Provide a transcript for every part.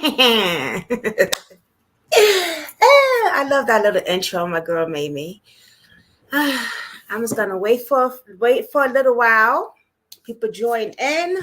I love that little intro my girl made me. I'm just gonna wait for a little while. People join in.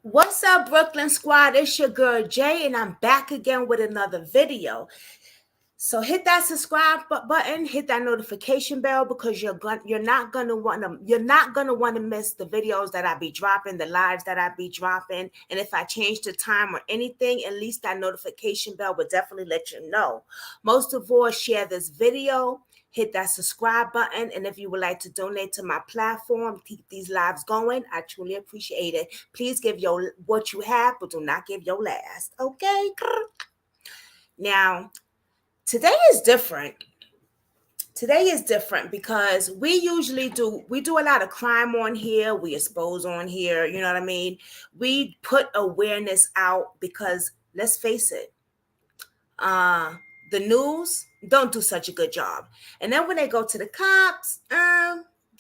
What's up, Brooklyn Squad? It's your girl Jay, and I'm back again with another video. So hit that subscribe button, hit that notification bell because you're not gonna want to miss the videos that I be dropping, the lives that I be dropping, and if I change the time or anything, at least that notification bell will definitely let you know. Most of all, share this video. Hit that subscribe button, and if you would like to donate to my platform, keep these lives going, I truly appreciate it. Please give your what you have, but do not give your last. Okay. Now, today is different. Today is different because we do a lot of crime on here, we expose on here, you know what I mean? We put awareness out because let's face it, uh the news don't do such a good job. And then when they go to the cops,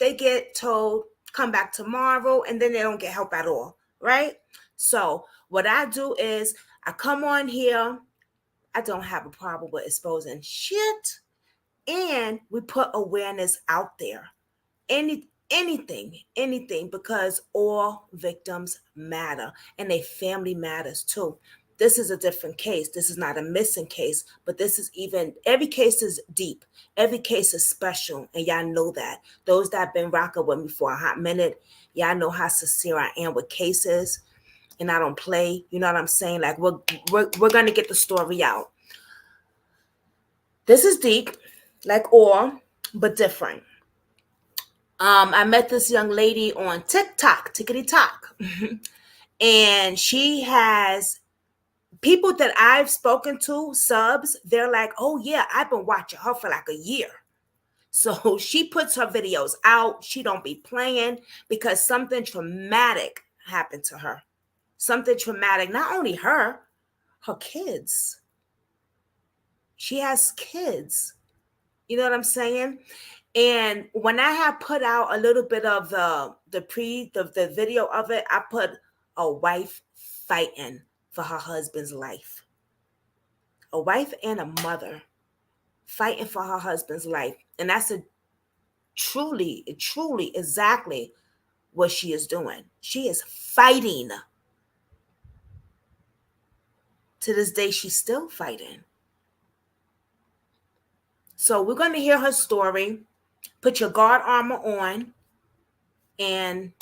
they get told come back tomorrow, and then they don't get help at all, right? So what I do is I come on here. I don't have a problem with exposing shit, and we put awareness out there. Anything, because all victims matter and their family matters too. This is a different case. This is not a missing case, but this is even every case is deep. Every case is special, and y'all know that. Those that have been rocking with me for a hot minute, y'all know how sincere I am with cases, and I don't play. You know what I'm saying? Like we're gonna get the story out. This is deep, like all, but different. I met this young lady on TikTok, Tickety Talk, and she has people that I've spoken to, subs. They're like, "Oh yeah, I've been watching her for like a year." So she puts her videos out. She don't be playing because something traumatic happened to her. Something traumatic. Not only her kids. She has kids. You know what I'm saying? And when I have put out a little bit of the video of it, I put a wife fighting for her husband's life. A wife and a mother fighting for her husband's life. And that's a truly exactly what she is doing. She is fighting. To this day, she's still fighting. So we're going to hear her story. Put your guard armor on, and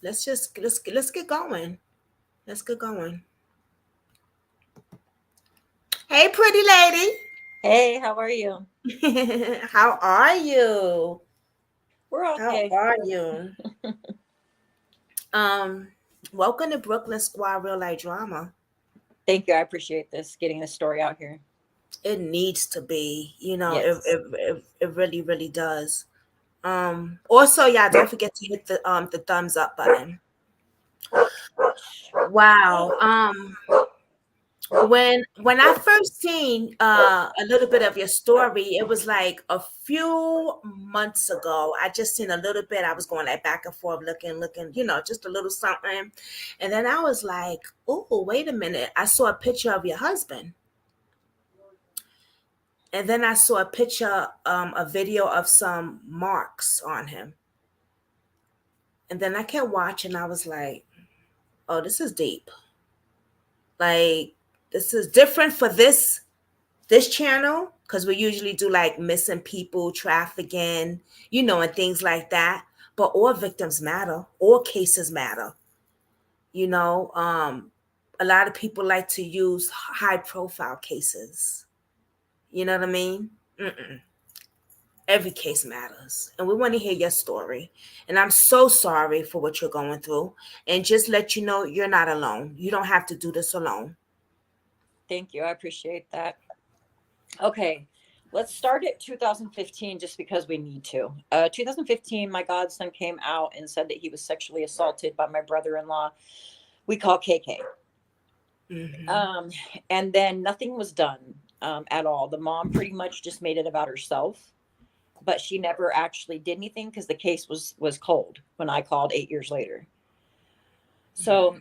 let's get going. Let's get going. Hey, pretty lady. Hey, how are you? How are you? We're How okay. are you? Um, Welcome to Brooklyn Squad Real Life Drama. Thank you. I appreciate this, getting this story out here. It needs to be, Yes. it really does. Also, yeah, don't forget to hit the thumbs up button. Wow. When I first seen a little bit of your story, it was like a few months ago. I just seen a little bit. I was going like back and forth, looking, just a little something. And then I was like, oh, wait a minute. I saw a picture of your husband. And then I saw a picture, a video of some marks on him. And then I kept watching. I was like, oh, this is deep. Like, this is different for this channel, because we usually do like missing people, trafficking, and things like that. But all victims matter. All cases matter. You know, a lot of people like to use high profile cases. You know what I mean? Mm-mm. Every case matters. And we want to hear your story. And I'm so sorry for what you're going through. And just let you know you're not alone. You don't have to do this alone. Thank you. I appreciate that. Okay. Let's start at 2015 just because we need to. 2015, my godson came out and said that he was sexually assaulted by my brother-in-law. We call KK. Mm-hmm. And then nothing was done at all. The mom pretty much just made it about herself, but she never actually did anything because the case was cold when I called 8 years later. So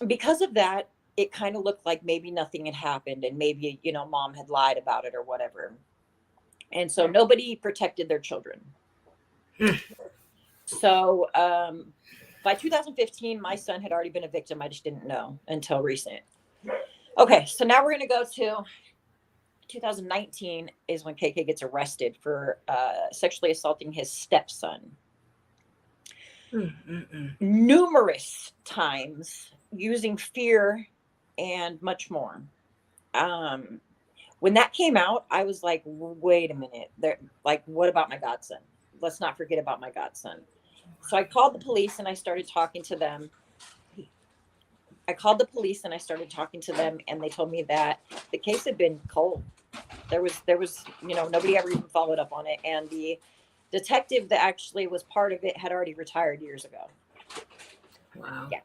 because of that, it kind of looked like maybe nothing had happened and maybe, mom had lied about it or whatever. And so nobody protected their children. So by 2015, my son had already been a victim. I just didn't know until recent. Okay, so now we're going to go to 2019 is when KK gets arrested for sexually assaulting his stepson. Numerous times, using fear and much more. When that came out, I was like, wait a minute. Like, what about my godson? Let's not forget about my godson. So I called the police and I started talking to them. And they told me that the case had been cold. There was, nobody ever even followed up on it. And the detective that actually was part of it had already retired years ago. Wow. Yeah.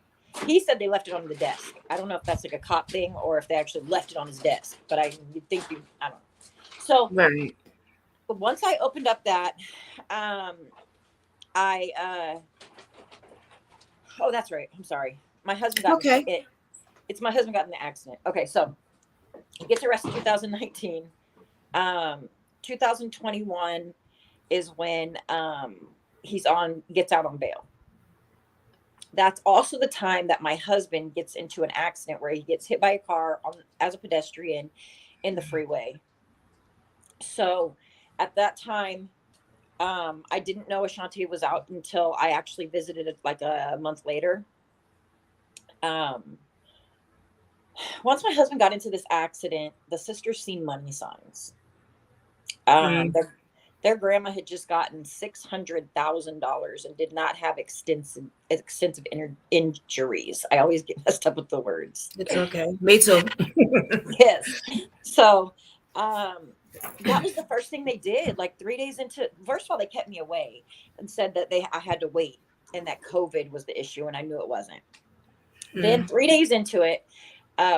He said they left it on the desk. I don't know if that's like a cop thing or if they actually left it on his desk, but I don't know. So Right. once I opened up that, oh, that's right. I'm sorry. My husband got Okay. it. It's my husband got in the accident. Okay. So he gets arrested 2019. 2021 is when gets out on bail. That's also the time that my husband gets into an accident where he gets hit by a car as a pedestrian in the freeway. So at that time, I didn't know Ashanti was out until I actually visited it like a month later. Once my husband got into this accident, the sisters seen money signs. Their grandma had just gotten $600,000 and did not have extensive injuries. I always get messed up with the words. It's okay. Me too. Yes. So that was the first thing they did. Like 3 days into, first of all, they kept me away and said that I had to wait and that COVID was the issue, and I knew it wasn't. Then 3 days into it,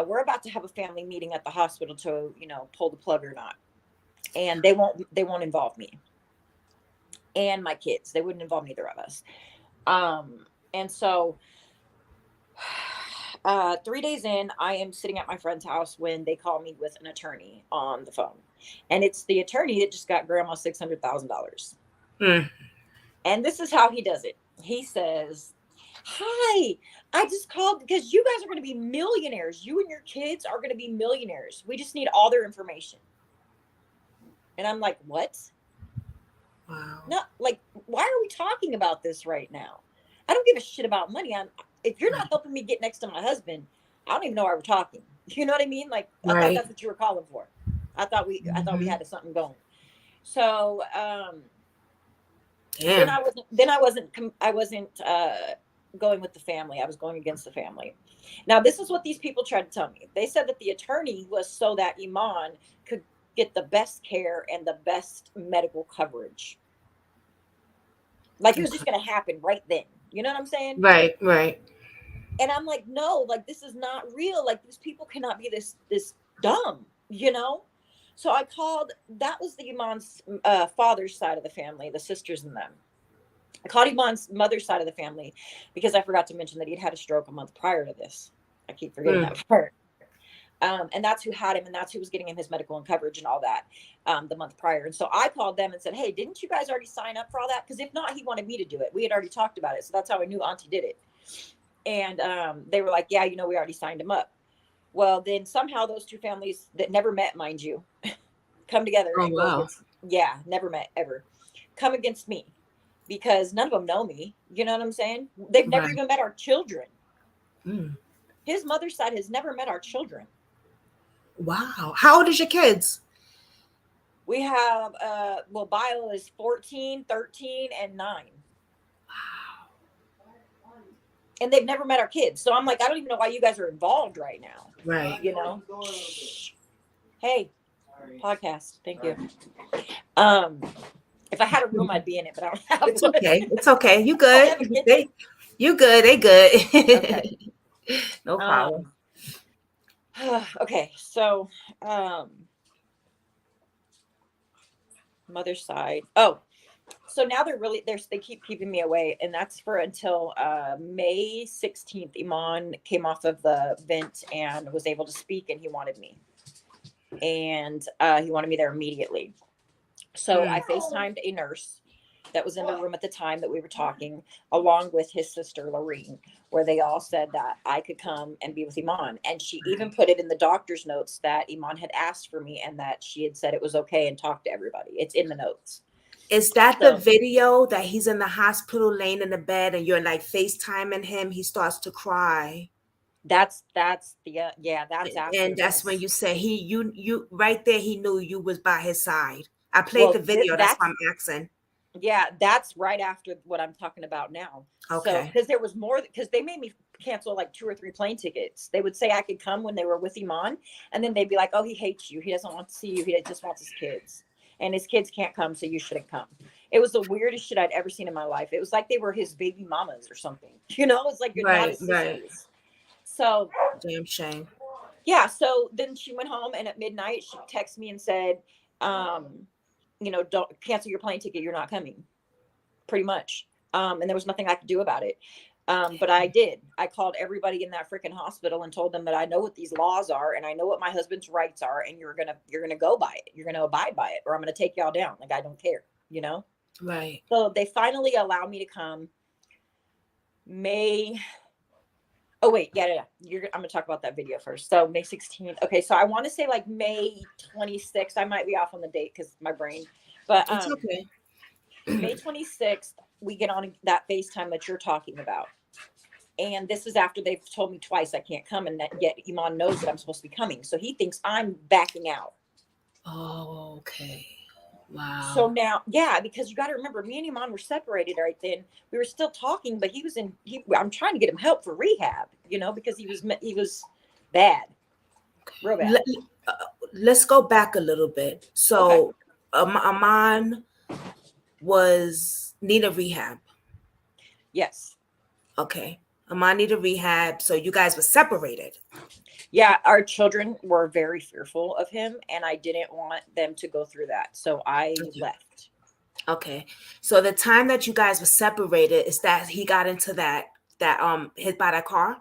we're about to have a family meeting at the hospital to, pull the plug or not. And they won't involve me and my kids. They wouldn't involve neither of us. And so 3 days in, I am sitting at my friend's house when they call me with an attorney on the phone. And it's the attorney that just got grandma $600,000. And this is how he does it. He says, hi, I just called because you guys are going to be millionaires. You and your kids are going to be millionaires. We just need all their information. And I'm like, what? Wow. Not like, why are we talking about this right now? I don't give a shit about money. If you're not helping me get next to my husband, I don't even know why we're talking. You know what I mean? Like, I thought that's what you were calling for. I thought we had something going. So, then I wasn't going with the family. I was going against the family. Now, this is what these people tried to tell me. They said that the attorney was so that Iman could get the best care and the best medical coverage. Like it was just going to happen right then. You know what I'm saying? Right. And I'm like, no, like this is not real. Like these people cannot be this dumb, So I called. That was the Iman's father's side of the family, the sisters and them. I called Iman's mother's side of the family because I forgot to mention that he'd had a stroke a month prior to this. I keep forgetting that part. And that's who had him, and that's who was getting him his medical and coverage and all that the month prior. And so I called them and said, hey, didn't you guys already sign up for all that? Because if not, he wanted me to do it. We had already talked about it. So that's how I knew Auntie did it. And they were like, yeah, we already signed him up. Well, then somehow those two families that never met, mind you, come together and go against, never met ever, come against me because none of them know me. You know what I'm saying? They've never even met our children. His mother's side has never met our children. Wow. How old is your kids? We have, Bile is 14, 13, and 9. Wow. And they've never met our kids. So I'm like, I don't even know why you guys are involved right now. Right. You know? Hey, podcast. Thank you. If I had a room, I'd be in it, but I don't have It's one. okay. It's okay. You good. You good. They good. Okay. No problem. Okay. So, mother's side. Oh, so now they keep keeping me away, and that's for until May 16th. Iman came off of the vent and was able to speak, and he wanted me. And he wanted me there immediately. So I FaceTimed a nurse that was in the room at the time that we were talking, along with his sister, Lorene, where they all said that I could come and be with Iman. And she even put it in the doctor's notes that Iman had asked for me and that she had said it was okay and talked to everybody. It's in the notes. Is that the video that he's in the hospital laying in the bed and you're like FaceTiming him? He starts to cry. That's that's after. And that's when you say you right there, he knew you was by his side. I played the video. That's why I'm asking. Yeah, that's right after what I'm talking about now. Okay. So, because there was more, because they made me cancel like 2 or 3 plane tickets. They would say I could come when they were with Iman, and then they'd be like, "Oh, he hates you. He doesn't want to see you. He just wants his kids, and his kids can't come, so you shouldn't come." It was the weirdest shit I'd ever seen in my life. It was like they were his baby mamas or something. You know, it's like you're not his sisters. Right. So damn shame. Yeah. So then she went home, and at midnight she texted me and said, don't cancel your plane ticket. You're not coming, pretty much. And there was nothing I could do about it. But I did. I called everybody in that freaking hospital and told them that I know what these laws are and I know what my husband's rights are. And you're going to go by it. You're going to abide by it, or I'm going to take y'all down. Like, I don't care, Right. So they finally allowed me to come May. Oh, wait. Yeah. I'm going to talk about that video first. So May 16th. Okay. So I want to say like May 26th. I might be off on the date because my brain, but it's okay. May 26th, we get on that FaceTime that you're talking about. And this is after they've told me twice I can't come, and that yet Iman knows that I'm supposed to be coming. So he thinks I'm backing out. Oh, okay. Wow. So now, because you got to remember, me and Iman were separated right then. We were still talking, but I'm trying to get him help for rehab, because he was bad. Real bad. Let's go back a little bit. So Iman was needed rehab. Yes. Okay. Iman needed rehab. So you guys were separated. Yeah, our children were very fearful of him, and I didn't want them to go through that. So I left. Okay. So the time that you guys were separated is that he got into that hit by that car?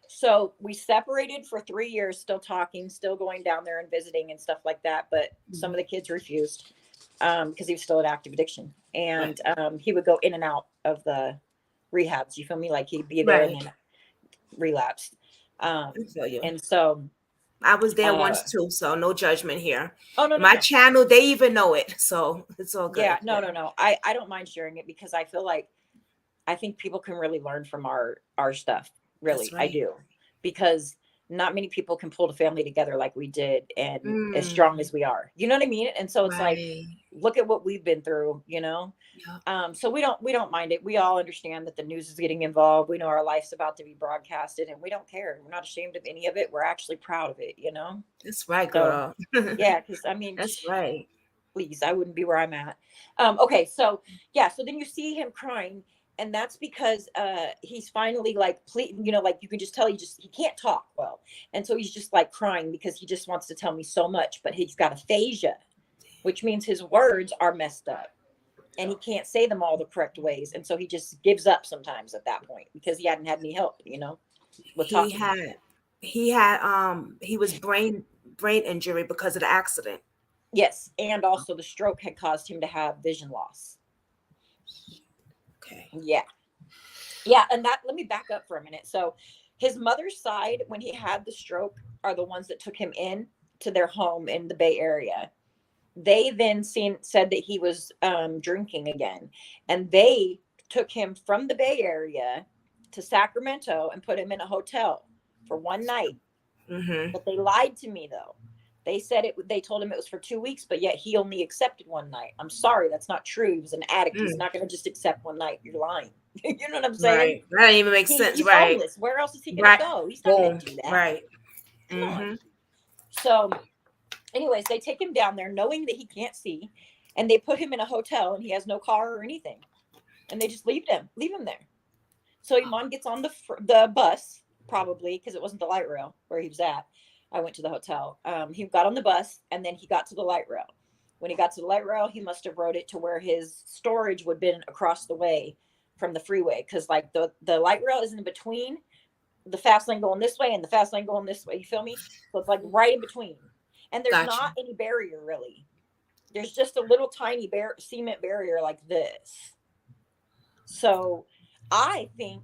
So we separated for 3 years, still talking, still going down there and visiting and stuff like that. But some of the kids refused because he was still at active addiction. And he would go in and out of the rehabs. You feel me? Like he'd be there and then relapsed. And so I was there once too, so no judgment here. Oh, no, my channel, they even know it, so it's all good. Yeah, no. I don't mind sharing it because I feel like I think people can really learn from our stuff. Really, I do, because not many people can pull the family together like we did and as strong as we are. You know what I mean? And so it's like, look at what we've been through, Yeah. So we don't mind it. We all understand that the news is getting involved. We know our life's about to be broadcasted, and we don't care. We're not ashamed of any of it. We're actually proud of it, That's right, girl. So, yeah, because I mean, that's right. Please, I wouldn't be where I'm at. Okay, so so then you see him crying. And that's because he's finally like, like you can just tell he can't talk well. And so he's just like crying because he just wants to tell me so much, but he's got aphasia, which means his words are messed up and he can't say them all the correct ways. And so he just gives up sometimes at that point because he hadn't had any help, with talking. he was brain injury because of the accident. Yes, and also the stroke had caused him to have vision loss. Okay. Yeah. Yeah, and that, let me back up for a minute. So his mother's side, when he had the stroke, are the ones that took him in to their home in the Bay Area. They then said that he was drinking again, and they took him from the Bay Area to Sacramento and put him in a hotel for one night. Mm-hmm. But they lied to me though. They said it. They told him it was for 2 weeks, but yet he only accepted one night. I'm sorry, that's not true. He was an addict. He's Mm. not going to just accept one night. You're lying. You know what I'm saying? Right. That didn't even make sense. He's Right. homeless. Where else is he going to Right. go? He's not going Boom. to do that. Right. Come on. Mm-hmm. So, anyways, they take him down there knowing that he can't see, and they put him in a hotel, and he has no car or anything, and they just leave him there. So Iman gets on the bus, probably because it wasn't the light rail where he was at. I went to the hotel. He got on the bus, and then he got to the light rail. When he got to the light rail, he must have rode it to where his storage would have been across the way from the freeway, because like the light rail is in between the fast lane going this way and the fast lane going this way. You feel me? So it's like right in between, and there's Gotcha. not any barrier really. There's just a little tiny cement barrier like this. So I think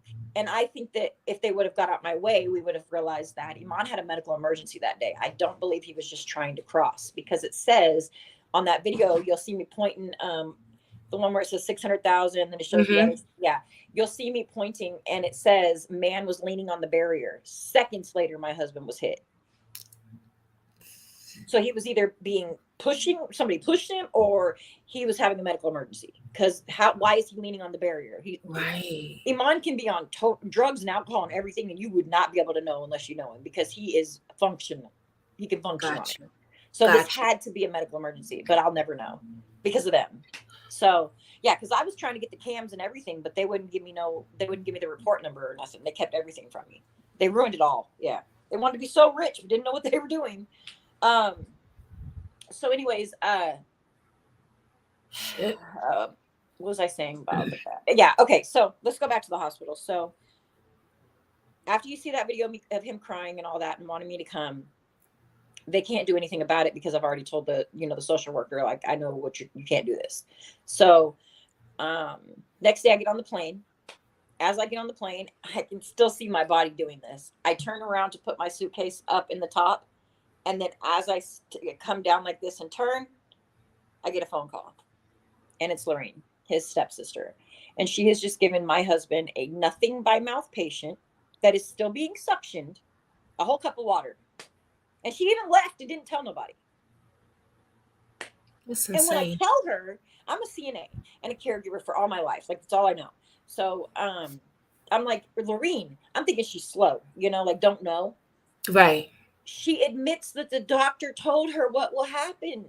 that if they would have got out my way, we would have realized that Iman had a medical emergency that day. I don't believe he was just trying to cross, because it says on that video, you'll see me pointing, the one where it says 600,000, then it shows the Mm-hmm. others. Yeah, you'll see me pointing, and it says man was leaning on the barrier. Seconds later, my husband was hit. So he was either somebody pushed him, or he was having a medical emergency. Because why is he leaning on the barrier? Right. Iman can be on drugs and alcohol and everything, and you would not be able to know unless you know him, because he is functional. He can function Gotcha. on it. So this Gotcha. had to be a medical emergency, but I'll never know because of them. So yeah, because I was trying to get the cams and everything, but they wouldn't give me the report number or nothing. They kept everything from me. They ruined it all. Yeah. They wanted to be so rich, but didn't know what they were doing. So anyways, Shit. what was I saying about that? Yeah. Okay. So let's go back to the hospital. So after you see that video of him crying and all that and wanting me to come, they can't do anything about it because I've already told the social worker, like, I know what you can't do this. So, next day I get on the plane. As I get on the plane, I can still see my body doing this. I turn around to put my suitcase up in the top. And then as I come down like this and turn, I get a phone call. And it's Lorraine, his stepsister. And she has just given my husband a nothing by mouth patient that is still being suctioned, a whole cup of water. And she even left and didn't tell nobody. That's And when I insane. tell her, I'm a CNA and a caregiver for all my life. Like, that's all I know. So I'm like, Lorraine, I'm thinking she's slow, like, don't know. Right. She admits that the doctor told her what will happen.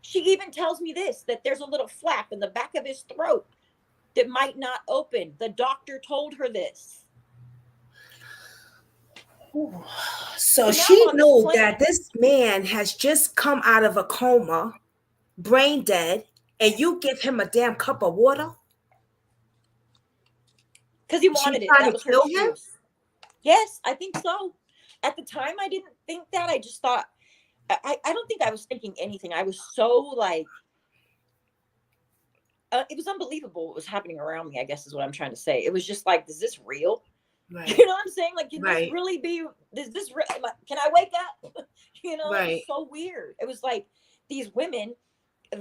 She even tells me this, that there's a little flap in the back of his throat that might not open. The doctor told her this. So she knew that this man has just come out of a coma, brain dead, and you give him a damn cup of water? Because he She wanted it. trying That to was her kill him? excuse. Yes, I think so. At the time, I didn't think that. I just thought, I don't think I was thinking anything. I was so like, it was unbelievable what was happening around me, I guess is what I'm trying to say. It was just like, is this real? Right. You know what I'm saying? Like, can Right. this really be, can I wake up? It Right. was so weird. It was like these women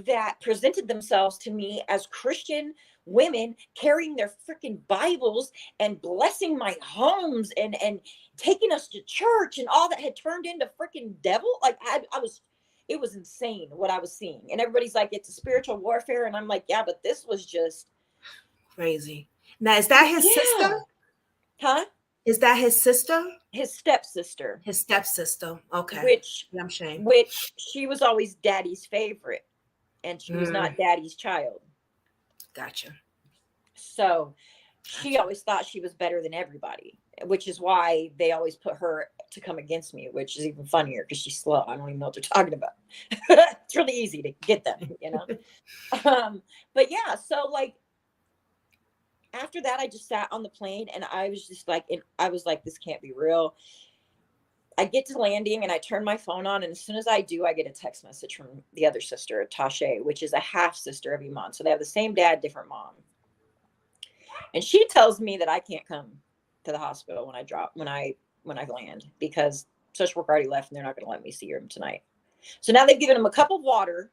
that presented themselves to me as Christian women carrying their freaking Bibles and blessing my homes and taking us to church and all that had turned into freaking devil. Like it was insane what I was seeing. And everybody's like, it's a spiritual warfare. And I'm like, yeah, but this was just crazy. Now, is that his sister? Huh? Is that his sister? His stepsister. His stepsister. Okay. Which shame. She was always daddy's favorite. And she was not daddy's child. Gotcha. So she always thought she was better than everybody, which is why they always put her to come against me, which is even funnier because she's slow. I don't even know what they're talking about. It's really easy to get them, But yeah, so like after that, I just sat on the plane and I was just like, this can't be real. I get to landing and I turn my phone on. And as soon as I do, I get a text message from the other sister, Tasha, which is a half sister of Iman. So they have the same dad, different mom. And she tells me that I can't come to the hospital when I land, because social work already left and they're not going to let me see him tonight. So now they've given him a cup of water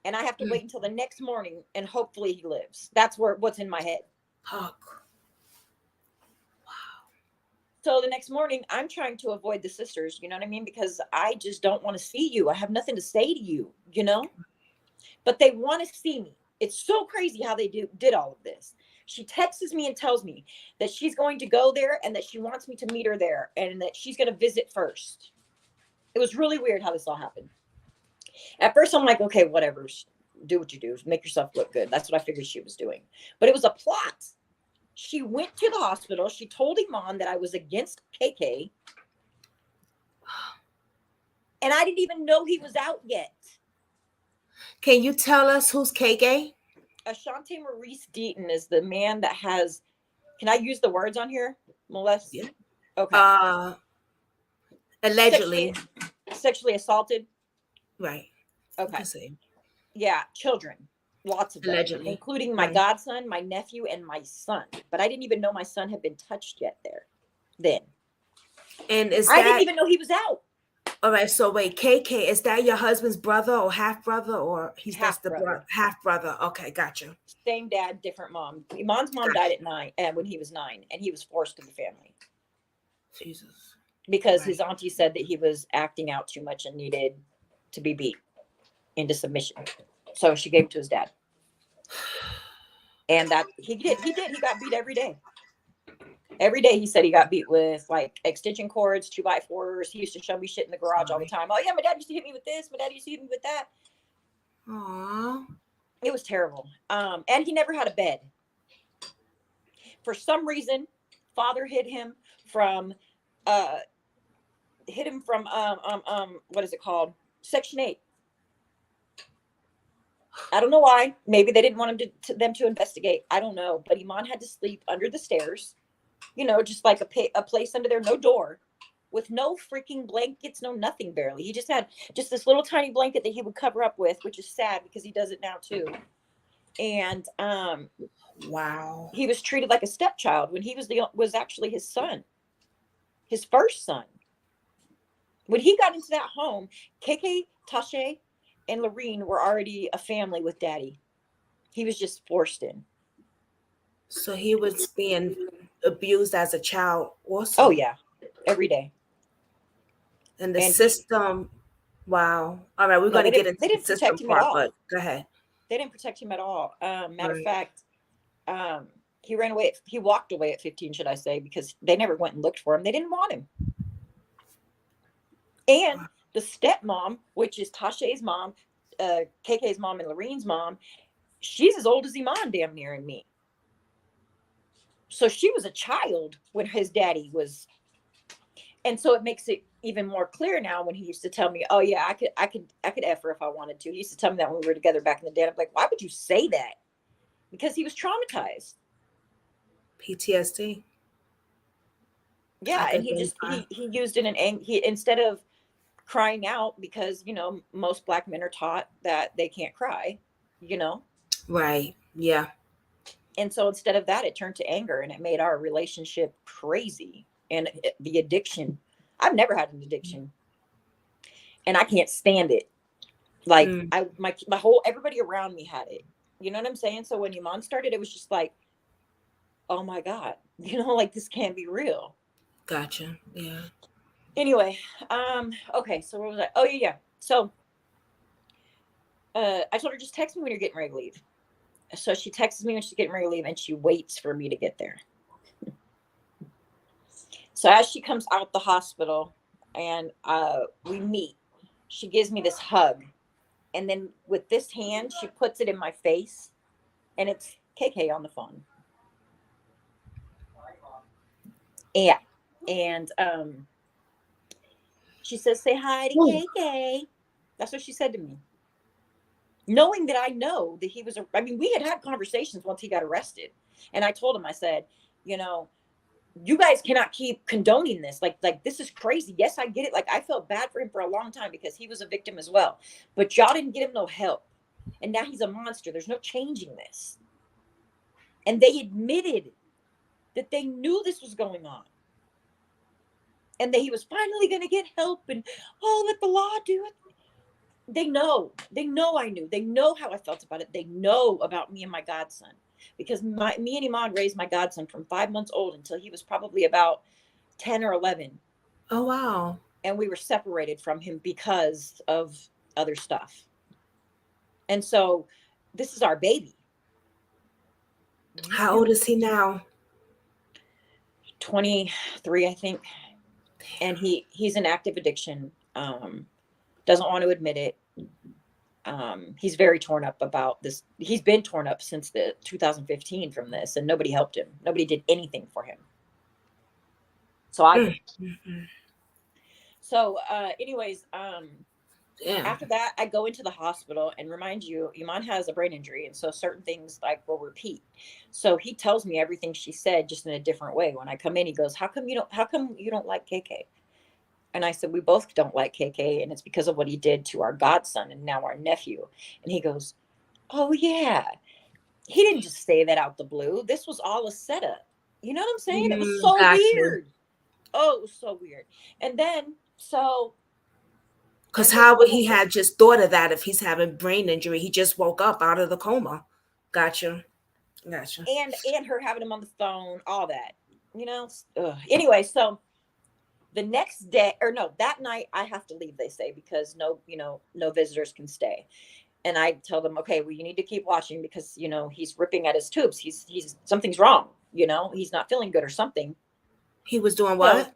and I have to wait until the next morning and hopefully he lives. That's what's in my head. Fuck. So the next morning, I'm trying to avoid the sisters, you know what I mean? Because I just don't want to see you. I have nothing to say to you, you know? But they want to see me. It's so crazy how they did all of this. She texts me and tells me that she's going to go there and that she wants me to meet her there and that she's going to visit first. It was really weird how this all happened. At first, I'm like, okay, whatever. Do what you do. Make yourself look good. That's what I figured she was doing. But it was a plot. She went to the hospital. She told Iman that I was against KK. And I didn't even know he was out yet. Can you tell us who's KK? Ashante Maurice Deaton is the man that has, can I use the words on here? Molest? Yeah. Okay. Allegedly. Sexually assaulted. Right. Okay. Yeah, children. Lots of them. Allegedly. Including my godson, my nephew, and my son. But I didn't even know my son had been touched yet then. And I didn't even know he was out. All right, so wait, KK, is that your husband's brother or half brother, or half brother? Okay, gotcha. Same dad, different mom. Iman's mom died at 9, when he was 9, and he was forced to the family. Jesus. Because his auntie said that he was acting out too much and needed to be beat into submission. So she gave him to his dad. And that he did. He got beat every day. Every day he said he got beat with like extension cords, 2x4s. He used to show me shit in the garage all the time. Oh yeah, my dad used to hit me with this. My dad used to hit me with that. Aww. It was terrible. And he never had a bed. For some reason, father hid him from what is it called? Section 8. I don't know why. Maybe they didn't want them to investigate. I don't know. But Iman had to sleep under the stairs. You know, just like a place under there, no door, with no freaking blankets, no nothing barely. He just had just this little tiny blanket that he would cover up with, which is sad because he does it now too. And wow, he was treated like a stepchild when he was actually his son, his first son. When he got into that home, KK, Tasha, and Lorene were already a family with daddy. He was just forced in. So he was being abused as a child also. Oh yeah, every day. And the system, wow. All right, we're going to get into the system part, but go ahead. They didn't protect him at all. Matter of fact, he ran away. He walked away at 15, should I say, because they never went and looked for him. They didn't want him. And the stepmom, which is Tasha's mom, KK's mom, and Lorene's mom, she's as old as Iman, damn near, and me. So she was a child when his daddy was, and so it makes it even more clear now when he used to tell me, "Oh yeah, I could F her if I wanted to." He used to tell me that when we were together back in the day. I'm like, "Why would you say that?" Because he was traumatized. PTSD. Yeah, and he used it in he instead of crying out, because most Black men are taught that they can't cry, Right. Yeah. And so instead of that, it turned to anger, and it made our relationship crazy. And the addiction, I've never had an addiction, and I can't stand it. Like my whole, everybody around me had it. You know what I'm saying? So when Iman started, it was just like, oh my God, like this can't be real. Gotcha. Yeah. Anyway, okay. So where was I? Oh yeah. So, I told her, just text me when you're getting ready to leave. So she texts me when she's getting ready to leave, and she waits for me to get there. So as she comes out the hospital and we meet, she gives me this hug. And then with this hand, she puts it in my face, and it's KK on the phone. Yeah. And she says, "Say hi to KK." That's what she said to me. Knowing that I know that he was, we had conversations once he got arrested. And I told him, I said, you guys cannot keep condoning this. Like this is crazy. Yes, I get it. Like I felt bad for him for a long time because he was a victim as well. But y'all didn't get him no help. And now he's a monster. There's no changing this. And they admitted that they knew this was going on. And that he was finally going to get help and, oh, let the law do it. They know I knew. They know how I felt about it. They know about me and my godson. Because me and Iman raised my godson from 5 months old until he was probably about 10 or 11. Oh, wow. And we were separated from him because of other stuff. And so this is our baby. How old is he now? 23, I think. And he's in active addiction. Doesn't want to admit it. He's very torn up about this. He's been torn up since the 2015 from this, and nobody helped him. Nobody did anything for him. So anyways, after that, I go into the hospital, and remind you, Iman has a brain injury, and so certain things like will repeat. So he tells me everything she said, just in a different way. When I come in, he goes, how come you don't like KK? And I said, we both don't like KK, and it's because of what he did to our godson and now our nephew. And he goes, oh, yeah. He didn't just say that out the blue. This was all a setup. You know what I'm saying? It was so weird. Oh, it was so weird. And then, because how would he have just thought of that if he's having brain injury? He just woke up out of the coma. Gotcha. And her having him on the phone, all that. You know? Anyway, so the next day, or no, that night I have to leave, they say, because no visitors can stay. And I tell them, okay, well, you need to keep watching because, he's ripping at his tubes. He's something's wrong. He's not feeling good or something. He was doing what? So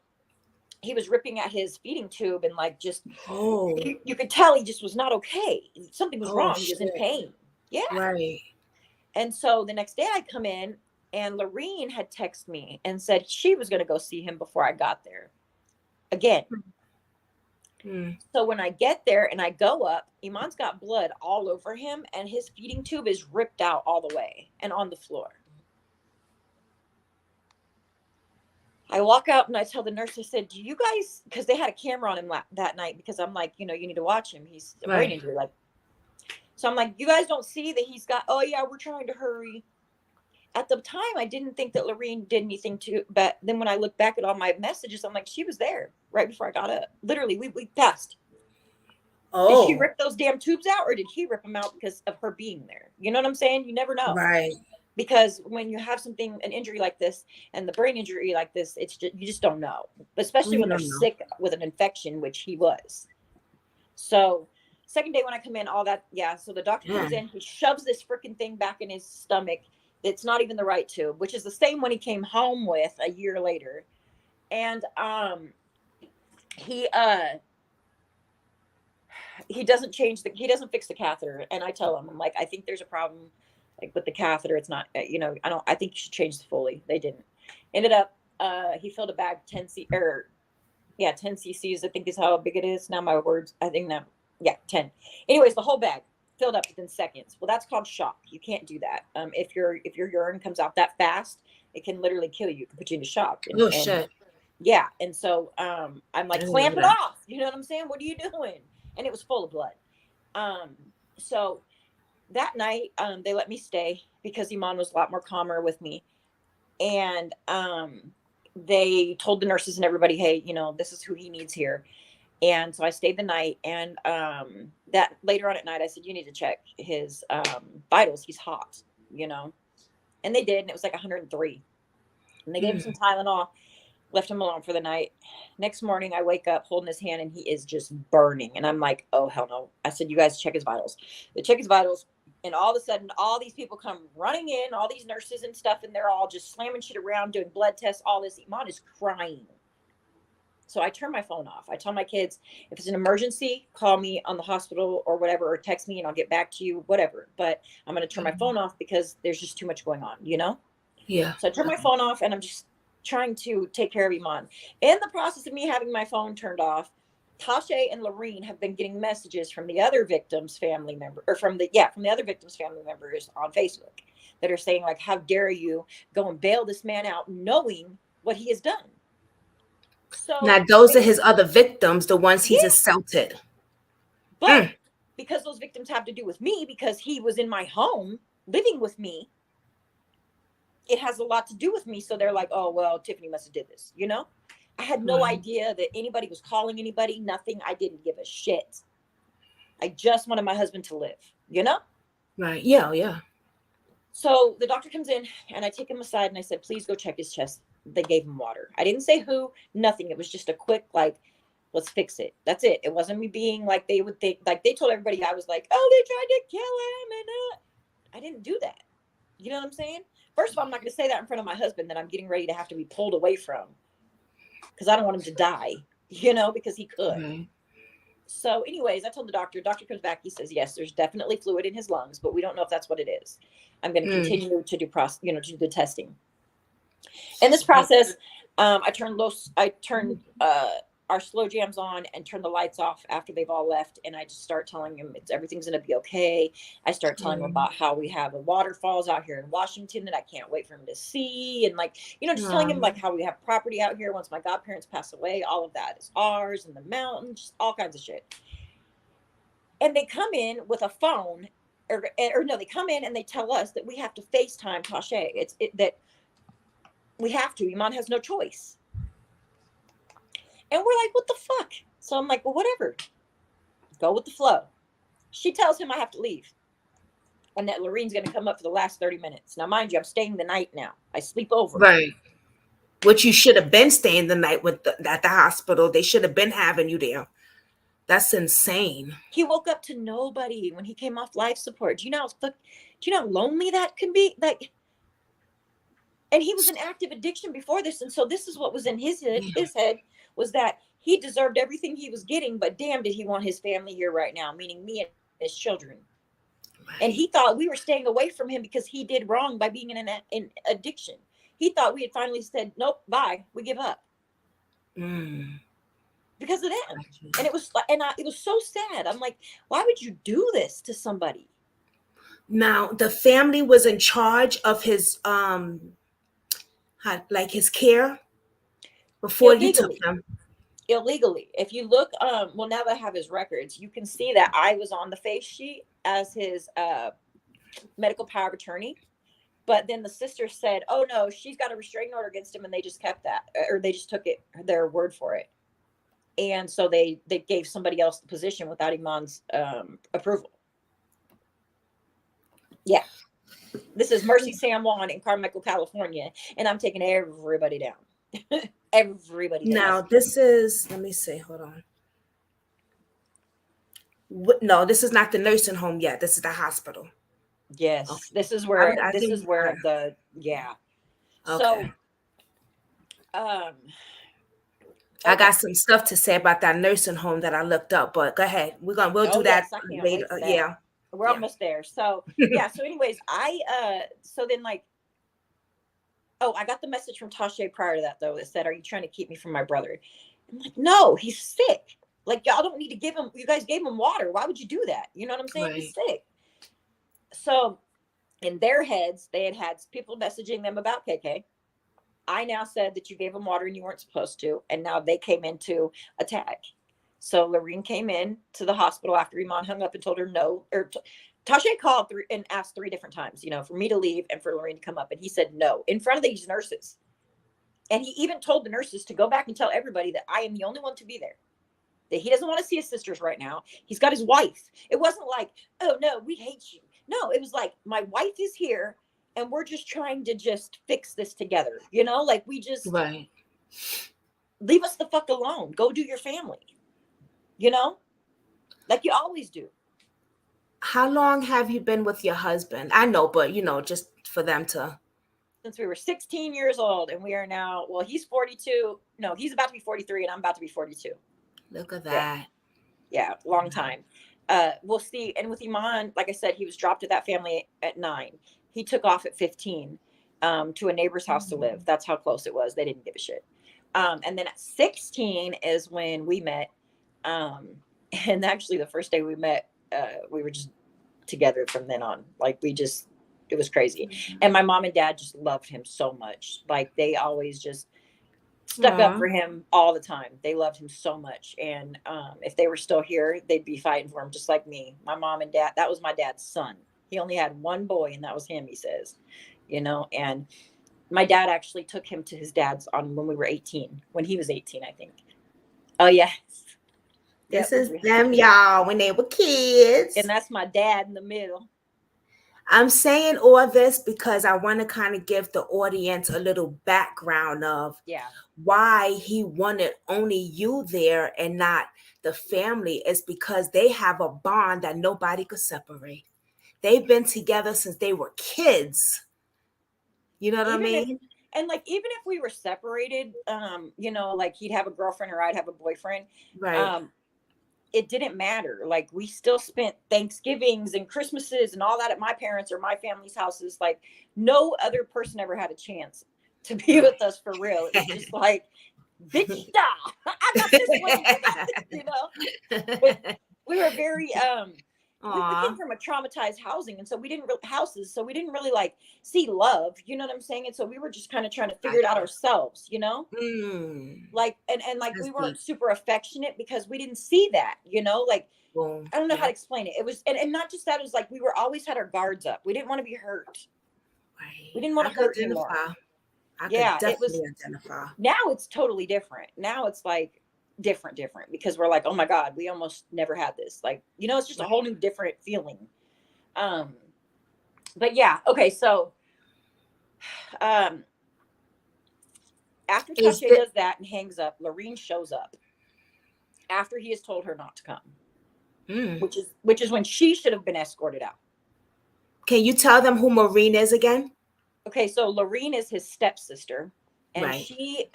he was ripping at his feeding tube and you could tell he just was not okay. Something was wrong. He was in pain. Yeah. Right. And so the next day I come in and Lorene had texted me and said she was going to go see him before I got there. Again. So when I get there and I go up, Iman's got blood all over him and his feeding tube is ripped out all the way and on the floor. I walk out and I tell the nurse, I said, do you guys, because they had a camera on him that night, because I'm like, you need to watch him. He's a brain injury. So I'm like, you guys don't see that he's got, oh yeah, we're trying to hurry. At the time, I didn't think that Lorene did anything but then when I look back at all my messages, I'm like, she was there right before I got up. Literally, we passed. Did she rip those damn tubes out or did he rip them out because of her being there? You know what I'm saying? You never know. Right. Because when you have an injury like this and the brain injury like this, you just don't know, especially when they're sick with an infection, which he was. So second day when I come in, all that. Yeah. So the doctor comes in, he shoves this freaking thing back in his stomach. It's not even the right tube, which is the same one he came home with a year later. And he doesn't fix the catheter. And I tell him, I'm like, I think there's a problem with the catheter. It's not, I think you should change the Foley. They didn't. Ended up, he filled a bag 10 cc's, I think is how big it is. Now my words, I think now, 10. Anyways, the whole bag filled up within seconds. Well, that's called shock. You can't do that. If your urine comes out that fast, it can literally kill you. It can put you into shock. Shit. Yeah. And so I'm like, clamp it off. You know what I'm saying? What are you doing? And it was full of blood. So that night, they let me stay because Iman was a lot more calmer with me. And they told the nurses and everybody, hey, this is who he needs here. And so I stayed the night. And that later on at night, I said, you need to check his vitals. He's hot, And they did. And it was like 103. And they gave him some Tylenol, left him alone for the night. Next morning, I wake up holding his hand and he is just burning. And I'm like, oh, hell no. I said, you guys check his vitals. They check his vitals. And all of a sudden, all these people come running in, all these nurses and stuff, and they're all just slamming shit around, doing blood tests, all this. Iman is crying. So I turn my phone off. I tell my kids, if it's an emergency, call me on the hospital or whatever, or text me and I'll get back to you, whatever. But I'm going to turn my phone off because there's just too much going on, Yeah. So I turn my phone off and I'm just trying to take care of Iman. In the process of me having my phone turned off, Tasha and Lorene have been getting messages from the other victims' family member, or from the other victims' family members on Facebook that are saying, like, how dare you go and bail this man out knowing what he has done. Now, So those are his other victims, the ones he's yeah, assaulted. but because those victims have to do with me, because he was in my home living with me, it has a lot to do with me. So they're like, oh, well, Tiffany must have did this, you know? I had no idea that anybody was calling anybody, nothing. I didn't give a shit. I just wanted my husband to live, you know? Right. Yeah, yeah. So the doctor comes in and I take him aside and I said, please go check his chest. They gave him water. I didn't say who, nothing. It was just a quick, like, let's fix it. That's it. It wasn't me being like they would think, like they told everybody I was like, oh, they tried to kill him. And I didn't do that. You know what I'm saying? First of all, I'm not going to say that in front of my husband that I'm getting ready to have to be pulled away from, because I don't want him to die, you know, because he could. Right. So anyways, I told the doctor comes back. He says, yes, there's definitely fluid in his lungs, but we don't know if that's what it is. I'm going to continue to do to do the testing. In this process, I turned our slow jams on and turn the lights off after they've all left. And I just start telling him everything's going to be okay. I start telling him about how we have waterfalls out here in Washington that I can't wait for him to see. And like, you know, just telling him like how we have property out here. Once my godparents pass away, all of that is ours, and the mountains, just all kinds of shit. And they come in with a phone or no, they come in and they tell us that we have to FaceTime Tasha. That we have to. Iman has no choice. And we're like, what the fuck? So I'm like, well, whatever. Go with the flow. She tells him I have to leave. And that Lorene's going to come up for the last 30 minutes. Now, mind you, I'm staying the night now. I sleep over. Right. Which you should have been staying the night at the hospital. They should have been having you there. That's insane. He woke up to nobody when he came off life support. Do you know how lonely that can be? Like, and he was in active addiction before this. And so this is what was in his head was that he deserved everything he was getting, but damn, did he want his family here right now, meaning me and his children. Right. And he thought we were staying away from him because he did wrong by being in addiction. He thought we had finally said, nope, bye, we give up. Because of that. And it was so sad. I'm like, why would you do this to somebody? Now, the family was in charge of his his care before you took him. Illegally. If you look, well, now that I have his records, you can see that I was on the face sheet as his medical power of attorney. But then the sister said, oh no, she's got a restraining order against him, and they just kept that, or they just took their word for it. And so they gave somebody else the position without Iman's approval. Yeah. This is Mercy San Juan in Carmichael, California, and I'm taking everybody down. Everybody down. Now, this is, let me see, hold on. No, this is not the nursing home yet. This is the hospital. Yes, okay. This is where yeah. Okay. So, I got some stuff to say about that nursing home that I looked up, but go ahead. We'll do that later. Yeah. We're almost there. So yeah. So anyways, so then like, oh, I got the message from Tasha prior to that though. That said, are you trying to keep me from my brother? I'm like, no, he's sick. Like, y'all don't need to give him, you guys gave him water. Why would you do that? You know what I'm saying? Right. He's sick. So in their heads, they had people messaging them about KK. I now said that you gave them water and you weren't supposed to. And now they came in to attack. So Lorene came in to the hospital after Iman hung up and told her no. Or Tasha called and asked 3 different times, for me to leave and for Lorene to come up. And he said no in front of these nurses. And he even told the nurses to go back and tell everybody that I am the only one to be there. That he doesn't want to see his sisters right now. He's got his wife. It wasn't like, oh, no, we hate you. No, it was like, my wife is here. And we're just trying to just fix this together. Like we just right. Leave us the fuck alone. Go do your family. Like you always do. How long have you been with your husband? I know, but just for them to. Since we were 16 years old, and we are now, well, he's 42. No, he's about to be 43 and I'm about to be 42. Look at that. Yeah, long time. We'll see. And with Iman, like I said, he was dropped at that family at 9. He took off at 15 to a neighbor's house to live. That's how close it was. They didn't give a shit. And then at 16 is when we met. And actually the first day we met, we were just together from then on. Like it was crazy. And my mom and dad just loved him so much. Like they always just, stuck up Aw. for him all the time. They loved him so much. And if they were still here, they'd be fighting for him just like me. My mom and dad, that was my dad's son. He only had one boy, and that was him, he says. And my dad actually took him to his dad's on when we were 18, when he was 18, I think. Oh, yes. This Yep. is them, y'all, when they were kids. And that's my dad in the middle. I'm saying all this because I want to kind of give the audience a little background of Yeah. why he wanted only you there and not the family. Is because they have a bond that nobody could separate. They've been together since they were kids. You know what I Even if, mean? and like, even if we were separated, like he'd have a girlfriend or I'd have a boyfriend, Right. um, it didn't matter. Like, we still spent Thanksgivings and Christmases and all that at my parents' or my family's houses. Like, no other person ever had a chance to be with us for real. It was just like, bitch, stop. I got this one. You got this, we were very we came Aw, from a traumatized housing, and so we didn't really houses, so we didn't really like see love, you know what I'm saying? And so we were just kind of trying to figure it out gotcha. ourselves, Mm, like, and like, that's we weren't deep. super affectionate because we didn't see that, like, Boom. I don't know how Yeah. to explain it. It was, and not just that, it was like we were always had our guards up. We didn't want to be hurt. We Right. didn't want I to could hurt anymore. identify. I could Yeah, it was. definitely identify. Now it's totally different. Now it's like different because we're like, oh my God, we almost never had this. Like, it's just a whole new different feeling. Um, but yeah, okay, so um after Is Tache it, does that and hangs up, Lorene shows up after he has told her not to come, mm. which is when she should have been escorted out. Can you tell them who Maureen is again? Okay, so Lorene is his stepsister, and Right. she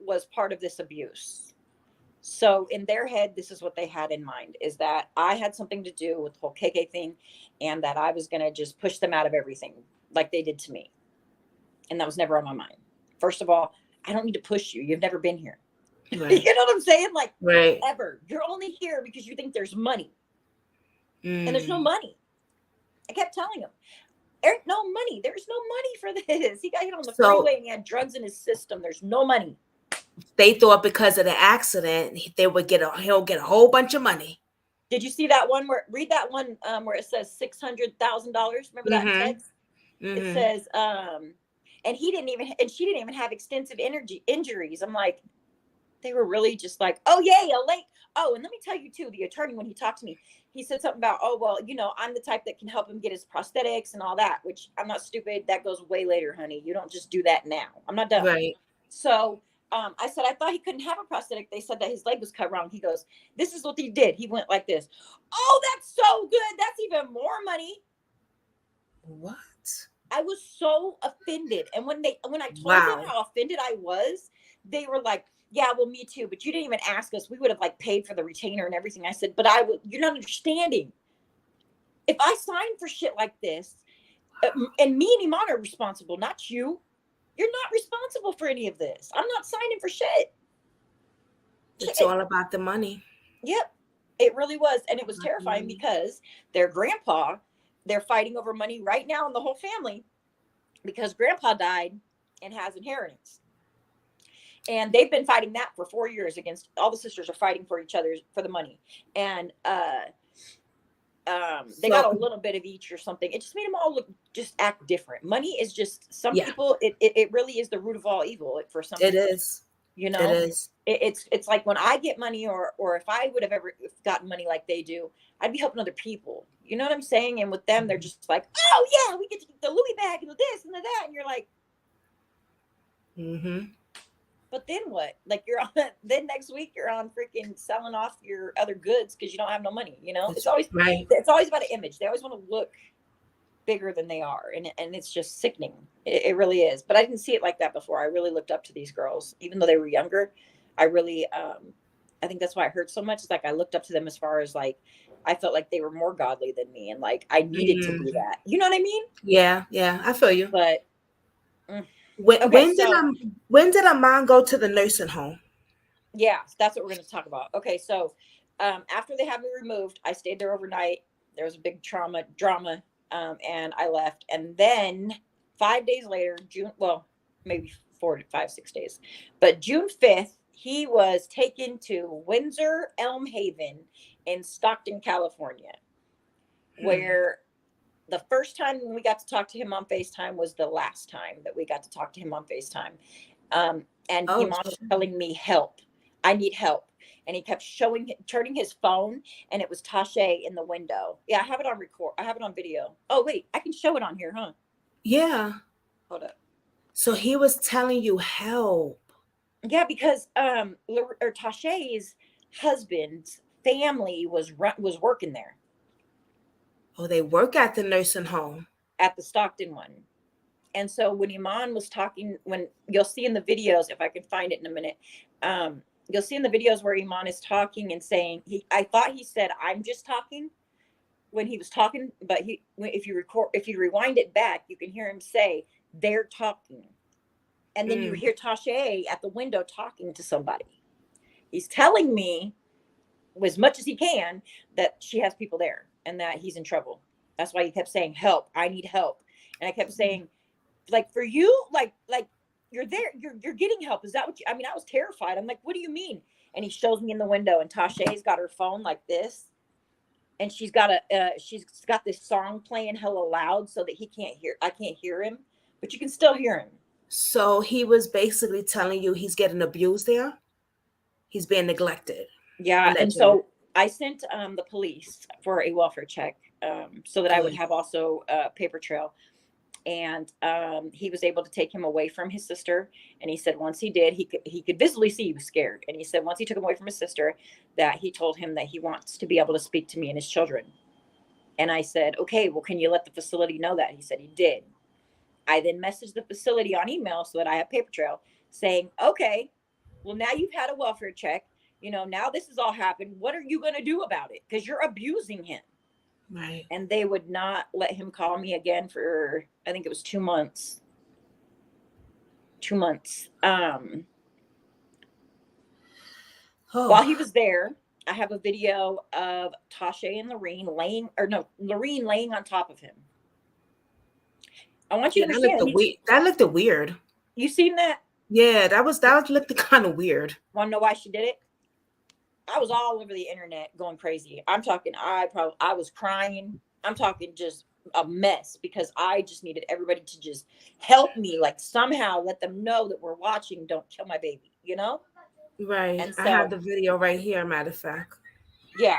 was part of this abuse. So in their head, this is what they had in mind, is that I had something to do with the whole KK thing, and that I was going to just push them out of everything like they did to me. And that was never on my mind. First of all, I don't need to push you. You've never been here. Right. You know what I'm saying? Like, Right. ever. You're only here because you think there's money. And there's no Mm. money. I kept telling him, there's no money. There's no money for this. He got hit on the So freeway and he had drugs in his system. There's no money. they thought because of the accident, he'll get a whole bunch of money. Did you see that one read that one where it says $600,000? Remember that in Mm-hmm. text? It Mm-hmm. says, and she didn't even have extensive injuries. I'm like, they were really just like, oh yay, a late. Oh, and let me tell you too, the attorney, when he talked to me, he said something about, oh well, I'm the type that can help him get his prosthetics and all that, which I'm not stupid. That goes way later, honey. You don't just do that now. I'm not dumb. Right. So I said, I thought he couldn't have a prosthetic. They said that his leg was cut wrong. He goes, this is what he did. He went like this. Oh, that's so good. That's even more money. What? I was so offended. And when I told them Wow. how offended I was, they were like, yeah, well, me too. But you didn't even ask us. We would have like paid for the retainer and everything. I said, but you're not understanding. If I sign for shit like this, and me and Iman are responsible, not you. You're not responsible for any of this. I'm not signing for shit. It's all about the money. Yep, it really was. And it was terrifying because their grandpa, they're fighting over money right now in the whole family because grandpa died and has inheritance. And they've been fighting that for 4 years against all the sisters are fighting for each other for the money. And they got a little bit of each or something. It just made them all just act different. Money is just some people. It really is the root of all evil for some people. It is. It You know, is. it's like when I get money, or if I would have ever gotten money like they do, I'd be helping other people. You know what I'm saying? And with them, they're just like, oh yeah, we get to get the Louis bag and the this and the that, and you're like, Mm-hmm. but then what? Like, you're on. Then next week you're on freaking selling off your other goods because you don't have no money. It's always right. It's always about an image. They always want to look bigger than they are, and it's just sickening. It really is. But I didn't see it like that before. I really looked up to these girls, even though they were younger. I really, I think that's why it hurt so much. It's like I looked up to them as far as like I felt like they were more godly than me, and like I needed to be that. You know what I mean? Yeah, yeah, I feel you. But When, okay, when so did Iman go to the nursing home? yeah, that's what we're going to talk about. Okay, so after they had me removed, I stayed there overnight. There was a big drama, and I left. And then 5 days later, maybe 4 to 5, 6 days. But June 5th, he was taken to Windsor Elm Haven in Stockton, California, where the first time we got to talk to him on FaceTime was the last time that we got to talk to him on FaceTime. And Oh, Iman was telling me, help, I need help. And he kept turning his phone, and it was Tasha in the window. Yeah, I have it on record. I have it on video. Oh, wait, I can show it on here, huh? yeah. Hold up. So he was telling you help. Yeah, because Tasha's husband's family was working there Oh, they work at the nursing home. at the Stockton one. And so when Iman was talking, when you'll see in the videos, if I can find it in a minute, you'll see in the videos where Iman is talking and saying, I thought he said, I'm just talking when he was talking, but if you rewind it back, you can hear him say, they're talking. And then you hear Tasha at the window talking to somebody. He's telling me as much as he can that she has people there and that he's in trouble. That's why he kept saying, help, I need help. And I kept saying, like, for you, like you're there, you're getting help. Is that what I mean, I was terrified. I'm like, what do you mean? And he shows me in the window, and Tasha's got her phone like this, and she's got this song playing hella loud so that I can't hear him, but you can still hear him. So he was basically telling you he's getting abused there. He's being neglected. Yeah. Allegedly. And so I sent the police for a welfare check, so that I would have also a paper trail. And he was able to take him away from his sister. And he said once he did, he could visibly see he was scared. And he said once he took him away from his sister, that he told him that he wants to be able to speak to me and his children. And I said, okay, well, can you let the facility know that? He said he did. I then messaged the facility on email so that I have paper trail saying, okay, well, now you've had a welfare check. Now this has all happened. What are you going to do about it? Because you're abusing him. Right. And they would not let him call me again for, I think it was 2 months. 2 months. While he was there, I have a video of Tasha and Lorene laying on top of him. I want you to understand. That looked weird. You seen that? Yeah, that looked kind of weird. Want to know why she did it? I was all over the internet going crazy. I'm talking, I was crying. I'm talking just a mess, because I just needed everybody to just help me, like somehow let them know that we're watching. Don't kill my baby, Right. And so, I have the video right here, matter of fact. Yeah.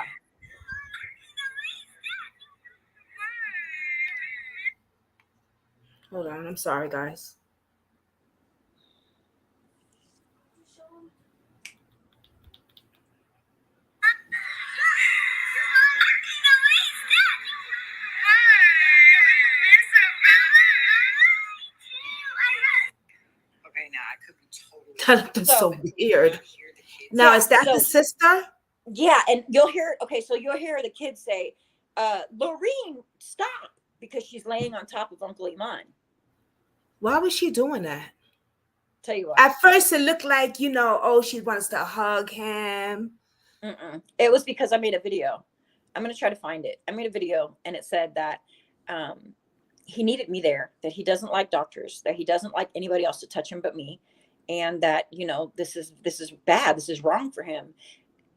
Hold on. I'm sorry, guys. That looked so weird. Now, is that the sister? Yeah, and you'll hear the kids say, Lorene, stop, because she's laying on top of Uncle Iman. Why was she doing that? Tell you what. At first, it looked like, she wants to hug him. It was because I made a video. I'm going to try to find it. I made a video, and it said that he needed me there, that he doesn't like doctors, that he doesn't like anybody else to touch him but me. And that, this is bad. This is wrong for him.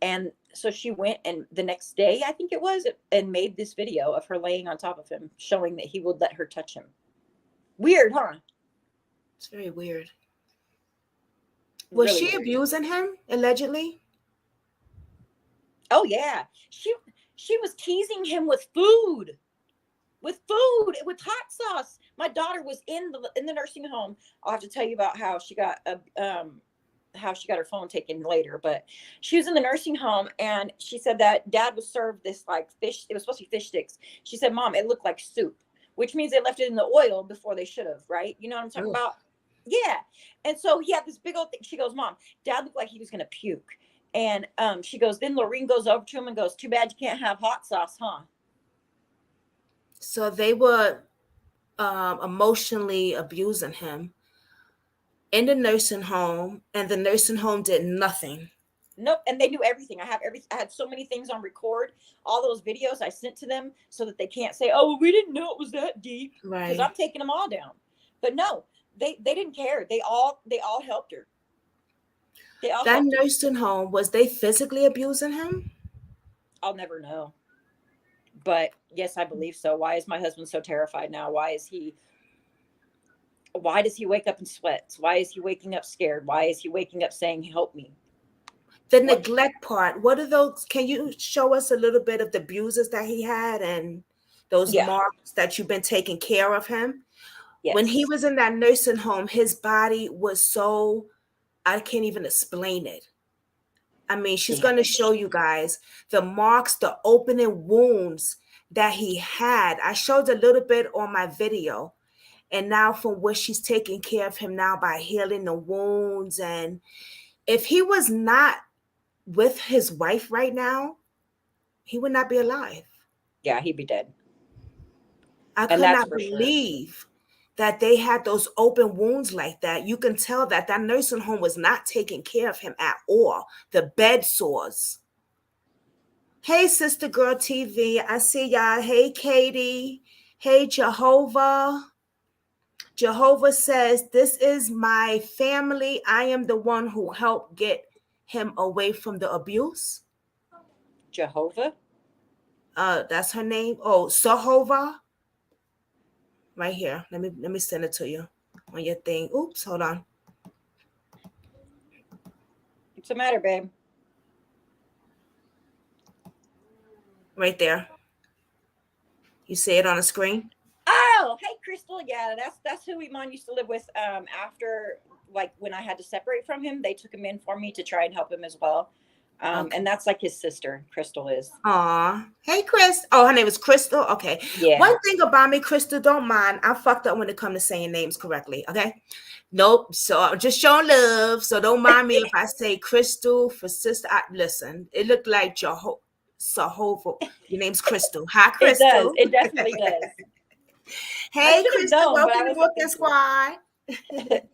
And so she went, and the next day, I think it was, and made this video of her laying on top of him, showing that he would let her touch him. Weird, huh? It's very weird. Was really she weird. Abusing him, allegedly? Oh, yeah. She was teasing him with food. With hot sauce. My daughter was in the nursing home. I'll have to tell you about how she got her phone taken later, but she was in the nursing home, and she said that Dad was served this like fish. It was supposed to be fish sticks. She said, Mom, it looked like soup, which means they left it in the oil before they should have, right? You know what I'm talking about? Yeah. And so he had this big old thing. She goes, Mom, Dad looked like he was going to puke. And she goes, then Lorene goes over to him and goes, too bad you can't have hot sauce, huh? So they were emotionally abusing him in the nursing home, and the nursing home did nothing. Nope. And they knew everything. I had so many things on record. All those videos I sent to them so that they can't say, oh, we didn't know it was that deep. Right. Because I'm taking them all down. But no, they didn't care. They all helped her. They all That helped her. nursing home, was they physically abusing him? I'll never know. But yes, I believe so. Why is my husband so terrified now? Why does he wake up in sweats? Why is he waking up scared? Why is he waking up saying help me? The What? neglect part, what are those? Can you show us a little bit of the bruises that he had and those Yeah. marks that you've been taking care of him? When he Yes. was in that nursing home, his body was so, I can't even explain it. I mean, she's going to show Damaged. you guys the marks, the opening wounds that he had. I showed a little bit on my video. And now, from where she's taking care of him now by healing the wounds. And if he was not with his wife right now, he would not be alive. Yeah, he'd be dead. I And could that's not for sure. believe that they had those open wounds like that. You can tell that that nursing home was not taking care of him at all. The bed sores. Hey, Sister Girl TV. I see y'all. Hey, Katie. Hey, Jehovah. Jehovah says, "This is my family. I am the one who helped get him away from the abuse." Jehovah? That's her name. Oh, Sahova. Right here. Let me send it to you on your thing. Oops, hold on. What's the matter, babe? Right there. You see it on the screen? Oh, hey, Crystal. Yeah, that's who Iman used to live with. After, like, when I had to separate from him, they took him in for me to try and help him as well. Okay. And that's like his sister, Crystal is. Aw. Hey, Chris. Oh, her name is Crystal. Okay. Yeah. One thing about me, Crystal, don't mind. I fucked up when it comes to saying names correctly. Okay. Nope. So I'm just showing love. So don't mind me if I say Crystal for sister. Listen, it looked like Jehovah. Your name's Crystal. Hi, It does. Crystal. It definitely does. I Hey, should have Crystal. known, but Welcome I to wasn't Whooping thinking. Squad.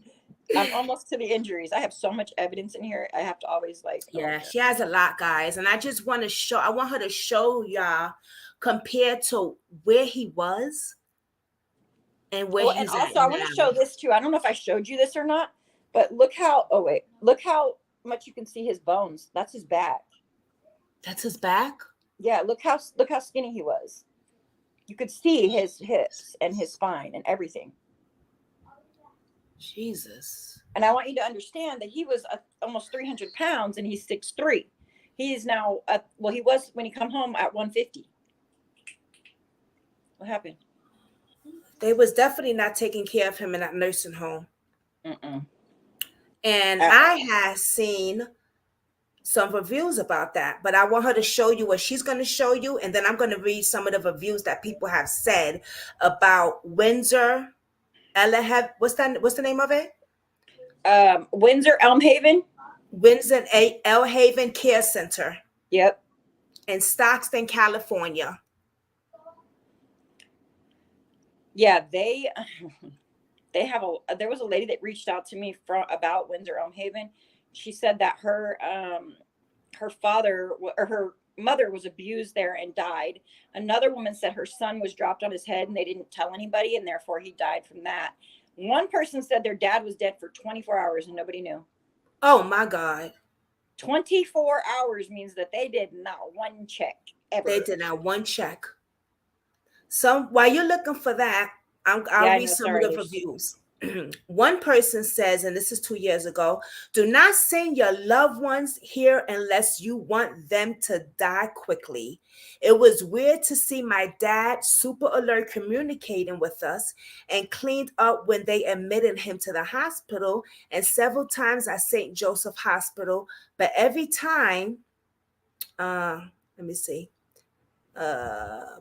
I'm almost to the injuries. I have so much evidence in here. I have to always like, oh my Yeah, god. she has a lot, guys. And I just want to show, I want her to show y'all compared to where he was and where Well, and he's at also I want to show now. this too. I don't know if I showed you this or not, but look how. Oh wait, look how much you can see his bones. That's his back. That's his back? Yeah, look how skinny he was. You could see his hips and his spine and everything. Jesus. And I want you to understand that he was almost 300 pounds and he's 6'3". He is now well, he was when he come home at 150. What happened? They was definitely not taking care of him in that nursing home. Mm-mm. And At I all. had seen some reviews about that, but I want her to show you what she's going to show you. And then I'm going to read some of the reviews that people have said about Windsor. What's that? What's the name of it? Windsor Elm Haven. Windsor El Haven Care Center Yep. in Stockton, California. Yeah, they have a there was a lady that reached out to me from about Windsor Elm Haven. She said that her father or her mother was abused there and died. Another woman said her son was dropped on his head and they didn't tell anybody and therefore he died from that. One person said their dad was dead for 24 hours and nobody knew. Oh my God. 24 hours means that they did not one check They ever. did not one check. So while you're looking for that, Yeah, I'll I read know. some of Sorry, the there's reviews. One person says, and this is 2 years ago, do not send your loved ones here unless you want them to die quickly. It was weird to see my dad super alert communicating with us and cleaned up when they admitted him to the hospital and several times at St. Joseph Hospital. But every time, let me see.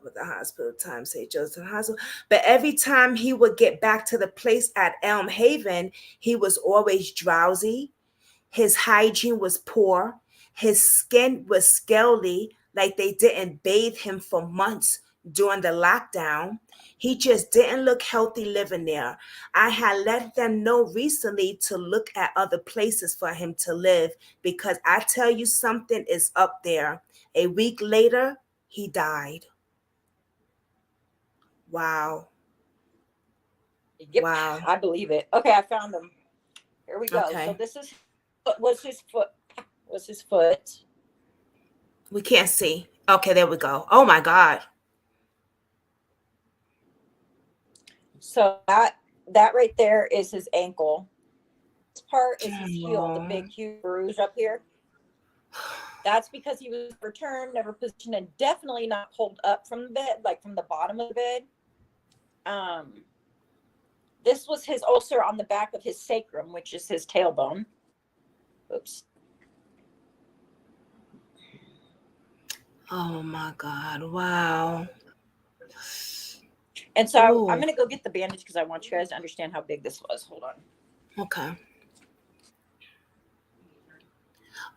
With the hospital time, St. Joseph Hospital. But every time he would get back to the place at Elm Haven, he was always drowsy. His hygiene was poor. His skin was scaly, like they didn't bathe him for months during the lockdown. He just didn't look healthy living there. I had let them know recently to look at other places for him to live because I tell you something is up there. A week later, he died. Wow. Yep, Wow. I believe it. Okay, I found them. Here we go. So Okay. this is was his foot. Was his foot. We can't see. Okay, there we go. Oh my God. So that right there is his ankle. This part is his heel, the Oh, big huge bruise up here. That's because he was returned, never positioned, and definitely not pulled up from the bed, like from the bottom of the bed. This was his ulcer on the back of his sacrum, which is his tailbone. Oops. oh my God. Wow. And so I'm Oh, going to go get the bandage because I want you guys to understand how big this was. Hold on. okay.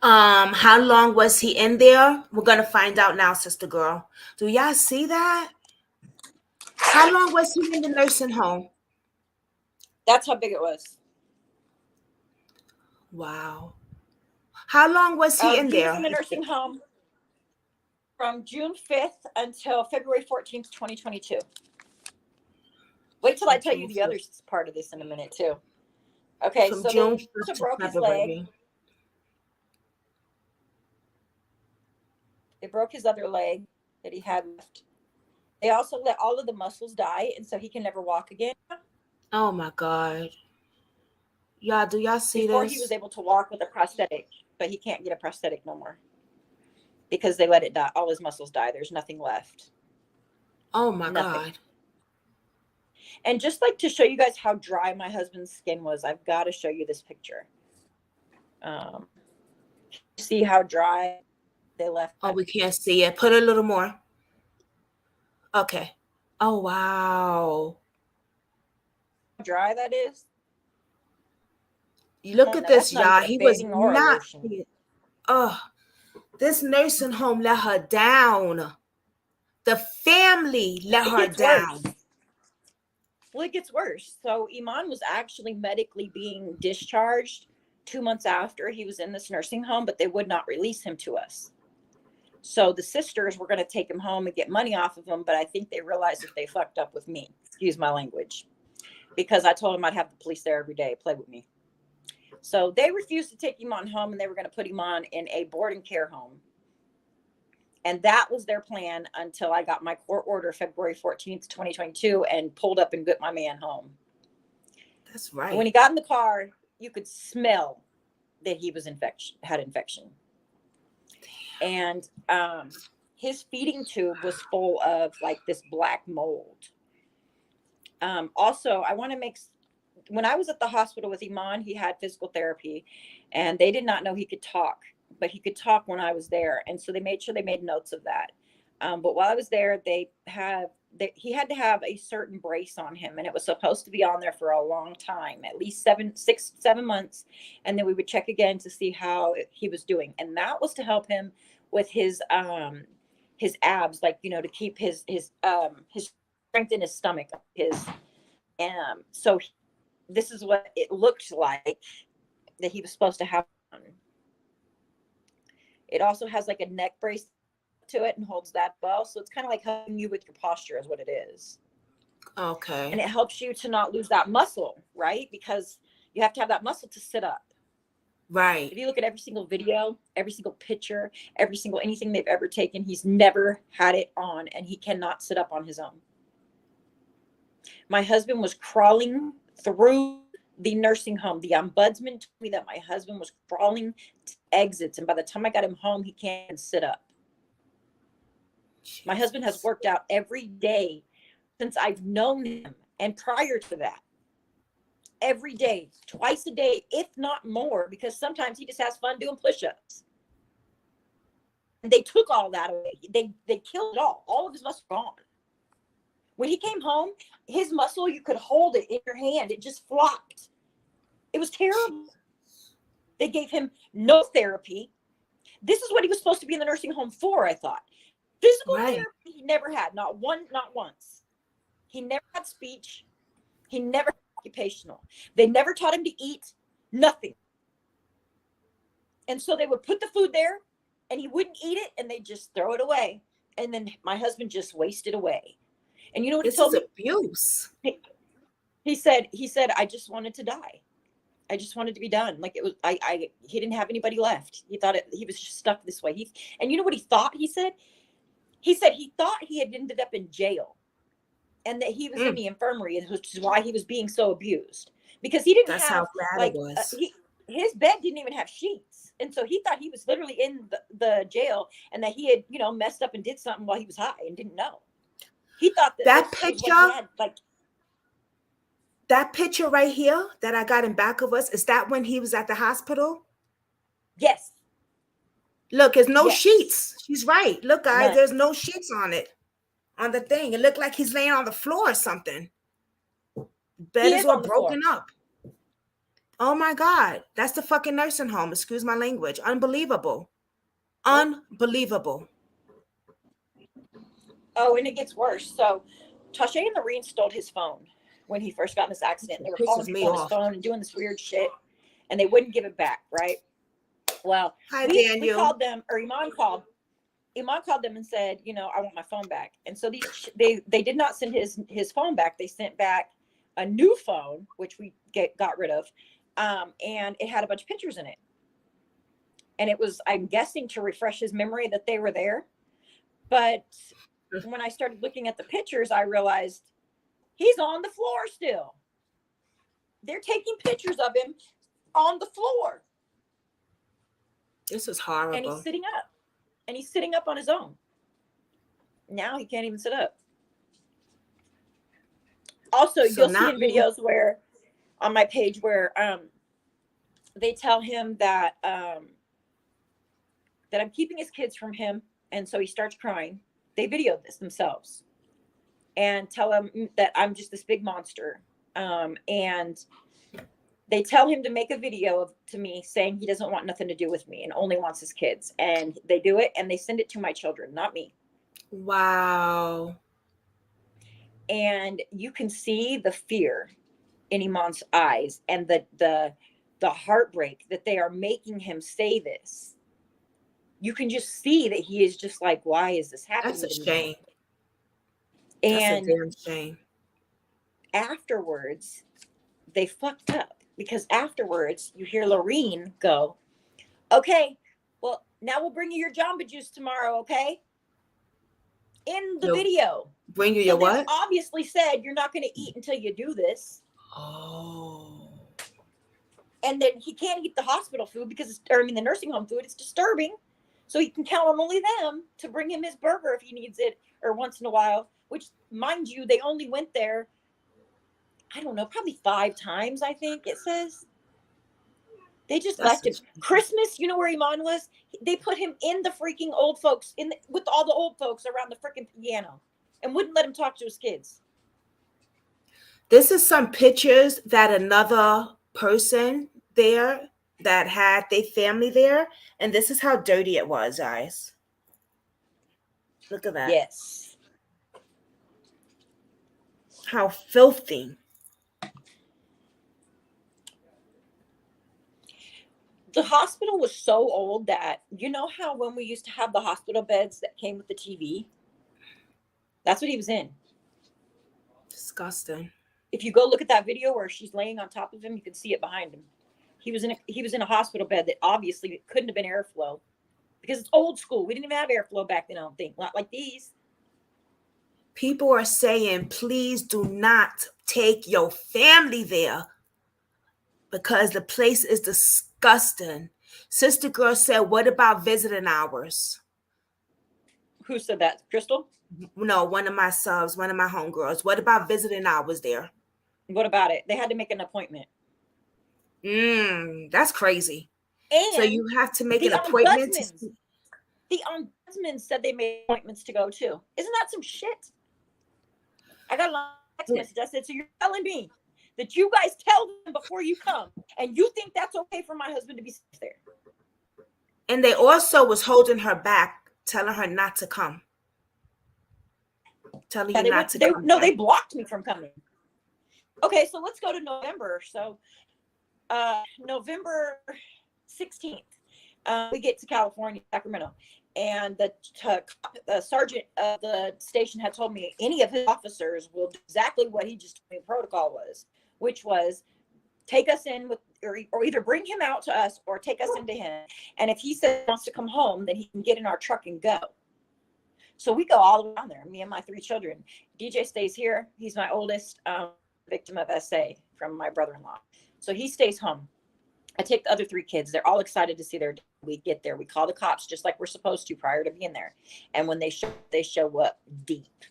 How long was he in there? We're gonna find out now, sister girl. Do y'all see that? How long was he in the nursing home? That's how big it was. Wow. How long was he in He was in there? the nursing home from June 5th until February 14th, 2022. Wait till I From tell you June the other 5th. part of this in a minute, too. Okay, From so June they 5th also to broke his leg. February. They broke his other leg that he had left. They also let all of the muscles die, and so he can never walk again. Oh my God. Y'all, do y'all see Before he was this? able to walk with a prosthetic, but he can't get a prosthetic no more because they let it die. All his muscles die. There's nothing left. Oh my Nothing. God. And just like to show you guys how dry my husband's skin was, I've got to show you this picture. See how dry they left Oh, that? we can't see it. Put a little more. Okay. Oh wow. How dry that is? You look Oh, at no, that's this, not y'all. even a He was bathing or a not. lotion. Oh, this nursing home let her down. The family let It her gets worse. down. Well, it gets worse. So Iman was actually medically being discharged 2 months after he was in this nursing home, but they would not release him to us. So the sisters were going to take him home and get money off of him, but I think they realized that they fucked up with me. Excuse my language. Because I told him I'd have the police there every day, play with me. So they refused to take Iman home, and they were going to put Iman in a boarding care home. And that was their plan until I got my court order February 14th, 2022, and pulled up and got my man home. That's And when he right. got in the car, you could smell that he was had infection. And his feeding tube was full of like this black mold. Also, I want to make, when I was at the hospital with Iman, he had physical therapy, and they did not know he could talk, but he could talk when I was there. And so they made sure they made notes of that. But while I was there, he had to have a certain brace on him, and it was supposed to be on there for a long time, at least 7 months. And then we would check again to see how he was doing. And that was to help him with his abs, like, to keep his strength in his stomach, so this is what it looked like that he was supposed to have on. It also has like a neck brace to it and holds that well. So it's kind of like helping you with your posture is what it is. And Okay. it helps you to not lose that muscle, right? Because you have to have that muscle to sit up. Right. If you look at every single video, every single picture, every single anything they've ever taken, he's never had it on, and he cannot sit up on his own. My husband was crawling through the nursing home. The ombudsman told me that my husband was crawling to exits, and by the time I got him home, he can't sit up. My husband has worked out every day since I've known him, and prior to that, every day, twice a day, if not more, because sometimes he just has fun doing push-ups. And they took all that away. They killed it all. All of his muscle gone. When he came home, his muscle, you could hold it in your hand. It just flopped. It was terrible. They gave him no therapy. This is what he was supposed to be in the nursing home for, I thought. Physical Right. therapy he never had, not once. He never had speech. He never had occupational. They never taught him to eat, nothing. And so they would put the food there, and he wouldn't eat it, and they'd just throw it away. And then my husband just wasted away. And you know what he This is told me? abuse. He said, I just wanted to die. I just wanted to be done. Like it was, he didn't have anybody left. He thought he was just stuck this way. And you know what he thought? He said he thought he had ended up in jail and that he was in the infirmary, which is why he was being so abused, because he didn't That's have, how bad like, it was. his bed didn't even have sheets. And so he thought he was literally in the jail and that he had, messed up and did something while he was high and didn't know. He thought that this picture, was what he had, like, that picture right here that I got in back of us, is that when he was at the hospital? yes. Look, there's no Yes. sheets. She's right. Look, guys, None. there's no sheets on it, on the thing. It looked like he's laying on the floor or something. Bed He is is all on the broken floor. up. Oh my God. That's the fucking nursing home. Excuse my language. Unbelievable. Unbelievable. Oh, and it gets worse. So Tasha and Lorene stole his phone when he first got in this accident. They were calling Pisses me people on his off. phone and doing this weird shit, and they wouldn't give it back, right? Well, Hi, we Daniel. called them, or Iman called them and said, I want my phone back. And so they did not send his phone back. They sent back a new phone, which we got rid of, and it had a bunch of pictures in it. And it was, I'm guessing, to refresh his memory that they were there. But when I started looking at the pictures, I realized he's on the floor still. They're taking pictures of him on the floor. This is horrible. And he's sitting up. And he's sitting up on his own. Now he can't even sit up. Also, you'll see in videos where, on my page, where they tell him that that I'm keeping his kids from him, and so he starts crying. They videoed this themselves and tell him that I'm just this big monster. And they tell him to make a video to me saying he doesn't want nothing to do with me and only wants his kids. And they do it and they send it to my children, not me. Wow. And you can see the fear in Iman's eyes and the heartbreak that they are making him say this. You can just see that he is just like, why is this happening? That's a shame. And that's a damn shame. Afterwards, they fucked up, because afterwards you hear Lorene go, okay, well, now we'll bring you your Jamba Juice tomorrow, okay? In the video. Bring you your what? Obviously said you're not going to eat until you do this. Oh. And then he can't eat the hospital food the nursing home food. It's disturbing. So he can count on only them to bring him his burger if he needs it, or once in a while, which, mind you, they only went there, I don't know, probably 5 times, I think it says. They just left him. Christmas, you know where Iman was? They put him in the freaking old folks, with all the old folks around the freaking piano, and wouldn't let him talk to his kids. This is some pictures that another person there that had their family there, and this is how dirty it was, guys. Look at that. Yes. How filthy. The hospital was so old that, you know how when we used to have the hospital beds that came with the TV? That's what he was in. Disgusting. If you go look at that video where she's laying on top of him, you can see it behind him. He was in a hospital bed that obviously couldn't have been airflow, because it's old school. We didn't even have airflow back then, I don't think. Not like these. People are saying, please do not take your family there, because the place is disgusting. Sister Girl said, what about visiting hours? Who said that? Crystal? No, one of my subs, one of my homegirls. What about visiting hours there? What about it? They had to make an appointment. That's crazy. And so you have to make an appointment. The ombudsman said they made appointments to go too. Isn't that some shit? I got a text message. I said, so you're telling me that you guys tell them before you come, and you think that's okay for my husband to be there? And they also was holding her back, telling her not to come. Telling you not to come. No, they blocked me from coming. Okay, so let's go to November. So November 16th, we get to California, Sacramento, and the sergeant of the station had told me any of his officers will do exactly what he just told me protocol was. which was take us in with, or either bring him out to us or take us into him. And if he says he wants to come home, then he can get in our truck and go. So we go all the way down there, me and my 3 children. DJ stays here. He's my oldest victim of SA from my brother-in-law. So he stays home. I take the other 3 kids. They're all excited to see their dad. We get there. We call the cops just like we're supposed to prior to being there. And when they show up deep.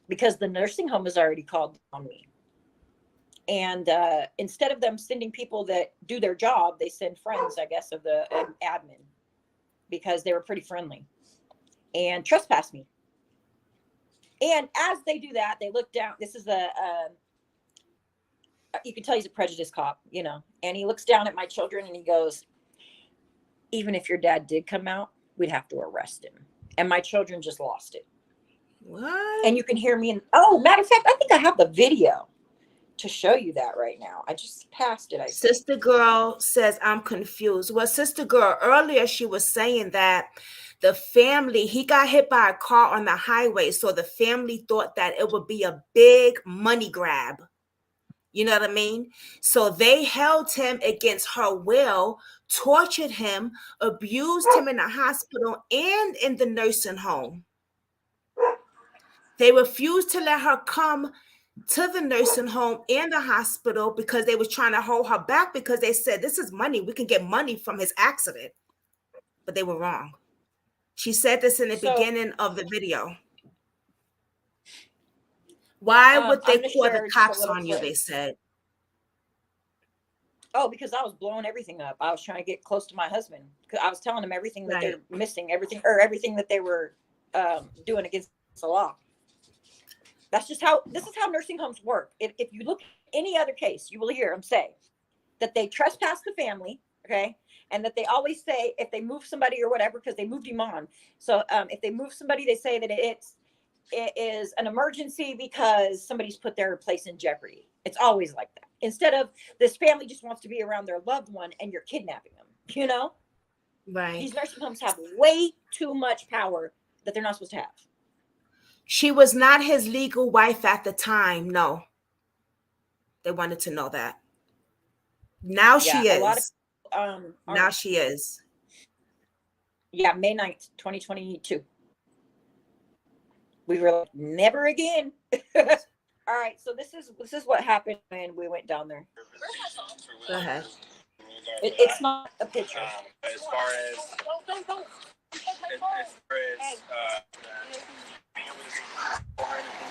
Because the nursing home has already called on me. And instead of them sending people that do their job, they send friends, I guess, of the admin. Because they were pretty friendly. And trespass me. And as they do that, they look down. This is the, you can tell he's a prejudiced cop, you know. And he looks down at my children and he goes, even if your dad did come out, we'd have to arrest him. And my children just lost it. What? And you can hear me. Matter of fact, I think I have the video to show you that right now. I just passed it. Sister Girl says, I'm confused. Well, Sister Girl, earlier she was saying that the family, he got hit by a car on the highway. So the family thought that it would be a big money grab. You know what I mean? So they held him against her will, tortured him, abused him in the hospital and in the nursing home. They refused to let her come to the nursing home and the hospital because they was trying to hold her back because they said, this is money. We can get money from his accident. But they were wrong. She said this in the beginning of the video. Why would they call the cops on you, they said? Oh, because I was blowing everything up. I was trying to get close to my husband. I was telling him everything that they're missing, everything that they were doing against the law. This is how nursing homes work. If you look at any other case, you will hear them say that they trespass the family, okay? And that they always say if they move somebody or whatever, because they moved Iman. So if they move somebody, they say that it is an emergency because somebody's put their place in jeopardy. It's always like that. Instead of this family just wants to be around their loved one and you're kidnapping them, you know? Right. These nursing homes have way too much power that they're not supposed to have. She was not his legal wife at the time. No. They wanted to know that. Now she is. A lot of, now she is. Yeah, May 9th, 2022. We were like, never again. All right, so this is what happened when we went down there. Go ahead. It's not a picture. As far as things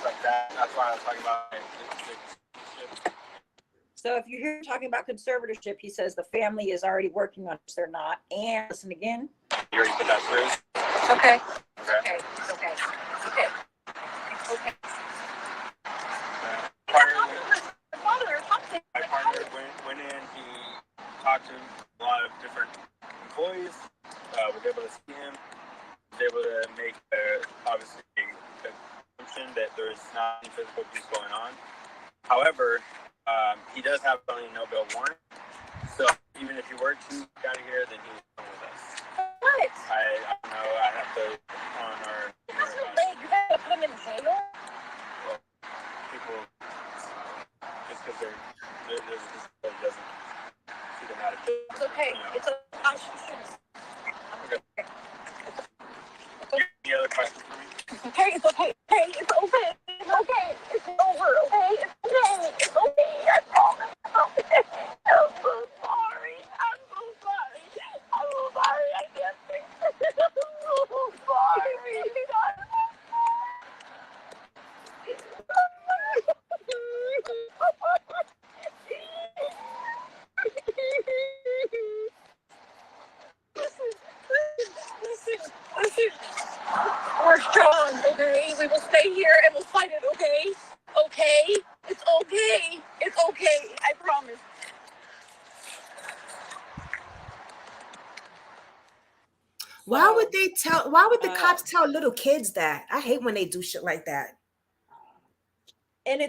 like that, that's why I was talking about. So if you hear him talking about conservatorship, he says the family is already working on it. They're not. And listen again. You already put that through? Okay. Okay. My partner went in, he talked to a lot of different employees, was able to see him, was able to make, obviously, the assumption that there's not any physical abuse going on. However, he does have only no bail warrant, so even if he were to get out of here, then he would come with us. What? I don't know, I have to, on our... That's not like you gotta put him in jail? Well, people, just because there's just doesn't see them out of jail. It's okay. You know. It's a constitution. Okay. Any other questions for me? It's okay. It's okay. Hey, it's okay. It's okay. It's over. Okay. It's okay. It's okay. I promise. Okay. I'm so sorry. I'm so sorry. I'm so sorry. I can't think. I'm so sorry. Listen. We're strong, okay? We will stay here and we'll fight it, okay? Okay? It's okay. It's okay. I promise. Why would the cops tell little kids that? I hate when they do shit like that. And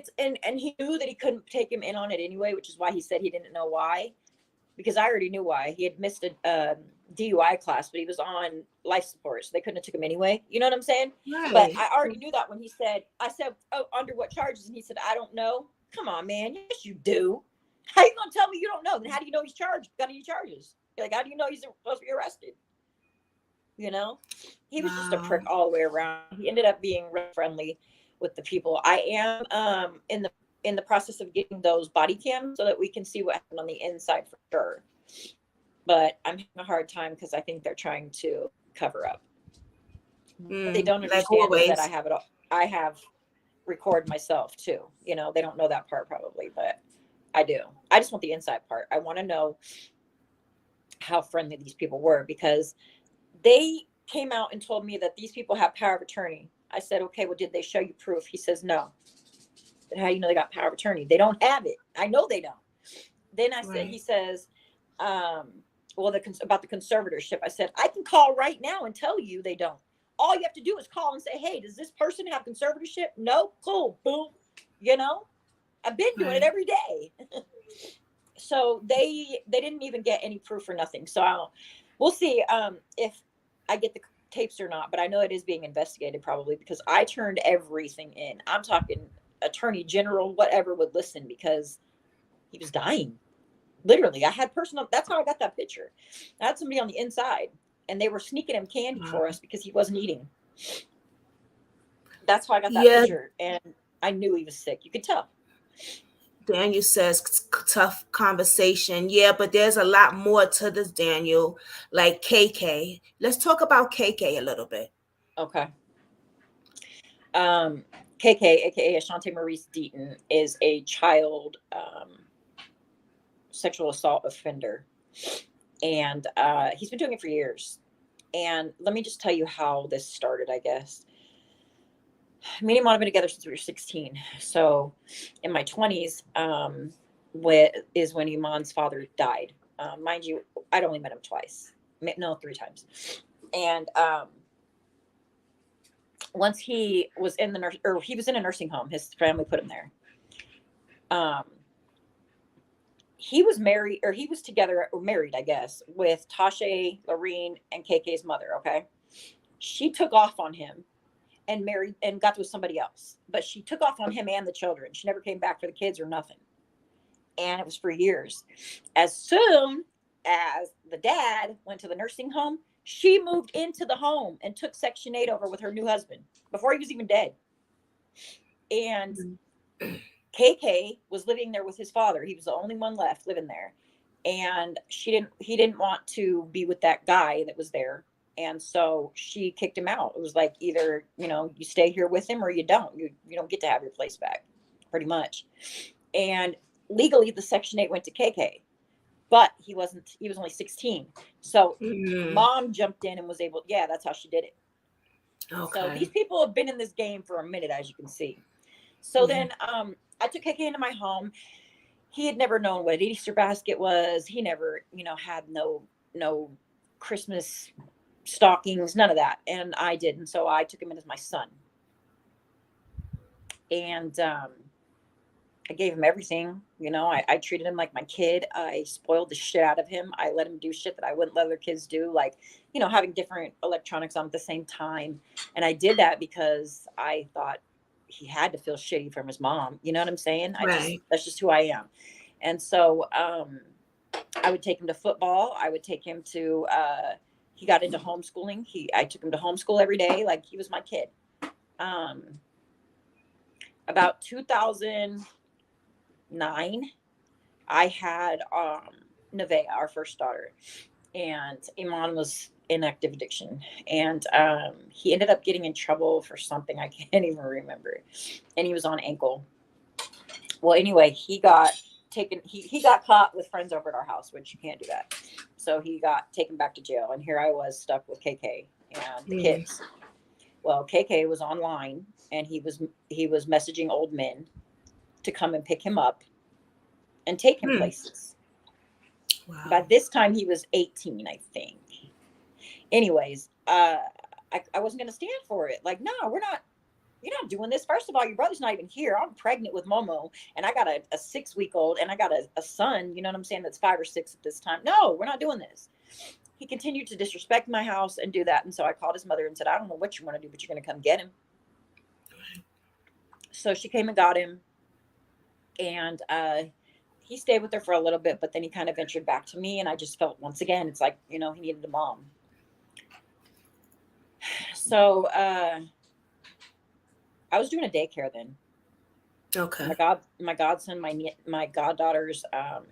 he knew that he couldn't take him in on it anyway, which is why he said he didn't know why. Because I already knew why. He had missed a DUI class, but he was on life support, so they couldn't have took him anyway. You know what I'm saying? Right. But I already knew that when I said, oh, under what charges? And he said, I don't know, come on, man. Yes, you do. How you gonna tell me you don't know? Then how do you know he's charged? Got any charges? Like, how do you know he's supposed to be arrested? You know, he was just a prick Wow. all the way around. He ended up being really friendly with the people. I am in the process of getting those body cams so that we can see what happened on the inside for sure. But I'm having a hard time because I think they're trying to cover up. What they don't Like understand is that I always. have it all. I have record myself too. You know, they don't know that part probably, but I do. I just want the inside part. I want to know how friendly these people were because they came out and told me that these people have power of attorney. I said, okay, well, did they show you proof? He says, no. Then how do you know they got power of attorney? They don't have it. I know they don't. Then I said, he says, well, about the conservatorship. I said, I can call right now and tell you they don't. All you have to do is call and say, hey, does this person have conservatorship? No? Cool. Boom. You know, I've been doing it every day. So they didn't even get any proof or nothing. So we'll see if I get the tapes or not. But I know it is being investigated probably because I turned everything in. I'm talking attorney general, whatever would listen because he was dying. Literally, I had personal. That's how I got that picture. I had somebody on the inside, and they were sneaking him candy for us because he wasn't eating. That's how I got that picture, and I knew he was sick. You could tell. Daniel says tough conversation. Yeah, but there's a lot more to this, Daniel. Like KK. Let's talk about KK a little bit. Okay. KK, aka Ashante Maurice Deaton, is a child sexual assault offender, and he's been doing it for years. And let me just tell you how this started. I guess me and Iman have been together since we were 16. So in my 20s, is when Iman's father died. Mind you, I'd only met him twice. No, 3 times. And once he was in he was in a nursing home. His family put him there. He was married, or he was together, or married, I guess, with Tasha, Lorene, and KK's mother. Okay. She took off on him and married and got with somebody else. But she took off on him and the children. She never came back for the kids or nothing. And it was for years. As soon as the dad went to the nursing home, she moved into the home and took Section 8 over with her new husband before he was even dead. And KK was living there with his father. He was the only one left living there. And he didn't want to be with that guy that was there. And so she kicked him out. It was like, either, you stay here with him or you don't. You don't get to have your place back, pretty much. And legally, the Section 8 went to KK. But he was only 16. So mom jumped in and was able, that's how she did it. Okay. So these people have been in this game for a minute, as you can see. So then I took KK into my home. He had never known what an Easter basket was. He never, had no Christmas stockings, none of that. And I did. And so I took him in as my son. And I gave him everything. I treated him like my kid. I spoiled the shit out of him. I let him do shit that I wouldn't let other kids do, like, having different electronics on at the same time. And I did that because I thought he had to feel shitty from his mom. You know what I'm saying? That's just who I am. And so I would take him to football. I would take him to, he got into homeschooling. I took him to homeschool every day. Like, he was my kid. About 2009, I had Nevaeh, our first daughter, and Iman was in active addiction. And he ended up getting in trouble for something I can't even remember. And he was on ankle. Well, anyway, he got taken. He got caught with friends over at our house, which you can't do that. So he got taken back to jail. And here I was stuck with KK and the kids. Well, KK was online, and he was messaging old men to come and pick him up and take him places. Wow. By this time, he was 18, I think. Anyways, I wasn't going to stand for it. Like, no, you're not doing this. First of all, your brother's not even here. I'm pregnant with Momo, and I got a 6-week-old, and I got a son, you know what I'm saying, that's 5 or 6 at this time. No, we're not doing this. He continued to disrespect my house and do that. And so I called his mother and said, I don't know what you want to do, but you're going to come get him. So she came and got him. And he stayed with her for a little bit, but then he kind of ventured back to me, and I just felt once again, it's like, you know, he needed a mom. So I was doing a daycare then. Okay. My godson, my goddaughters,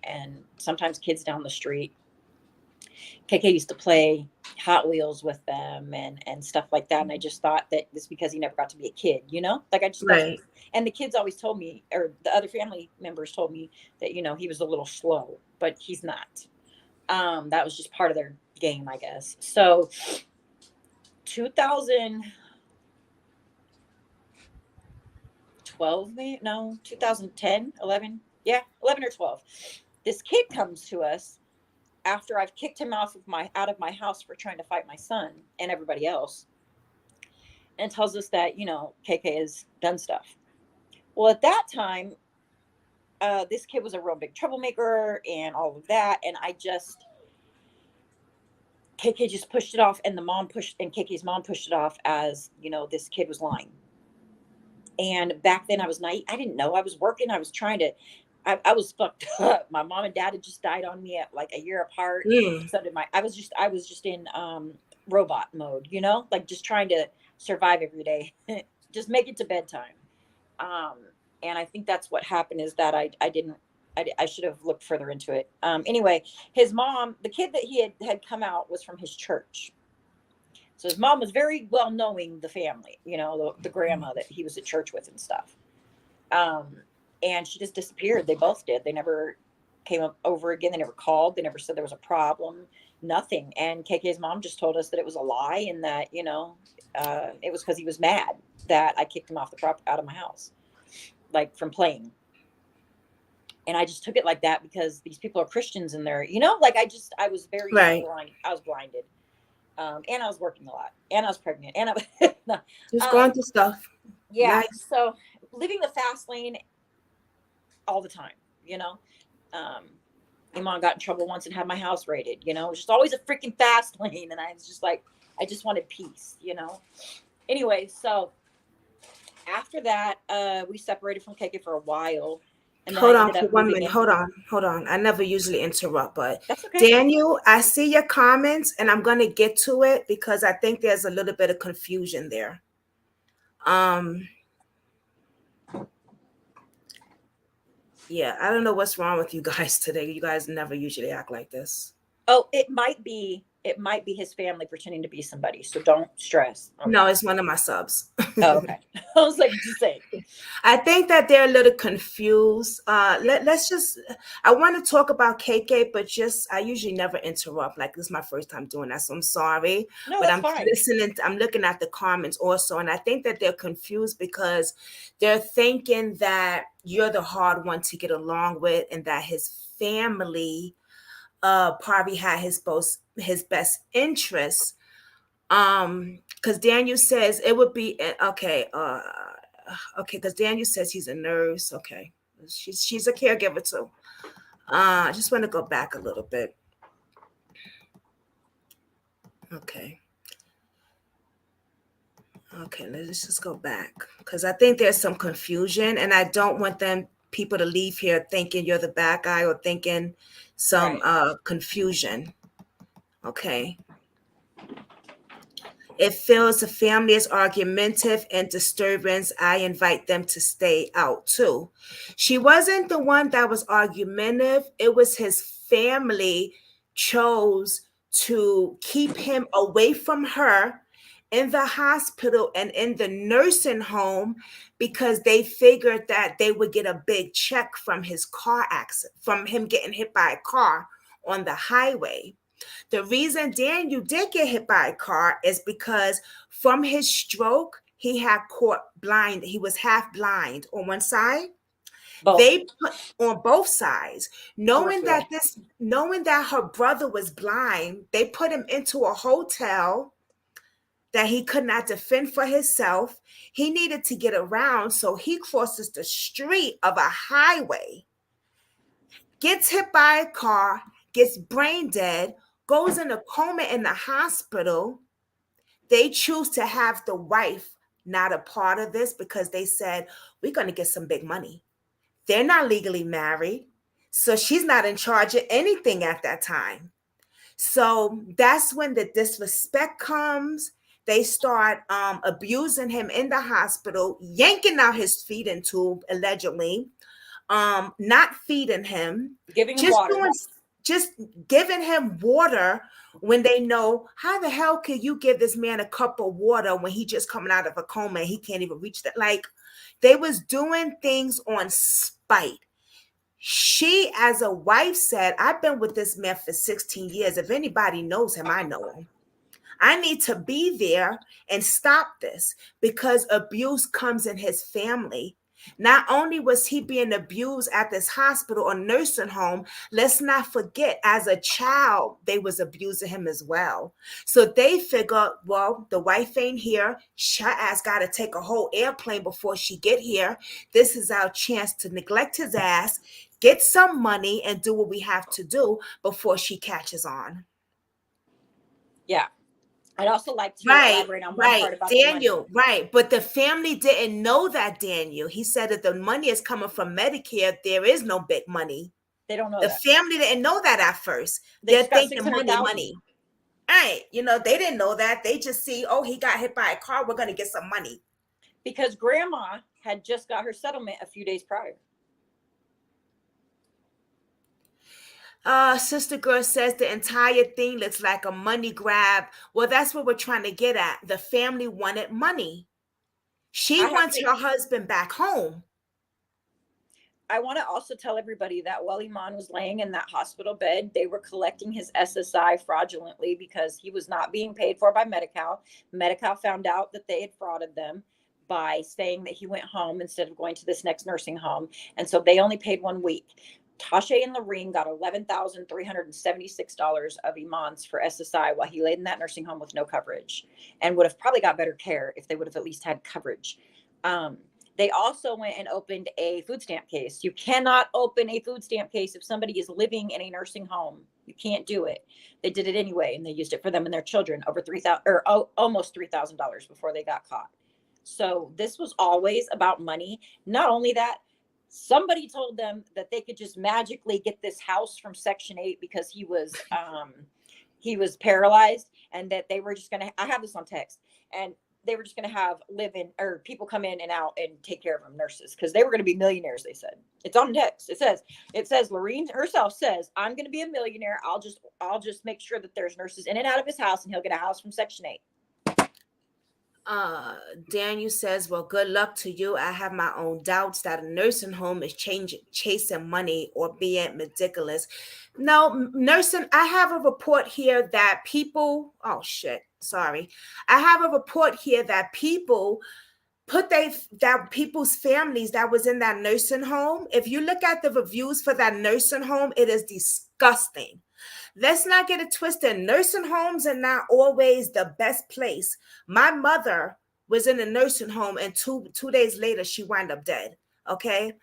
and sometimes kids down the street. KK used to play Hot Wheels with them and stuff like that. And I just thought that it's because he never got to be a kid, you know? Like I just thought, Right. and the kids always told me, or the other family members told me that, you know, he was a little slow, but he's not. That was just part of their game, I guess. So 2012, maybe? No, 2010, 11. Yeah, 11 or 12. This kid comes to us after I've kicked him out of my house for trying to fight my son and everybody else, and tells us that, you know, KK has done stuff. Well, at that time, this kid was a real big troublemaker and all of that, and KK just pushed it off, and KK's mom pushed it off as, you know, this kid was lying. And back then I was naive. I didn't know. I was working. I was trying to. I was fucked up. My mom and dad had just died on me at like a year apart. Mm. So did my. I was just in robot mode. You know, like just trying to survive every day, just make it to bedtime. Um, and I think that's what happened is that I didn't. I should have looked further into it. Anyway, his mom, the kid that he had come out was from his church. So his mom was very well knowing the family, you know, the grandma that he was at church with and stuff. Um, and she just disappeared. They both did. They never came up over again. They never called. They never said there was a problem. Nothing. And KK's mom just told us that it was a lie and that, you know, it was because he was mad that I kicked him off the out of my house, like from playing. And I just took it like that because these people are Christians and they're, you know, like I was very Right. blind. I was blinded. And I was working a lot, and I was pregnant, and I no, Just going through stuff. yeah. Life. So living the fast lane all the time, you know. Um, Iman got in trouble once and had my house raided. You know, it was just always a freaking fast lane, and I was just like, I just wanted peace, you know. Anyway, so after that, we separated from KK for a while, and then I Hold on ended for up one moving minute. in. Hold on. I never usually interrupt, but That's okay. Daniel, I see your comments and I'm going to get to it because I think there's a little bit of confusion there. Um, yeah, I don't know what's wrong with you guys today. You guys never usually act like this. Oh, it might be his family pretending to be somebody. So don't stress. No, Okay. it's one of my subs. Oh, okay. I was like, just saying. I think that they're a little confused. Let's just, I want to talk about KK, but just, I usually never interrupt. Like, this is my first time doing that, so I'm sorry. No, But that's I'm fine. listening, I'm looking at the comments also, and I think that they're confused because they're thinking that you're the hard one to get along with and that his family probably had his best interests. Because Daniel says it would be okay, because Daniel says he's a nurse. Okay, she's a caregiver too. I just want to go back a little bit. Okay, let's just go back because I think there's some confusion, and I don't want people to leave here thinking you're the bad guy or thinking some Right. confusion. Okay. It feels the family is argumentative and disturbance. I invite them to stay out too. She wasn't the one that was argumentative. It was his family chose to keep him away from her in the hospital and in the nursing home because they figured that they would get a big check from his car accident, from him getting hit by a car on the highway. The reason Daniel did get hit by a car is because from his stroke, he had caught blind. He was half blind on one side. Both. They put on both sides, Peripheral. knowing that her brother was blind, they put him into a hotel that he could not defend for himself. He needed to get around, so he crosses the street of a highway, gets hit by a car, gets brain dead, goes in a coma in the hospital. They choose to have the wife not a part of this because they said, we're going to get some big money. They're not legally married. So she's not in charge of anything at that time. So that's when the disrespect comes. They start abusing him in the hospital, yanking out his feeding tube, allegedly, not feeding him, Giving him just water. doing, just giving him water when they know, how the hell could you give this man a cup of water when he just coming out of a coma and he can't even reach that? Like, they was doing things on spite. She, as a wife, said, I've been with this man for 16 years. If anybody knows him, I know him. I need to be there and stop this, because abuse comes in his family. Not only was he being abused at this hospital or nursing home, let's not forget, as a child, they was abusing him as well. So they figure, well, the wife ain't here. Her ass got to take a whole airplane before she get here. This is our chance to neglect his ass, get some money, and do what we have to do before she catches on. Yeah. I'd also like to Right, elaborate on one right, part about the money. Daniel, right. But the family didn't know that, Daniel. He said that the money is coming from Medicare. There is no big money. They don't know The that. family didn't know that at first. They They're just got thinking money, 600,000. money. Right. They didn't know that. They just see, oh, he got hit by a car. We're going to get some money. Because grandma had just got her settlement a few days prior. Sister Girl says the entire thing looks like a money grab. Well, that's what we're trying to get at. The family wanted money. She wants her husband back home. I want to also tell everybody that while Iman was laying in that hospital bed, they were collecting his SSI fraudulently because he was not being paid for by Medi-Cal. Medi-Cal found out that they had frauded them by saying that he went home instead of going to this next nursing home. And so they only paid 1 week. Tasha and Lorene got $11,376 of Iman's for SSI while he laid in that nursing home with no coverage, and would have probably got better care if they would have at least had coverage. They also went and opened a food stamp case. You cannot open a food stamp case if somebody is living in a nursing home. You can't do it. They did it anyway, and they used it for them and their children, over almost $3,000 before they got caught. So this was always about money. Not only that, somebody told them that they could just magically get this house from Section 8 because he was paralyzed, and that they were just going to, I have this on text, and they were just going to have people come in and out and take care of them, nurses, because they were going to be millionaires. They said it's on text. It says Lorene herself says, I'm going to be a millionaire. I'll just make sure that there's nurses in and out of his house, and he'll get a house from Section 8. Daniel says, well, good luck to you. I have my own doubts that a nursing home is chasing money or being ridiculous. No, nursing, I have a report here that people, I have a report here that people that people's families that was in that nursing home. If you look at the reviews for that nursing home, it is disgusting. Let's not get it twisted. Nursing homes are not always the best place. My mother was in a nursing home, and two days later, she wound up dead. Okay.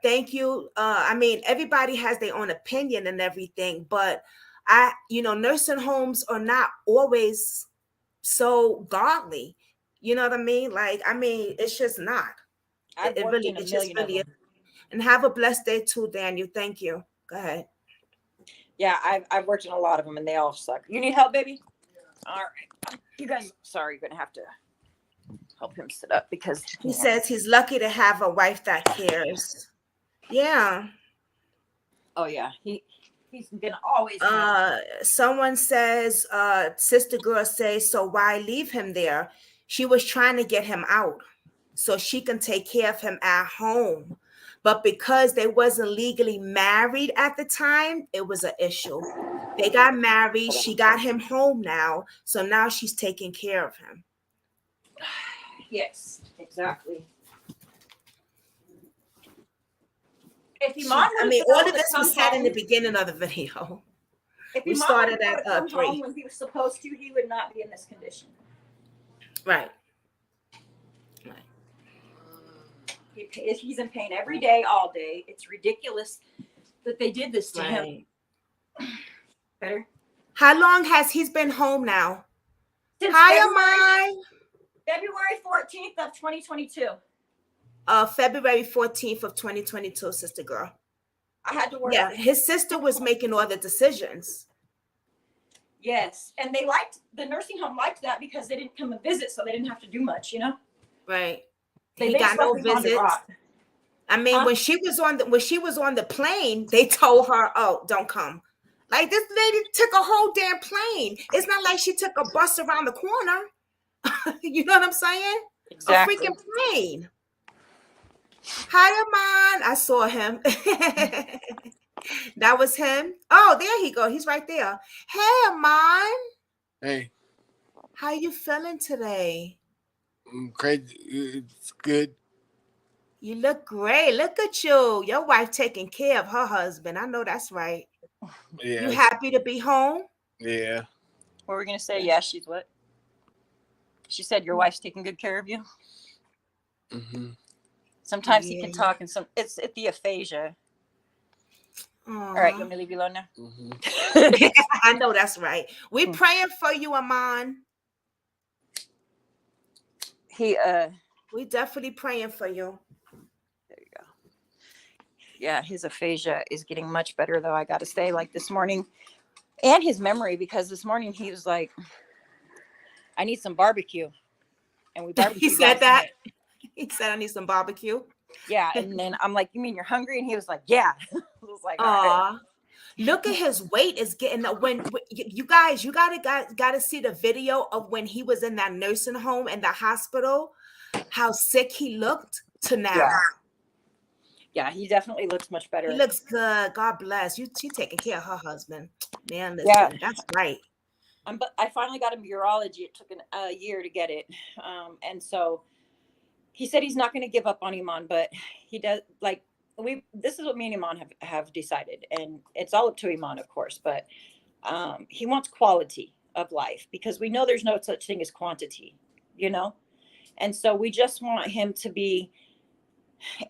Thank you. I mean, everybody has their own opinion and everything, but nursing homes are not always so godly. You know what I mean? Like, I mean, it's just not. It really, it just really is. And have a blessed day too, Daniel. Thank you. Go ahead. Yeah, I've worked in a lot of them, and they all suck. You need help, baby? All right. You guys, sorry, you're going to have to help him sit up because he says he's lucky to have a wife that cares. Yeah. Oh, yeah. He's going to always someone says, Sister Girl says, so why leave him there? She was trying to get him out so she can take care of him at home. But because they wasn't legally married at the time, it was an issue. They got married. She got him home now. So now she's taking care of him. Yes, exactly. All of this was said in the beginning of the video. If we started at 3 when he was supposed to, he would not be in this condition. Right. He's in pain every day, all day. It's ridiculous that they did this to him. Better. How long has he been home now? Since Hi, Iman. February 14th of 2022. February 14th of 2022, sister girl. I had to work. Yeah, his sister was making all the decisions. Yes, and the nursing home liked that because they didn't come and visit, so they didn't have to do much, you know. Right. They He got no just left Iman to visits. rot. I mean, when she was on the plane, they told her, "Oh, don't come." Like, this lady took a whole damn plane. It's not like she took a bus around the corner. You know what I'm saying? Exactly. A freaking plane. Hi, Iman. I saw him. That was him. Oh, there he go. He's right there. Hey, Iman. Hey, How you feeling today? I'm crazy. It's good. You look great. Look at you. Your wife taking care of her husband. I know that's right. Yeah. You happy to be home? Yeah. What were we gonna say? Yeah, she's what? She said your wife's taking good care of you. Mm-hmm. Sometimes he can talk, and it's the aphasia. Aww. All right, you want me to leave you alone now? Mm-hmm. I know that's right. We praying for you, Iman. We definitely praying for you. There you go. Yeah, his aphasia is getting much better, though. I got to say, like this morning, and his memory, because this morning he was like, "I need some barbecue," and we barbecued. He said that. He said, "I need some barbecue." Yeah, and then I'm like, "You mean you're hungry?" And he was like, "Yeah." I was like, "All right." Look at his weight is getting up. When you guys, you gotta see the video of when he was in that nursing home and the hospital, how sick he looked to now. Yeah, he definitely looks much better. He looks good. God bless you. She taking care of her husband. Man, listen, that's right. But I finally got him urology. It took a year to get it, and so he said he's not going to give up on Iman, but he does. Like this is what me and Iman have decided, and it's all up to Iman, of course. But he wants quality of life because we know there's no such thing as quantity, you know, and so we just want him to be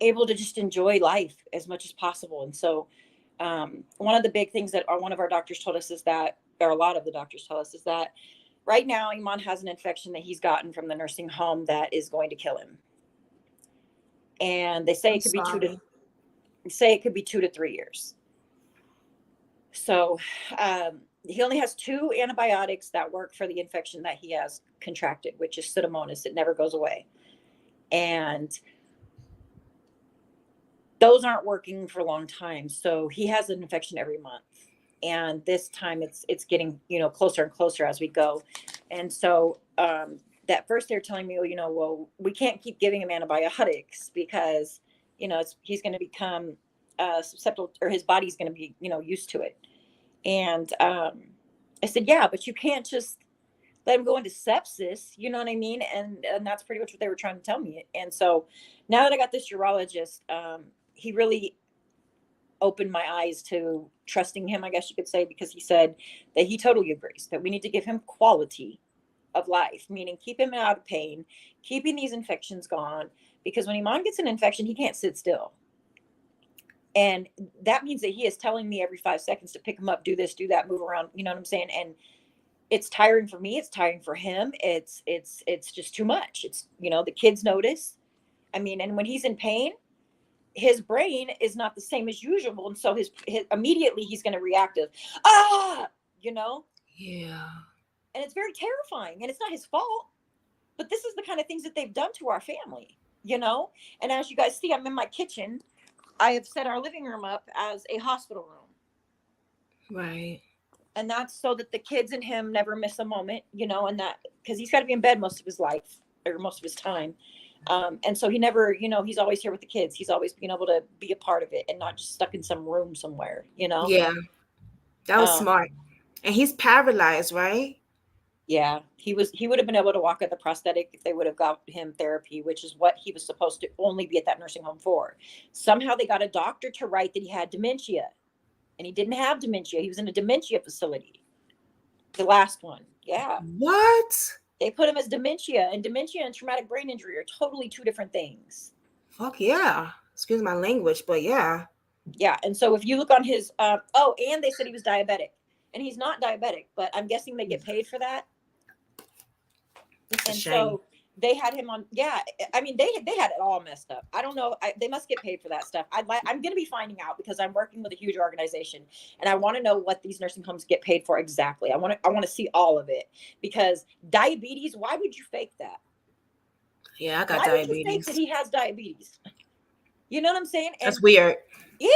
able to just enjoy life as much as possible. And so one of the big things that one of our doctors told us is that, or a lot of the doctors tell us, is that right now Iman has an infection that he's gotten from the nursing home that is going to kill him. And they say it could be 2 to 3 years. So he only has 2 antibiotics that work for the infection that he has contracted, which is Pseudomonas. It never goes away. And those aren't working for a long time. So he has an infection every month. And this time it's getting, closer and closer as we go. And so that first they're telling me, well, we can't keep giving him antibiotics because, he's going to become susceptible, or his body's going to be, used to it. And I said, yeah, but you can't just let him go into sepsis. You know what I mean? And that's pretty much what they were trying to tell me. And so now that I got this urologist, he really opened my eyes to trusting him, I guess you could say, because he said that he totally agrees that we need to give him quality of life, meaning keep him out of pain, keeping these infections gone, because when Iman gets an infection, he can't sit still. And that means that he is telling me every 5 seconds to pick him up, do this, do that, move around. You know what I'm saying? And it's tiring for me. It's tiring for him. It's just too much. It's, the kids notice. I mean, and when he's in pain, his brain is not the same as usual. And so his immediately he's going to react as, Yeah. And it's very terrifying, and it's not his fault, but this is the kind of things that they've done to our family, And as you guys see, I'm in my kitchen. I have set our living room up as a hospital room. Right. And that's so that the kids and him never miss a moment, and that, because he's got to be in bed most of his life, or most of his time. And so he never, he's always here with the kids. He's always been able to be a part of it and not just stuck in some room somewhere, Yeah. That was smart. And he's paralyzed, right? Yeah. He would have been able to walk with a prosthetic if they would have got him therapy, which is what he was supposed to only be at that nursing home for. Somehow they got a doctor to write that he had dementia, and he didn't have dementia. He was in a dementia facility. The last one. Yeah. What? They put him as dementia, and dementia and traumatic brain injury are totally 2 different things. Fuck yeah. Excuse my language, but yeah. Yeah. And so if you look on his, and they said he was diabetic, and he's not diabetic, but I'm guessing they get paid for that. And so They had him on. Yeah, I mean, they had it all messed up. I don't know. They must get paid for that stuff. I'm going to be finding out because I'm working with a huge organization, and I want to know what these nursing homes get paid for exactly. I want to see all of it, because diabetes. Why would you fake that? Yeah, I got Why would you fake that diabetes. he has diabetes? You know what I'm saying? That's And weird. yeah,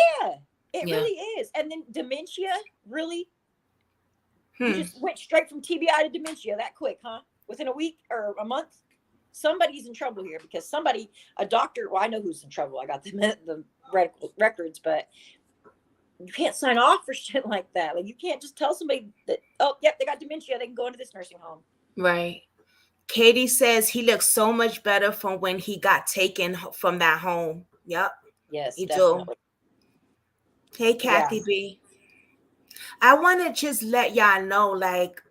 it Yeah. really is. And then dementia, really? You Hmm. just went straight from TBI to dementia that quick, huh? Within a week or a month? Somebody's in trouble here, because a doctor, well, I know who's in trouble. I got the records, but you can't sign off for shit like that. Like, you can't just tell somebody that, oh, yep, they got dementia, they can go into this nursing home. Right. Katie says he looks so much better from when he got taken from that home. Yep. Yes, He do. definitely. Hey, Yeah. Kathy B. I want to just let y'all know, like,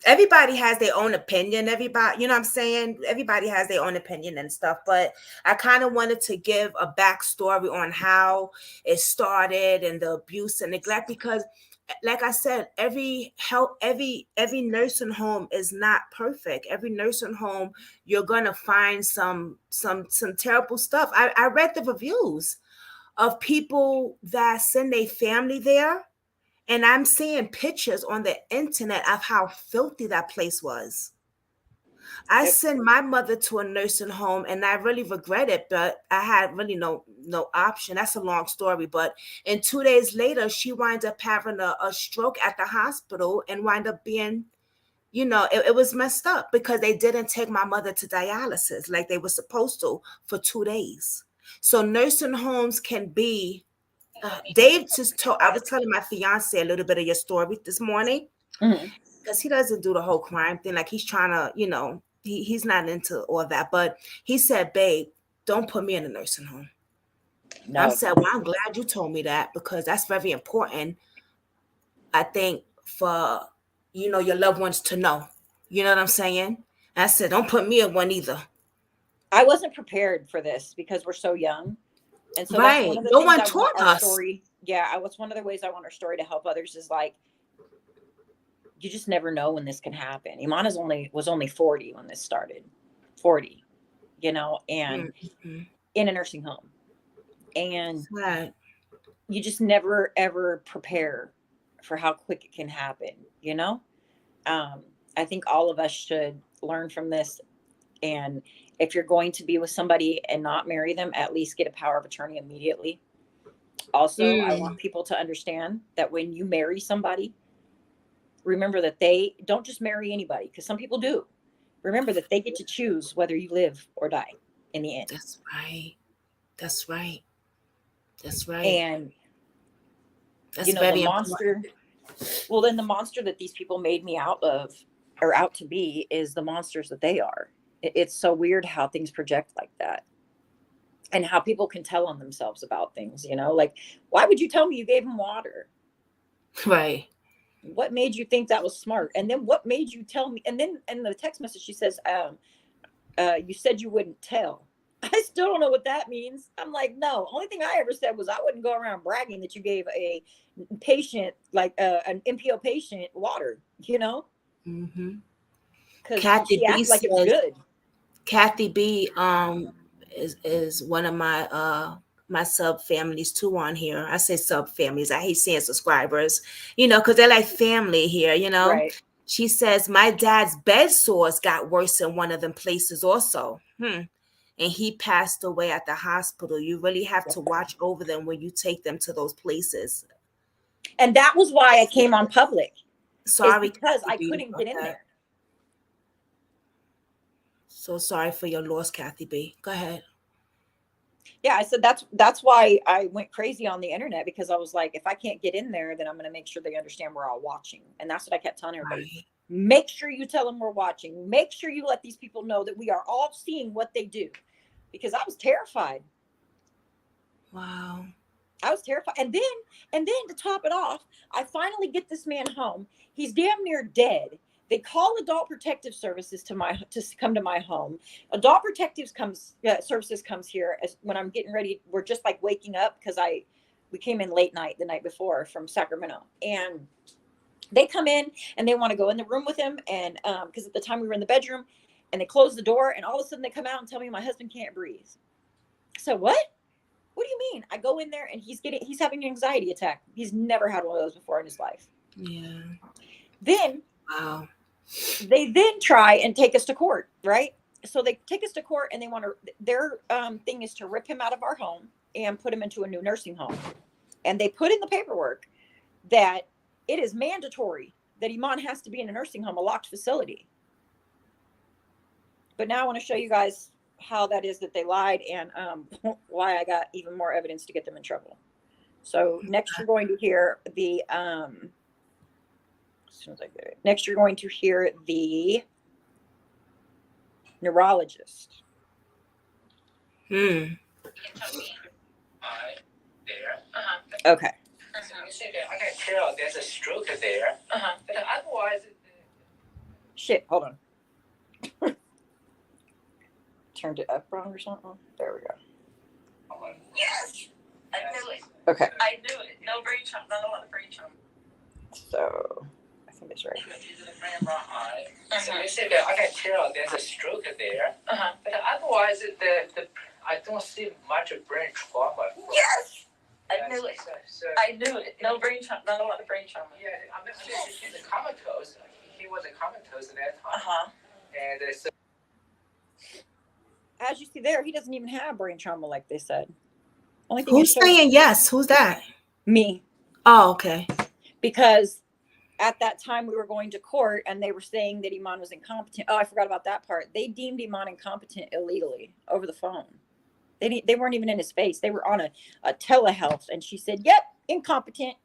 everybody has their own opinion. Everybody, you know what I'm saying? Everybody has their own opinion and stuff. But I kind of wanted to give a backstory on how it started and the abuse and neglect, because like I said, every nursing home is not perfect. Every nursing home, you're gonna find some terrible stuff. I read the reviews of people that send their family there, and I'm seeing pictures on the internet of how filthy that place was. I sent my mother to a nursing home and I really regret it, but I had really no option. That's a long story. But and 2 days later, she wound up having a stroke at the hospital and wound up being, it was messed up because they didn't take my mother to dialysis like they were supposed to for 2 days. So nursing homes can be Dave just told, I was telling my fiance a little bit of your story this morning, Mhm. because he doesn't do the whole crime thing. Like, he's trying to, he's not into all that. But he said, babe, don't put me in a nursing home. I No. said, well, I'm glad you told me that, because that's very important, I think, for, your loved ones to know. You know what I'm saying? I said, don't put me in one either. I wasn't prepared for this because we're so young. And so that's Right. one of the No things one I want taught our us. story. Yeah, what's one of the ways I want our story to help others is, like, you just never know when this can happen. Iman was only 40 when this started. 40, and Mm-hmm. in a nursing home. And Right. you just never ever prepare for how quick it can happen. I think all of us should learn from this. And if you're going to be with somebody and not marry them, at least get a power of attorney immediately. Also, I want people to understand that when you marry somebody, remember that they don't just marry anybody, because some people do. Remember that they get to choose whether you live or die in the end. That's right. That's right. That's right. And That's the very important. monster, well, then the monster that these people made me out of, or out to be, is the monsters that they are. It's so weird how things project like that, and how people can tell on themselves about things. Like, why would you tell me you gave him water? Right. What made you think that was smart? And then what made you tell me? And then in the text message, she says, you said you wouldn't tell. I still don't know what that means. I'm like, no. Only thing I ever said was I wouldn't go around bragging that you gave a patient, like an MPO patient, water. Mm-hmm. Because Kathy she B acted like it was says, good. Kathy B is one of my sub families too on here. I say sub families. I hate saying subscribers, because they're like family here. Right. She says my dad's bed sores got worse in one of them places also. And he passed away at the hospital. You really have to watch over them when you take them to those places. And that was why I came on public. Is Sorry, because Kathy I B, couldn't about get in that. there. So sorry for your loss, Kathy B. Go ahead. Yeah, I said that's why I went crazy on the internet, because I was like, if I can't get in there, then I'm going to make sure they understand we're all watching. And that's what I kept telling everybody. Right. Make sure you tell them we're watching. Make sure you let these people know that we are all seeing what they do, because I was terrified. Wow. I was terrified. And then to top it off, I finally get this man home. He's damn near dead. They call Adult Protective Services to come to my home. Adult Protective Services comes here when I'm getting ready. We're just like waking up, because we came in late night the night before from Sacramento, and they come in and they want to go in the room with him, and because at the time we were in the bedroom, And they close the door, and all of a sudden they come out and tell me my husband can't breathe. So what? What do you mean? I go in there and he's having an anxiety attack. He's never had one of those before in his life. Yeah. Then Wow. they then try and take us to court, right? So they take us to court, and they want to, their thing is to rip him out of our home and put him into a new nursing home. And they put in the paperwork that it is mandatory that Iman has to be in a nursing home, a locked facility. But now I want to show you guys how that is that they lied, and why I got even more evidence to get them in trouble. So next you're going to hear the as soon as I get it. Next you're going to hear the neurologist. Hmm. Okay. So you see that I can tell there's a stroke there. But otherwise, Shit, hold on. Turned it up wrong or something. There we go. yes, I knew it. Okay. I knew it. No brain trauma. Not a lot of brain trauma. So I think it's right. So you see that I can tell there's a stroke there. But otherwise, I don't see much brain trauma. Yes. I knew it. I knew it. No brain trauma. Not a lot of brain trauma. Yeah, I mean, he's a comatose. He was a comatose at that time. And so. As you see there, he doesn't even have brain trauma like they said. Only thing Who's saying yes? Who's that? me. Oh, okay. Because at that time we were going to court and they were saying that Iman was incompetent. Oh, I forgot about that part. They deemed Iman incompetent illegally over the phone. They weren't even in his face. They were on a telehealth, and she said, "Yep, incompetent."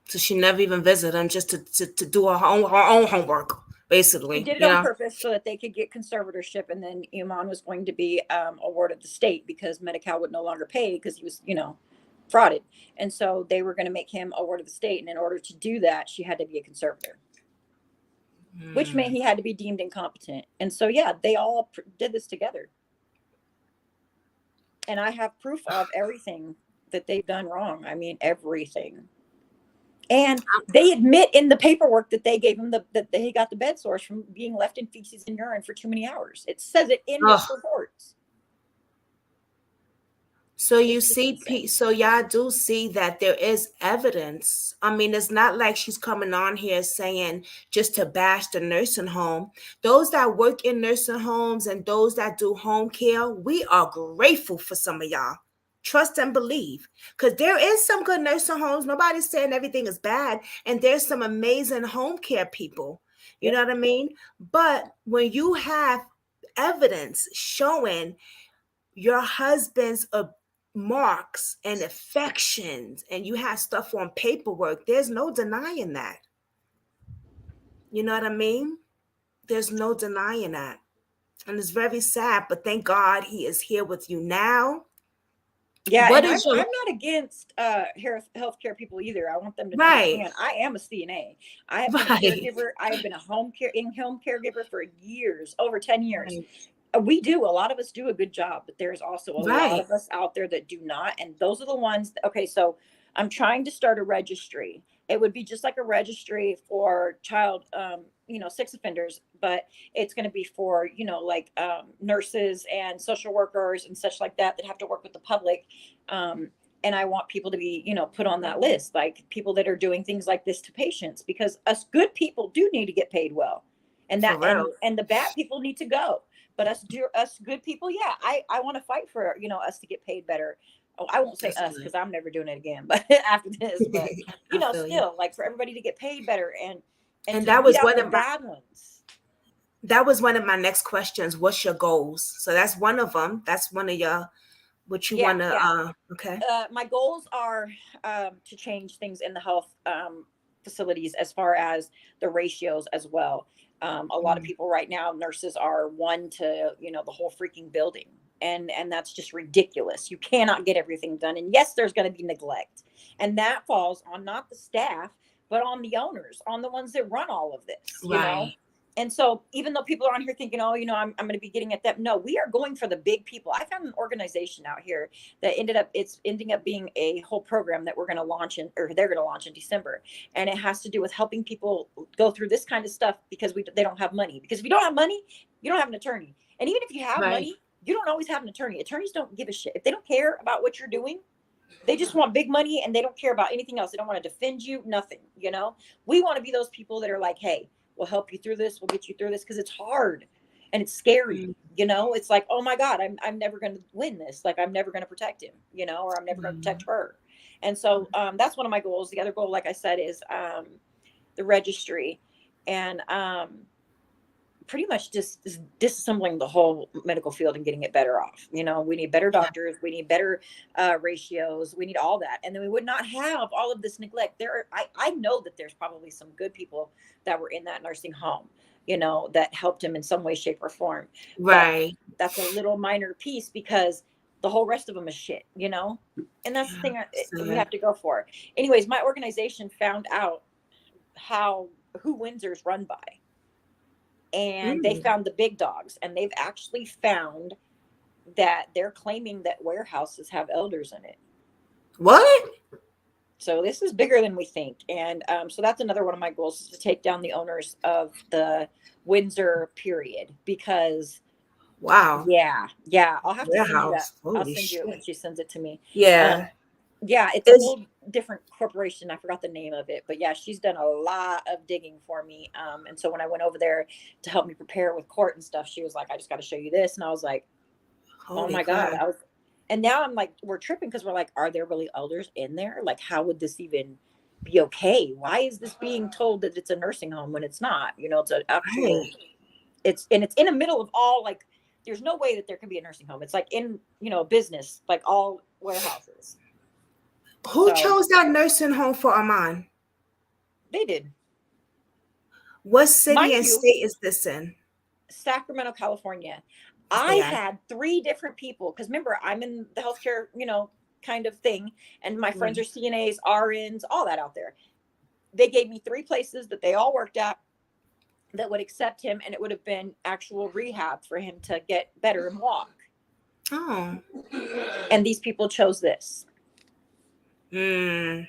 So she never even visited him, just to do her own homework, basically. She did it on purpose so that they could get conservatorship, and then Iman was going to be awarded the state because Medi-Cal would no longer pay because he was, frauded. And so they were going to make him awarded the state, and in order to do that, she had to be a conservator, which meant he had to be deemed incompetent. And so, yeah, they all did this together. And I have proof of everything that they've done wrong. I mean, everything. And they admit in the paperwork that they gave him that he got the bed sores from being left in feces and urine for too many hours. It says it in this reports. So you see, so y'all do see that there is evidence. I mean, it's not like she's coming on here saying just to bash the nursing home. Those that work in nursing homes and those that do home care, we are grateful for some of y'all. Trust and believe, because there is some good nursing homes. Nobody's saying everything is bad, and there's some amazing home care people. You know what I mean? But when you have evidence showing your husband's marks and affections, and you have stuff on paperwork, there's no denying that. You know what I mean? There's no denying that. And it's very sad, but thank God he is here with you now. Yeah, and I'm not against healthcare people either. I want them to understand. I am a CNA. I have been a caregiver. I have been a home caregiver for years, over 10 years. A lot of us do a good job, but there's also a lot of us out there that do not. And those are the ones. So I'm trying to start a registry. It would be just like a registry for child, sex offenders, but it's going to be for, nurses and social workers and such like that have to work with the public. And I want people to be, put on that list, like people that are doing things like this to patients, because us good people do need to get paid well. And that, and the bad people need to go. But us good people, yeah, I want to fight for, us to get paid better. Oh, I won't say us because I'm never doing it again. But after this, but still, like for everybody to get paid better and that was one of the bad ones. That was one of my next questions. What's your goals? So that's one of them. That's one of your what you want to. Okay. My goals are to change things in the health facilities as far as the ratios as well. A lot of people right now, nurses are 1 to, the whole freaking building. And that's just ridiculous. You cannot get everything done. And yes, there's going to be neglect. And that falls on not the staff, but on the owners, on the ones that run all of this, you know? And so even though people are on here thinking, oh, I'm going to be getting at them. No, we are going for the big people. I found an organization out here that it's ending up being a whole program that they're going to launch in December. And it has to do with helping people go through this kind of stuff because they don't have money. Because if you don't have money, you don't have an attorney. And even if you have money, you don't always have an attorney. Attorneys don't give a shit. If they don't care about what you're doing, they just want big money and they don't care about anything else. They don't want to defend you, nothing, We want to be those people that are like, hey, we'll help you through this. We'll get you through this because it's hard and it's scary. It's like, oh my God, I'm never going to win this. Like, I'm never going to protect him, or I'm never going to protect her. And so that's one of my goals. The other goal, like I said, is the registry and pretty much just disassembling the whole medical field and getting it better off. We need better doctors. We need better ratios. We need all that. And then we would not have all of this neglect. I know that there's probably some good people that were in that nursing home, that helped him in some way, shape, or form. Right. But that's a little minor piece because the whole rest of them is shit, and that's the thing we have to go for. Anyways, my organization found out who Windsor's run by. And they found the big dogs, and they've actually found that they're claiming that warehouses have elders in it. What? So this is bigger than we think. And so that's another one of my goals, is to take down the owners of the Windsor period, because wow. Yeah. I'll have to send you that. I'll send you it when she sends it to me. Yeah. It's a whole different corporation. I forgot the name of it, but yeah, she's done a lot of digging for me. And so when I went over there to help me prepare with court and stuff, she was like, I just got to show you this. And I was like, oh my God. And now I'm like, we're tripping because we're like, are there really elders in there? Like, how would this even be okay? Why is this being told that it's a nursing home when it's not? It's an actual, it's in the middle of all, like, there's no way that there can be a nursing home. It's like in, business, like all warehouses. Who chose that nursing home for Iman? They did. What city and state is this in? Sacramento, California. I had 3 different people, because remember, I'm in the healthcare, kind of thing. And my friends are CNAs, RNs, all that out there. They gave me 3 places that they all worked at that would accept him. And it would have been actual rehab for him to get better and walk. Oh. And these people chose this. And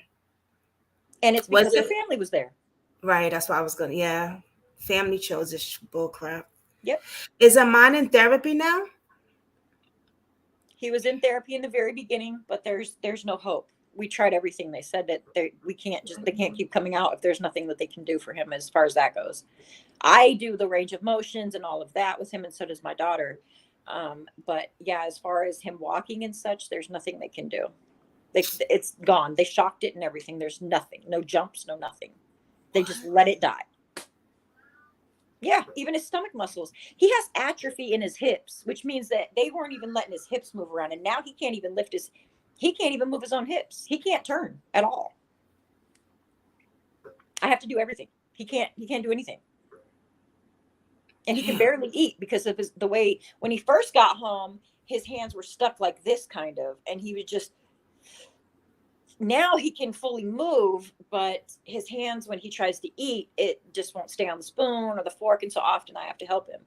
it's because their family was there. Right. That's what I was going to. Yeah. Family chose this bull crap. Yep. Is Iman in therapy now? He was in therapy in the very beginning, but there's no hope. We tried everything. They said that they can't keep coming out if there's nothing that they can do for him as far as that goes. I do the range of motions and all of that with him, and so does my daughter. But yeah, as far as him walking and such, there's nothing they can do. It's gone. They shocked it and everything. There's nothing, no jumps, no nothing. They just let it die. Yeah, even his stomach muscles. He has atrophy in his hips, which means that they weren't even letting his hips move around. And now he can't even he can't even move his own hips. He can't turn at all. I have to do everything. He can't do anything. And he can barely eat because of the way, when he first got home, his hands were stuck like this kind of, and he was just, now he can fully move, but his hands, when he tries to eat, it just won't stay on the spoon or the fork. And so often I have to help him.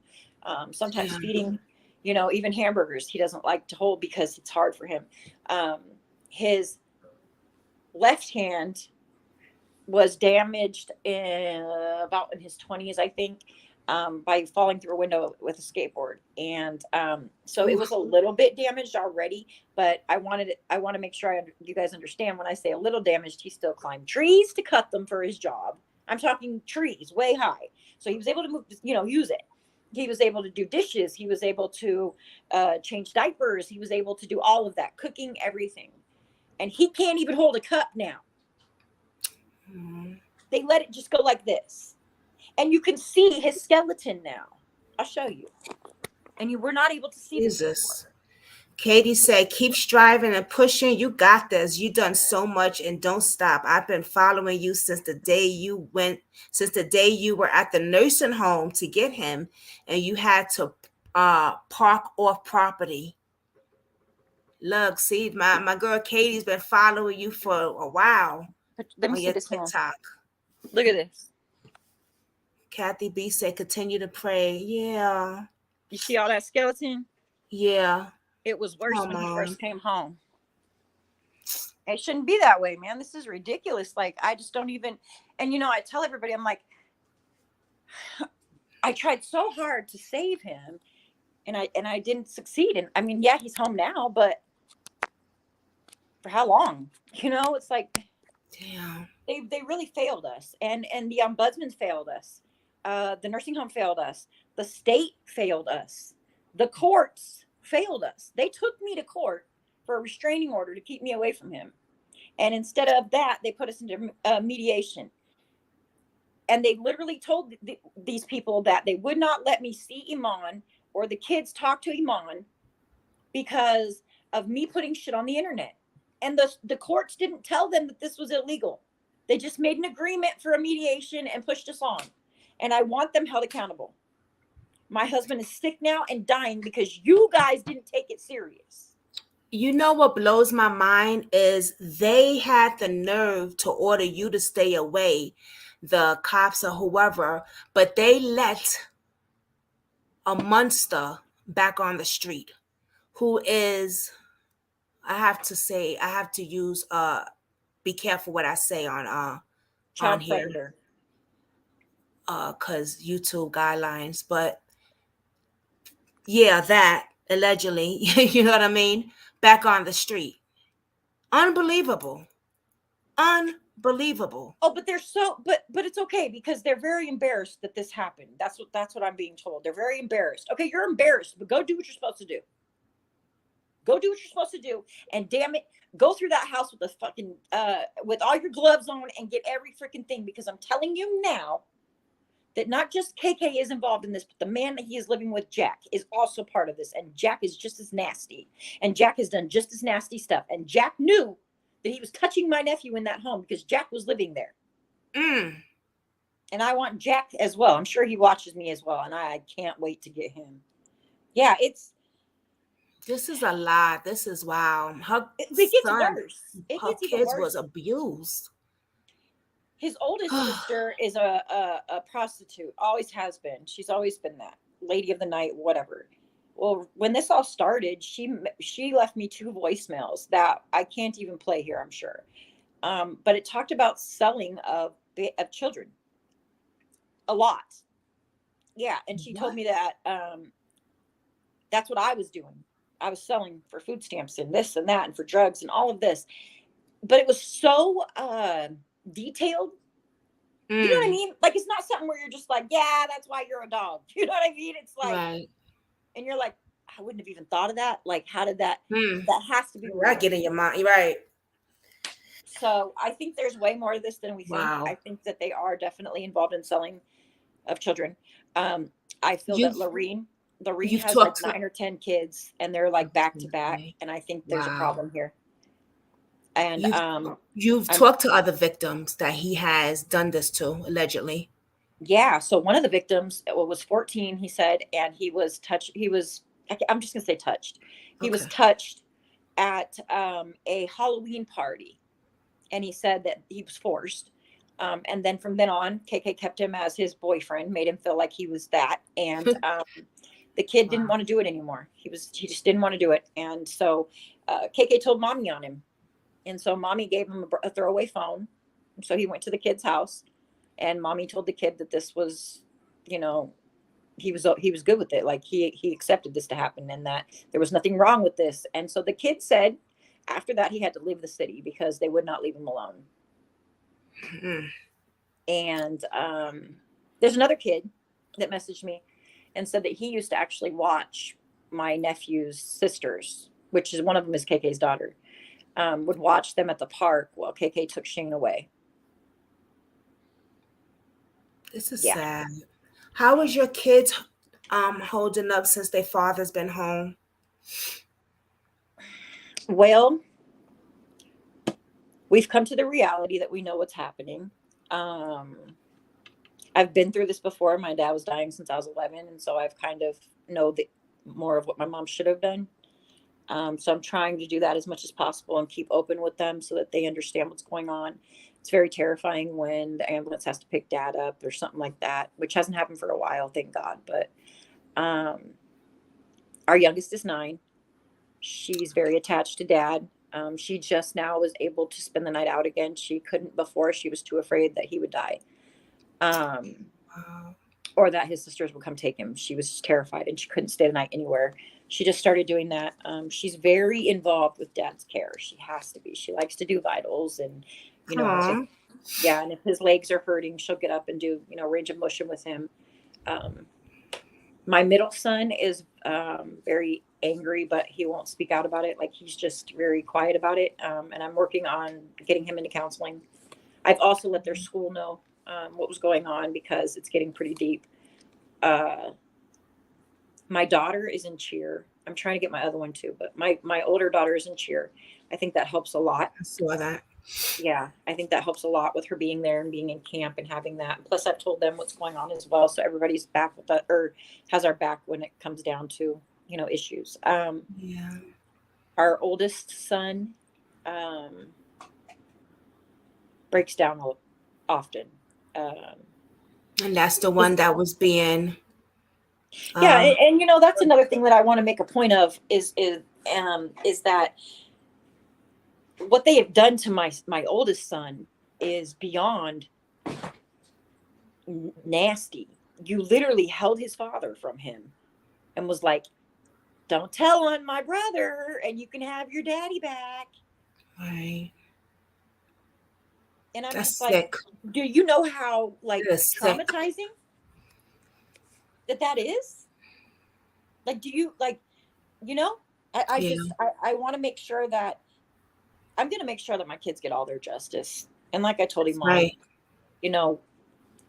Sometimes feeding, even hamburgers, he doesn't like to hold because it's hard for him. His left hand was damaged about in his 20s, I think, by falling through a window with a skateboard. And so it was a little bit damaged already, but I want to make sure you guys understand, when I say a little damaged, he still climbed trees to cut them for his job. I'm talking trees way high. So he was able to move, use it. He was able to do dishes. He was able to change diapers. He was able to do all of that, cooking, everything. And he can't even hold a cup now. They let it just go like this. And you can see his skeleton now. I'll show you. And you were not able to see this before. Katie said, keep striving and pushing. You got this. You done so much and don't stop. I've been following you since the day you were at the nursing home to get him, and you had to park off property. Look, see, my girl Katie's been following you for a while. Let me see this TikTok. Look at this. Kathy B said, continue to pray. Yeah. You see all that skeleton? Yeah. It was worse Come when he on. first came home. It shouldn't be that way, man. This is ridiculous. Like, I just don't even, and you know, I tell everybody, I'm like, I tried so hard to save him and I didn't succeed. And I mean, yeah, he's home now, but for how long? You know, it's like, Damn. they really failed us. And the ombudsman failed us. The nursing home failed us. The state failed us. The courts failed us. They took me to court for a restraining order to keep me away from him. And instead of that, they put us into mediation. And they literally told these people that they would not let me see Iman or the kids talk to Iman because of me putting shit on the internet. And the courts didn't tell them that this was illegal. They just made an agreement for a mediation and pushed us on. And I want them held accountable. My husband is sick now and dying because you guys didn't take it serious. You know what blows my mind is they had the nerve to order you to stay away, the cops or whoever, but they let a monster back on the street who is, I have to use be careful what I say on Child here predator. cuz YouTube guidelines, but yeah, that allegedly, you know what I mean, back on the street. Unbelievable. Unbelievable. Oh, but they're so but it's okay because they're very embarrassed that this happened. That's what I'm being told. They're very embarrassed. Okay, you're embarrassed, but go do what you're supposed to do. Go do what you're supposed to do, and damn it, go through that house with a fucking with all your gloves on and get every freaking thing, because I'm telling you now that not just KK is involved in this, but the man that he is living with, Jack, is also part of this, and Jack is just as nasty, and Jack has done just as nasty stuff, and Jack knew that he was touching my nephew in that home because Jack was living there. And I want Jack as well. I'm sure he watches me as well, and I can't wait to get him. Yeah, this is a lot. This is wow. it gets son, worse. It her gets even kids worse. was abused. His oldest sister is a prostitute, always has been. She's always been that lady of the night, whatever. Well, when this all started, she left me 2 voicemails that I can't even play here, I'm sure. But it talked about selling of children a lot. Yeah, and she told me that that's what I was doing. I was selling for food stamps and this and that and for drugs and all of this. But it was so detailed. You know what I mean? Like, it's not something where you're just like, yeah, that's why you're a dog. You know what I mean? It's like, right. And you're like, I wouldn't have even thought of that. Like, how did that? That has to be right. Get in your mind. You're right. So I think there's way more of this than we think. Wow. I think that they are definitely involved in selling of children. I feel that Lorene has like 9 or 10 kids, and they're like back to back. And I think there's a problem here. And you've talked to other victims that he has done this to, allegedly. Yeah. So one of the victims was 14, he said, and he was touched. I'm just gonna say touched. He was touched at a Halloween party, and he said that he was forced. And then from then on, KK kept him as his boyfriend, made him feel like he was that. And the kid didn't want to do it anymore. He just didn't want to do it. And so KK told mommy on him. And so mommy gave him a throwaway phone. So he went to the kid's house, and mommy told the kid that this was, you know, he was good with it. Like he accepted this to happen, and that there was nothing wrong with this. And so the kid said after that he had to leave the city because they would not leave him alone. And there's another kid that messaged me and said that he used to actually watch my nephew's sisters, which is one of them is KK's daughter, would watch them at the park while KK took Shane away. This is sad. How is your kids holding up since their father's been home? Well, we've come to the reality that we know what's happening. I've been through this before. My dad was dying since I was 11, and so I've kind of know more of what my mom should have done. So I'm trying to do that as much as possible and keep open with them so that they understand what's going on. It's very terrifying when the ambulance has to pick dad up or something like that, which hasn't happened for a while, thank God. But our youngest is 9. She's very attached to dad. She just now was able to spend the night out again. She couldn't before. She was too afraid that he would die. Wow. Or that his sisters would come take him. She was just terrified and she couldn't stay the night anywhere. She just started doing that. She's very involved with dad's care. She has to be. She likes to do vitals and, you know, Aw. yeah. And if his legs are hurting, she'll get up and do, you know, range of motion with him. My middle son is very angry, but he won't speak out about it. Like he's just very quiet about it. And I'm working on getting him into counseling. I've also let their school know what was going on because it's getting pretty deep. My daughter is in cheer. I'm trying to get my other one too, but my older daughter is in cheer. I think that helps a lot. I saw that. Yeah, I think that helps a lot with her being there and being in camp and having that. Plus, I've told them what's going on as well, so everybody's back with that, or has our back when it comes down to, you know, issues. Yeah. Our oldest son breaks down often. And that's the one that was being Yeah, and you know that's another thing that I want to make a point of is that what they have done to my oldest son is beyond nasty. You literally held his father from him and was like, "Don't tell on my brother, and you can have your daddy back." right. And I'm That's just like, sick. do you know how like That is sick. traumatizing that is? Like, do you like, you know? I Yeah. just I want to make sure that I'm going to make sure that my kids get all their justice. And like I told Iman, Right. you know,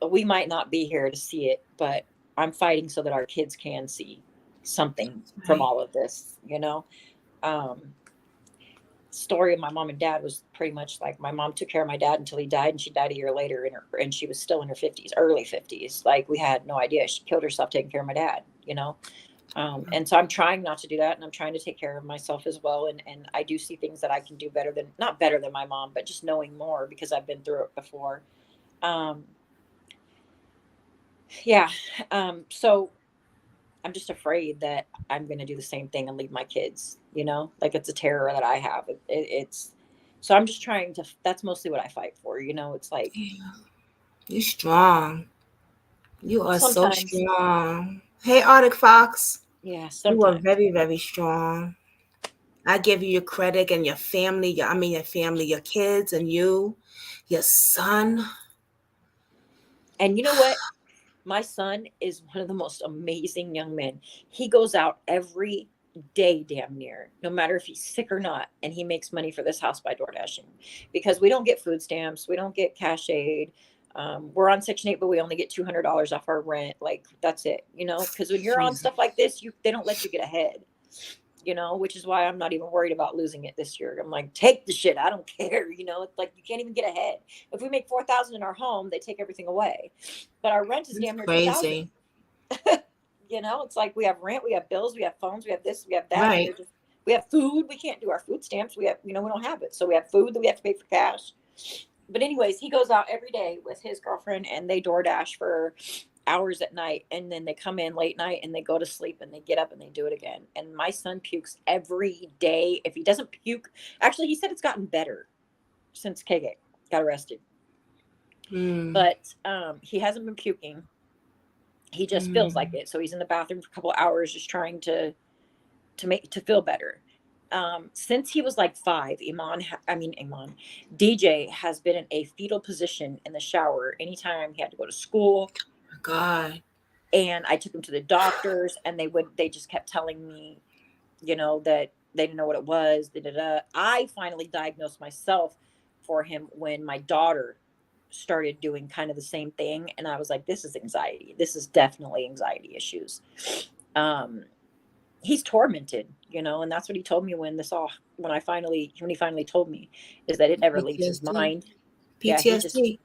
we might not be here to see it, but I'm fighting so that our kids can see something from Right. all of this, you know. Story of my mom and dad was pretty much like my mom took care of my dad until he died, and she died a year later and she was still in her 50s, early 50s. Like we had no idea. She killed herself taking care of my dad, you know. And so I'm trying not to do that, and I'm trying to take care of myself as well. And I do see things that I can do better than, not better than my mom, but just knowing more because I've been through it before. Yeah. So I'm just afraid that I'm going to do the same thing and leave my kids, you know, like it's a terror that I have. It's, so I'm just trying to, that's mostly what I fight for. You know, it's like, Yeah. You're strong. You are so sometimes, strong. Hey, Arctic Fox. yeah, You are sometimes. very, very strong. I give you your credit and your family. Your family, your kids, and you, your son. And you know what? My son is one of the most amazing young men. He goes out every day, damn near, no matter if he's sick or not. And he makes money for this house by door dashing because we don't get food stamps. We don't get cash aid. We're on Section 8, but we only get $200 off our rent. Like that's it, you know, because when you're on Jesus. stuff like this, they don't let you get ahead, you know, which is why I'm not even worried about losing it this year. I'm like, take the shit. I don't care. You know, it's like, you can't even get ahead. If we make 4,000 in our home, they take everything away, but our rent is It's damn near 2,000. crazy. You know, it's like we have rent, we have bills, we have phones, we have this, we have that. And Right. we have food. We can't do our food stamps. We have, you know, we don't have it. So we have food that we have to pay for cash. But anyways, he goes out every day with his girlfriend and they DoorDash for hours at night. And then they come in late night and they go to sleep and they get up and they do it again. And my son pukes every day. If he doesn't puke, actually, he said it's gotten better since KG got arrested. But he hasn't been puking. He just feels like it. So he's in the bathroom for a couple of hours just trying to feel better. Since he was like 5, DJ has been in a fetal position in the shower anytime he had to go to school. God. And I took him to the doctors and they just kept telling me, you know, that they didn't know what it was. I finally diagnosed myself for him when my daughter started doing kind of the same thing. And I was like, this is anxiety. This is definitely anxiety issues. He's tormented, you know, and that's what he told me when he finally told me, is that it never leaves his PTSD. mind. PTSD.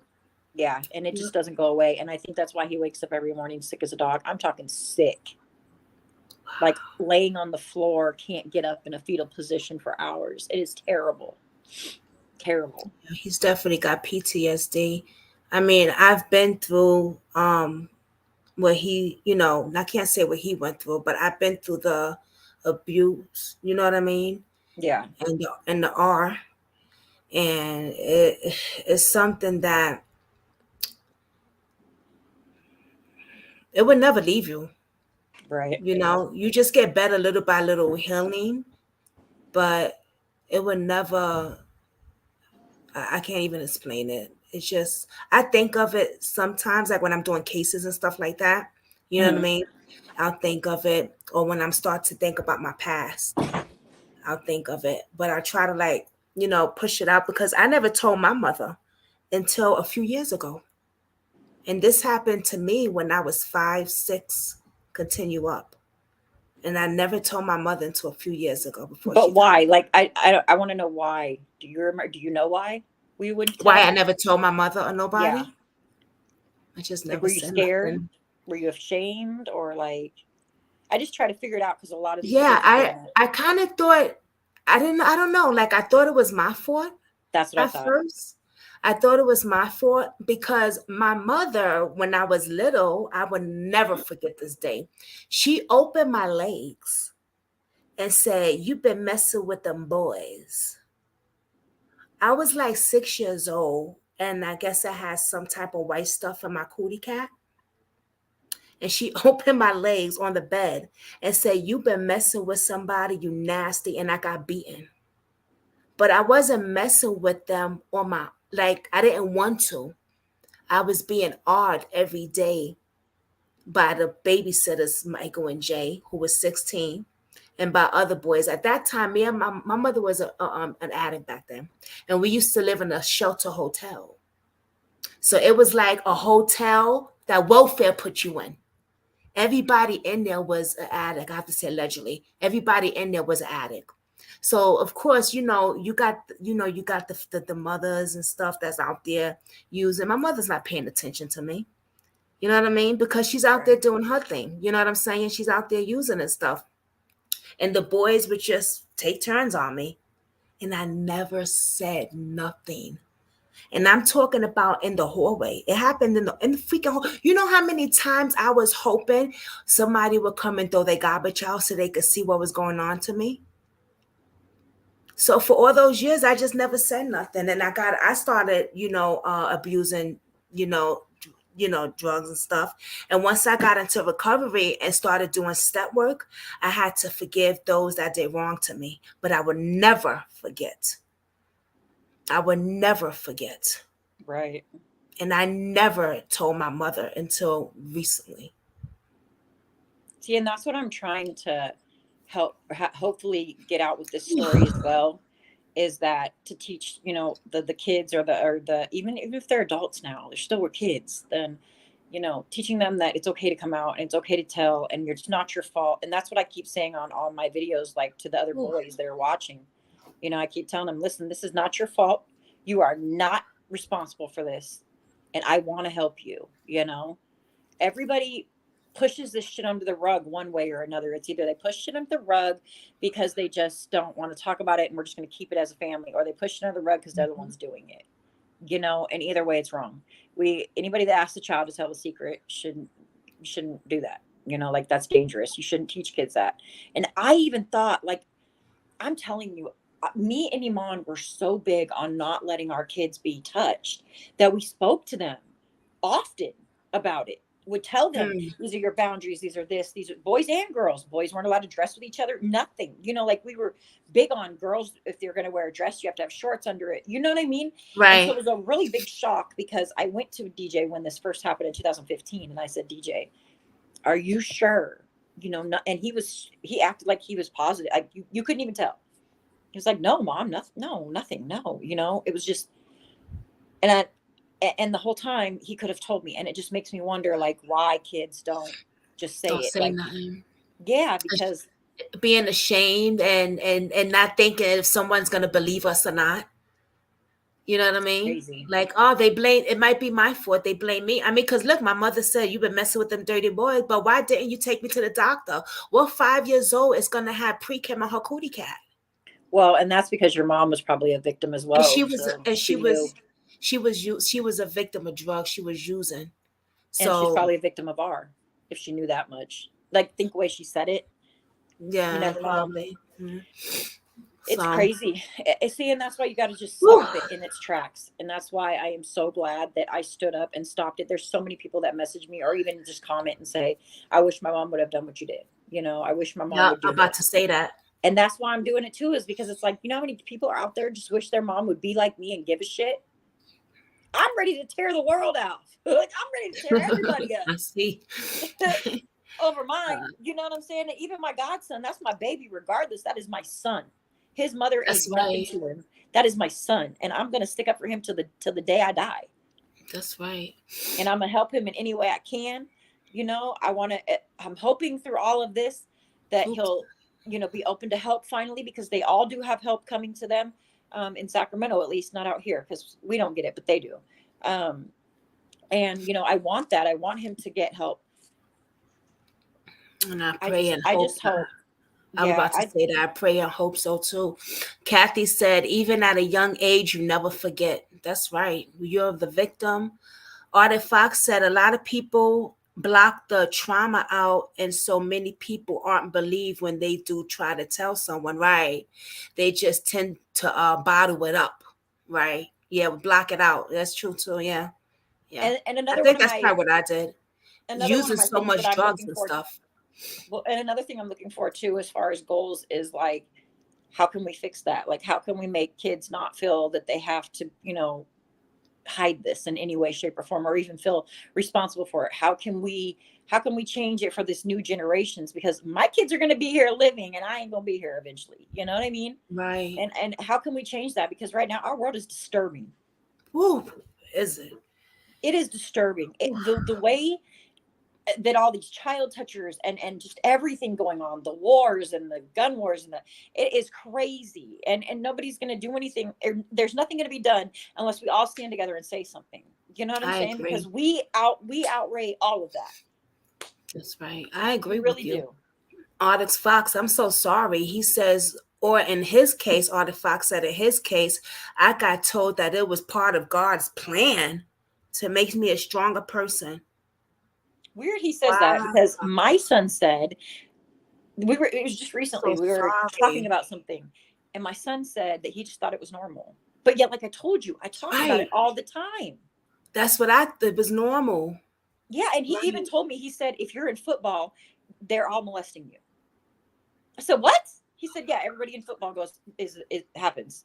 And it just doesn't go away. And I think that's why he wakes up every morning sick as a dog. I'm talking sick, like laying on the floor, can't get up in a fetal position for hours. It is terrible. Terrible. He's definitely got PTSD. I mean, I've been through what he, I can't say what he went through, but I've been through the abuse, you know what I mean? Yeah. And the R. And it's something that it would never leave you. Right. You just get better little by little healing, but it would never, I can't even explain it. It's just, I think of it sometimes, like when I'm doing cases and stuff like that, you know what I Mhm. mean? I'll think of it, or when I'm start to think about my past, I'll think of it. But I try to push it out because I never told my mother until a few years ago. And this happened to me when I was 5, 6, continue up. And I never told my mother until a few years ago before she But died. why? Like, I want to know why. Do you remember? Do you know why we wouldn't Why tell? I never told my mother or Yeah. nobody? I just Like, never were you said scared? nothing. Were you ashamed? Or like, I just try to figure it out because a lot of these Yeah, kids are doing it. I kind of thought I don't know, like I thought it was my fault That's what I at thought. first. I thought it was my fault because my mother, when I was little, I would never forget this day. She opened my legs and said, "You've been messing with them boys." I was like 6 years old, and I guess I had some type of white stuff in my cootie cat. And she opened my legs on the bed and said, "You've been messing with somebody, you nasty." And I got beaten. But I wasn't messing with them like I didn't want to. I was being awed every day by the babysitters, Michael and Jay, who was 16, and by other boys. At that time, me and my mother was an addict back then. And we used to live in a shelter hotel. So it was like a hotel that welfare put you in. Everybody in there was an addict. I have to say allegedly. Everybody in there was an addict. So of course, you got the mothers and stuff that's out there using. My mother's not paying attention to me. You know what I mean? Because she's out there Right. doing her thing. You know what I'm saying? She's out there using and stuff. And the boys would just take turns on me. And I never said nothing. And I'm talking about in the hallway. It happened in the freaking hall. You know how many times I was hoping somebody would come and throw their garbage out so they could see what was going on to me? So for all those years, I just never said nothing. And I started, abusing, you know, drugs and stuff. And once I got into recovery and started doing step work, I had to forgive those that did wrong to me. But I would never forget. I would never forget. Right. And I never told my mother until recently. See, and that's what I'm trying to hopefully get out with this story as well. Is that to teach, the kids or the even if they're adults now, they're still were kids. Then, teaching them that it's okay to come out and it's okay to tell, and it's not your fault. And that's what I keep saying on all my videos, like to the other boys that are watching. I keep telling them, listen, this is not your fault. You are not responsible for this, and I want to help you. Everybody pushes this shit under the rug one way or another. It's either they push it under the rug because they just don't want to talk about it and we're just going to keep it as a family, or they push it under the rug because they're the ones doing it. And either way, it's wrong. Anybody that asks a child to tell a secret shouldn't do that. Like, that's dangerous. You shouldn't teach kids that. And I even thought, like, I'm telling you, me and Iman were so big on not letting our kids be touched that we spoke to them often about it. Would tell them, these are your boundaries, these are these are boys and girls. Boys weren't allowed to dress with each other, nothing. Like, we were big on girls. If they're going to wear a dress, you have to have shorts under it. You know what I mean? And so Right. it was a really big shock because I went to DJ when this first happened in 2015, and I said, DJ, are you sure? And he acted like he was positive. You couldn't even tell. He was like, no, Mom, nothing, no, nothing, no. It was just, and the whole time he could have told me, and it just makes me wonder, like, why kids don't just say Don't it. say Like, nothing. yeah, because Being ashamed and not thinking if someone's gonna believe us or not. You know what I mean? crazy. Like, oh, it might be my fault. They blame me. I mean, because look, my mother said you've been messing with them dirty boys, but why didn't you take me to the doctor? Well, 5 years old is gonna have pre-chem on her cootie cat. Well, and that's because your mom was probably a victim as well. And she was, So and she knew. she was a victim of drugs. She was using. And she's So probably a victim of R if she knew that much. Like, think the way she said it. You yeah, never know. probably. It's So, crazy. See, and that's why you got to just whew. stop it in its tracks. And that's why I am so glad that I stood up and stopped it. There's so many people that message me or even just comment and say, I wish my mom would have done what you did. You know, I wish my mom Yeah, would do I'm about this. to say that. And that's why I'm doing it too, is because it's like, you know how many people are out there just wish their mom would be like me and give a shit? I'm ready to tear the world out. I'm ready to tear everybody up. I see. Over mine. You know what I'm saying? And even my godson, that's my baby regardless. That is my son. His mother That's ain't nothing right. to him. That is my son. And I'm going to stick up for him till the day I die. That's right. And I'm going to help him in any way I can. You know, I'm hoping through all of this that Oops. he'll, be open to help finally, because they all do have help coming to them in Sacramento, at least not out here, because we don't get it, but they do. And, I want that. I want him to get help. And I pray and I hope. just hope. I was about to say that. I pray and hope so too. Kathy said, even at a young age, you never forget. That's right. You're the victim. Artie Fox said, a lot of people block the trauma out, and so many people aren't believed when they do try to tell someone, right? They just tend to bottle it up, right? Yeah, block it out. That's true too. Yeah. Yeah. And I another think one of that's probably what I did. another one Using of my so things that much I'm drugs looking and for. stuff. Well, and another thing I'm looking for too, as far as goals, is like, how can we fix that? Like, how can we make kids not feel that they have to, hide this in any way, shape, or form, or even feel responsible for it? How can we change it for this new generations? Because my kids are going to be here living, and I ain't going to be here eventually. You know what I mean? Right. And how can we change that? Because right now our world is disturbing. Woo, is it? It is disturbing. The way that all these child touchers and just everything going on, the wars and the gun wars it is crazy, and nobody's going to do anything. There's nothing going to be done unless we all stand together and say something. You know what I'm saying? Agree. Because we outweigh all of that. That's right. I agree We really with you. do. Onyx Fox, I'm so sorry. He says, or in his case, Onyx Fox said, in his case, I got told that it was part of God's plan to make me a stronger person. Weird he says that, because my son said, it was just recently, we were talking about something, and my son said that he just thought it was normal. But yet, like I told you, I talk about it all the time. That's what it was normal. Yeah, and he even told me, he said, if you're in football, they're all molesting you. I said, what? He said, yeah, everybody in football it happens.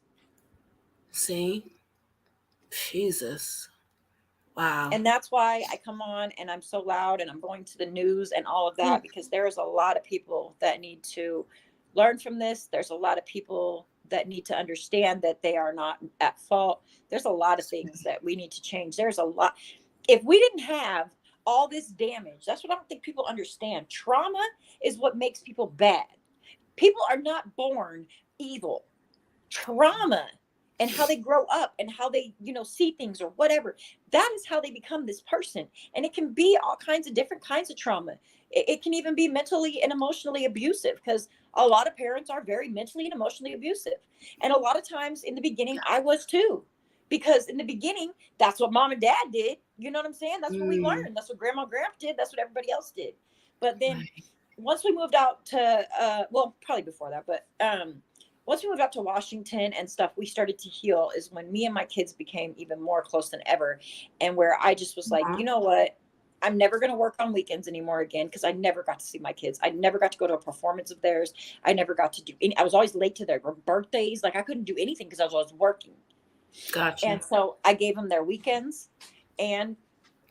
See? Jesus. Wow. And that's why I come on and I'm so loud and I'm going to the news and all of that, because there's a lot of people that need to learn from this. There's a lot of people that need to understand that they are not at fault. There's a lot of things that we need to change. There's a lot. If we didn't have all this damage, that's what I don't think people understand. Trauma is what makes people bad. People are not born evil. Trauma and how they grow up and how they, see things or whatever, that is how they become this person. And it can be all kinds of different kinds of trauma. It can even be mentally and emotionally abusive, because a lot of parents are very mentally and emotionally abusive. And a lot of times in the beginning, I was too, because in the beginning, that's what mom and dad did. You know what I'm saying? That's what we learned. That's what grandma and grandpa did. That's what everybody else did. But then once we moved out to, probably before that, but once we moved out to Washington and stuff, we started to heal, is when me and my kids became even more close than ever. And where I just was like, you know what? I'm never going to work on weekends anymore again, because I never got to see my kids. I never got to go to a performance of theirs. I never got to do any. I was always late to their birthdays. Like, I couldn't do anything because I was always working. Gotcha. And so I gave them their weekends and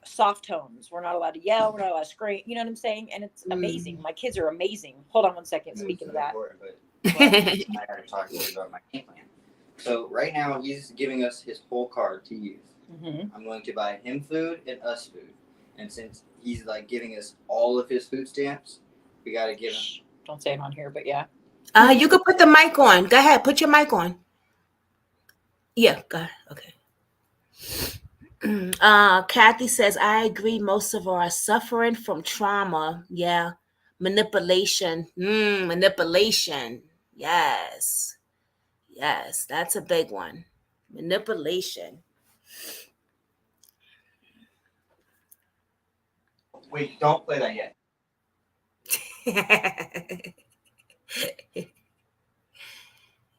soft tones. We're not allowed to yell. We're not allowed to scream. You know what I'm saying? And it's amazing. My kids are amazing. Hold on one second. Speaking of that. I got to talk to you about my game plan. So right now he's giving us his whole card to use. I'm going to buy him food and us food. And since he's like giving us all of his food stamps, we got to give him. Don't say it on here, but yeah. You could put the mic on. Go ahead. Put your mic on. Yeah, go ahead. Okay. Kathy says, I agree. Most of us are suffering from trauma. Yeah. Manipulation. Manipulation. Yes. Yes, that's a big one. Manipulation. Wait, don't play that yet.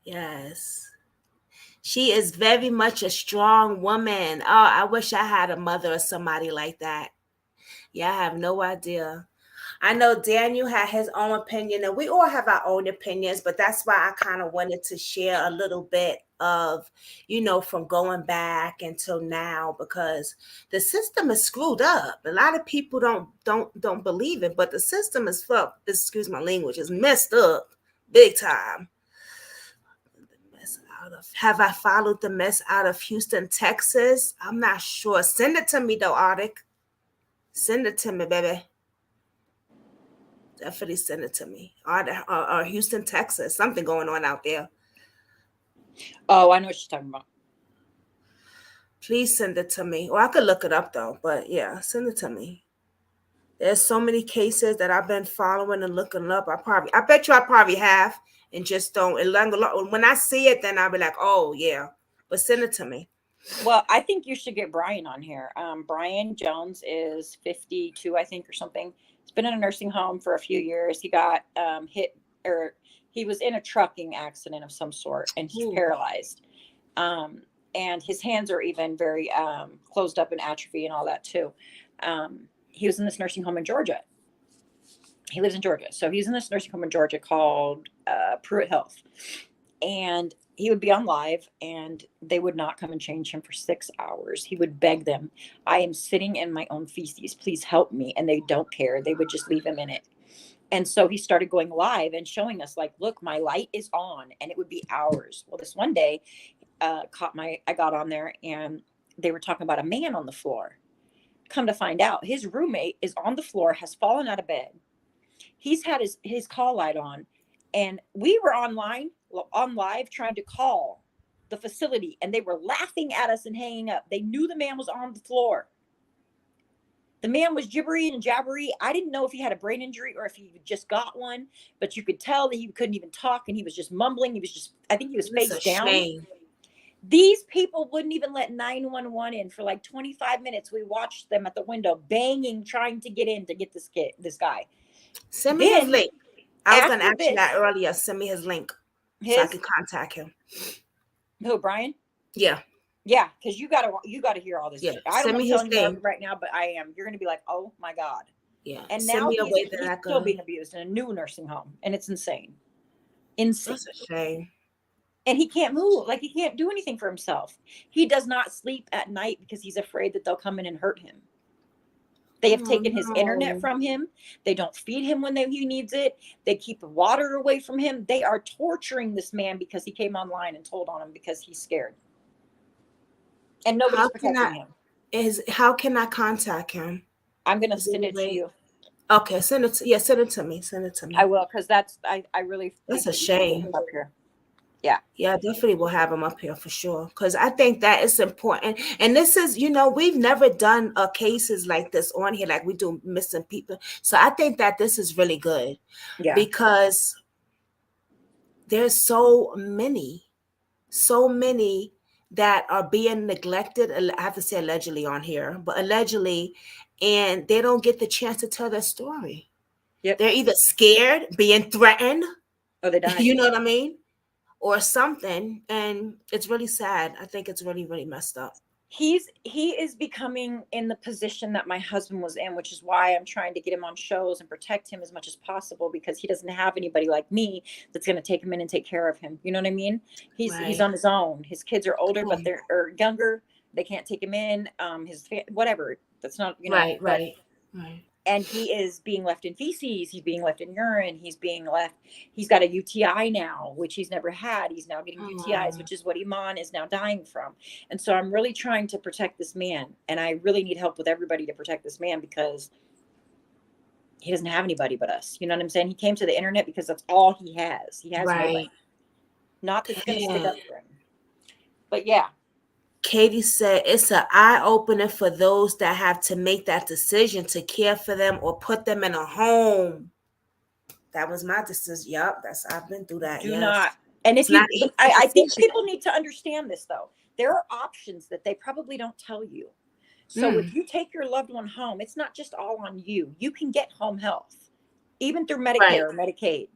Yes. She is very much a strong woman. Oh, I wish I had a mother or somebody like that. Yeah, I have no idea. I know Daniel had his own opinion, and we all have our own opinions, but that's why I kind of wanted to share a little bit of, from going back until now, because the system is screwed up. A lot of people don't believe it, but the system is fucked. Excuse my language, is messed up big time. Have I followed the mess out of Houston, Texas? I'm not sure. Send it to me though, Arctic. Send it to me, baby. Definitely send it to me. Or Houston, Texas. Something going on out there. Oh, I know what you're talking about. Please send it to me. Or I could look it up though. But yeah, send it to me. There's so many cases that I've been following and looking up. I bet you I probably have and just don't. When I see it, then I'll be like, oh yeah. But send it to me. Well, I think you should get Brian on here. Brian Jones is 52, I think, or something. He's been in a nursing home for a few years. He got hit, or he was in a trucking accident of some sort, and he's paralyzed. And his hands are even very closed up and atrophy and all that too. He was in this nursing home in Georgia. He lives in Georgia. So he's in this nursing home in Georgia called Pruitt Health. And he would be on live and they would not come and change him for 6 hours. He would beg them, I am sitting in my own feces. Please help me. And they don't care. They would just leave him in it. And so he started going live and showing us like, look, my light is on, and it would be hours. Well, this one day I got on there and they were talking about a man on the floor. Come to find out, his roommate is on the floor, has fallen out of bed. He's had his call light on, and we were on live trying to call the facility, and they were laughing at us and hanging up. They knew the man was on the floor. The man was gibbery and jabbery. I didn't know if he had a brain injury or if he just got one, but you could tell that he couldn't even talk, and he was just mumbling. I think he was face down. Shame. These people wouldn't even let 911 in for like 25 minutes. We watched them at the window banging, trying to get in to get this guy. Send me his link. I was going to ask you that earlier. Send me his link so I can contact him. Who, Brian? Yeah. Yeah, because you gotta hear all this. Yeah. I don't Send me want his to tell you thing right now, but I am. You're gonna be like, oh my God. Yeah. And send now me a way he's that still being abused in a new nursing home, and it's insane. That's a shame. And he can't move. Like, he can't do anything for himself. He does not sleep at night because he's afraid that they'll come in and hurt him. They have taken his internet from him. They don't feed him when he needs it. They keep water away from him. They are torturing this man because he came online and told on him because he's scared. And nobody's protecting him. How can I contact him? I'm going to send it to you. Okay, send it to me. Send it to me. I will, because I really that's a shame. Up here. Yeah. Yeah, I definitely will have him up here for sure. Because I think that is important. And this is, we've never done cases like this on here, like we do missing people. So I think that this is really good. Yeah. Because there's so many that are being neglected. I have to say allegedly on here, but allegedly, and they don't get the chance to tell their story. Yep. They're either scared, being threatened, or they die. You know what I mean? Or something, and it's really sad. I think it's really, really messed up. He is becoming in the position that my husband was in, which is why I'm trying to get him on shows and protect him as much as possible, because he doesn't have anybody like me that's going to take him in and take care of him. You know what I mean? He's on his own. His kids are older, but they're younger. They can't take him in. Whatever. That's not, Right. And he is being left in feces. He's being left in urine. He's got a UTI now, which he's never had. He's now getting UTIs, which is what Iman is now dying from. And so I'm really trying to protect this man. And I really need help with everybody to protect this man, because he doesn't have anybody but us. You know what I'm saying? He came to the internet because that's all he has. He has nobody. Not that's going to stick up for him. But yeah. Katie said it's an eye-opener for those that have to make that decision to care for them or put them in a home. That was my decision. Yup, I've been through that. Do not And if It's not I think efficient. people need to understand this though. There are options that they probably don't tell you. So if you take your loved one home, it's not just all on you. You can get home health, even through Medicare Right. or Medicaid.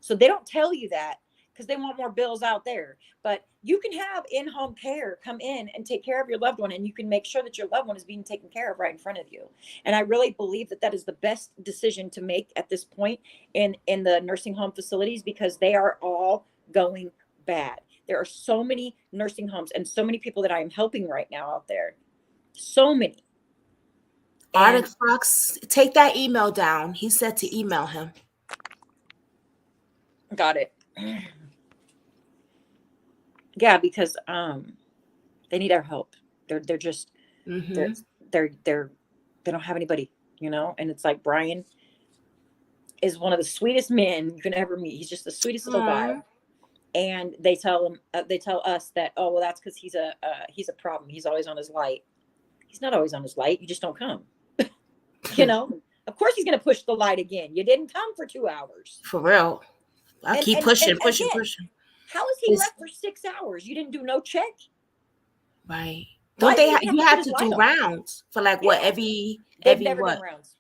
So they don't tell you that because they want more bills out there. But you can have in-home care come in and take care of your loved one, and you can make sure that your loved one is being taken care of right in front of you. And I really believe that that is the best decision to make at this point in the nursing home facilities, because they are all going bad. There are so many nursing homes and so many people that I am helping right now out there. So many. Arctic Fox, take that email down. He said to email him. Got it. Yeah, because they need our help. They're just Mm-hmm. they don't have anybody, you know. And it's like, Brian is one of the sweetest men you can ever meet. He's just the sweetest little guy. And they tell us that, oh well, that's because he's a problem. He's always on his light. He's not always on his light. You just don't come. You know, of course he's going to push the light again. You didn't come for 2 hours. For real. I keep pushing. How is he left for 6 hours? You didn't do no check? Right. Don't they you have to do rounds for like what, every never what? done rounds.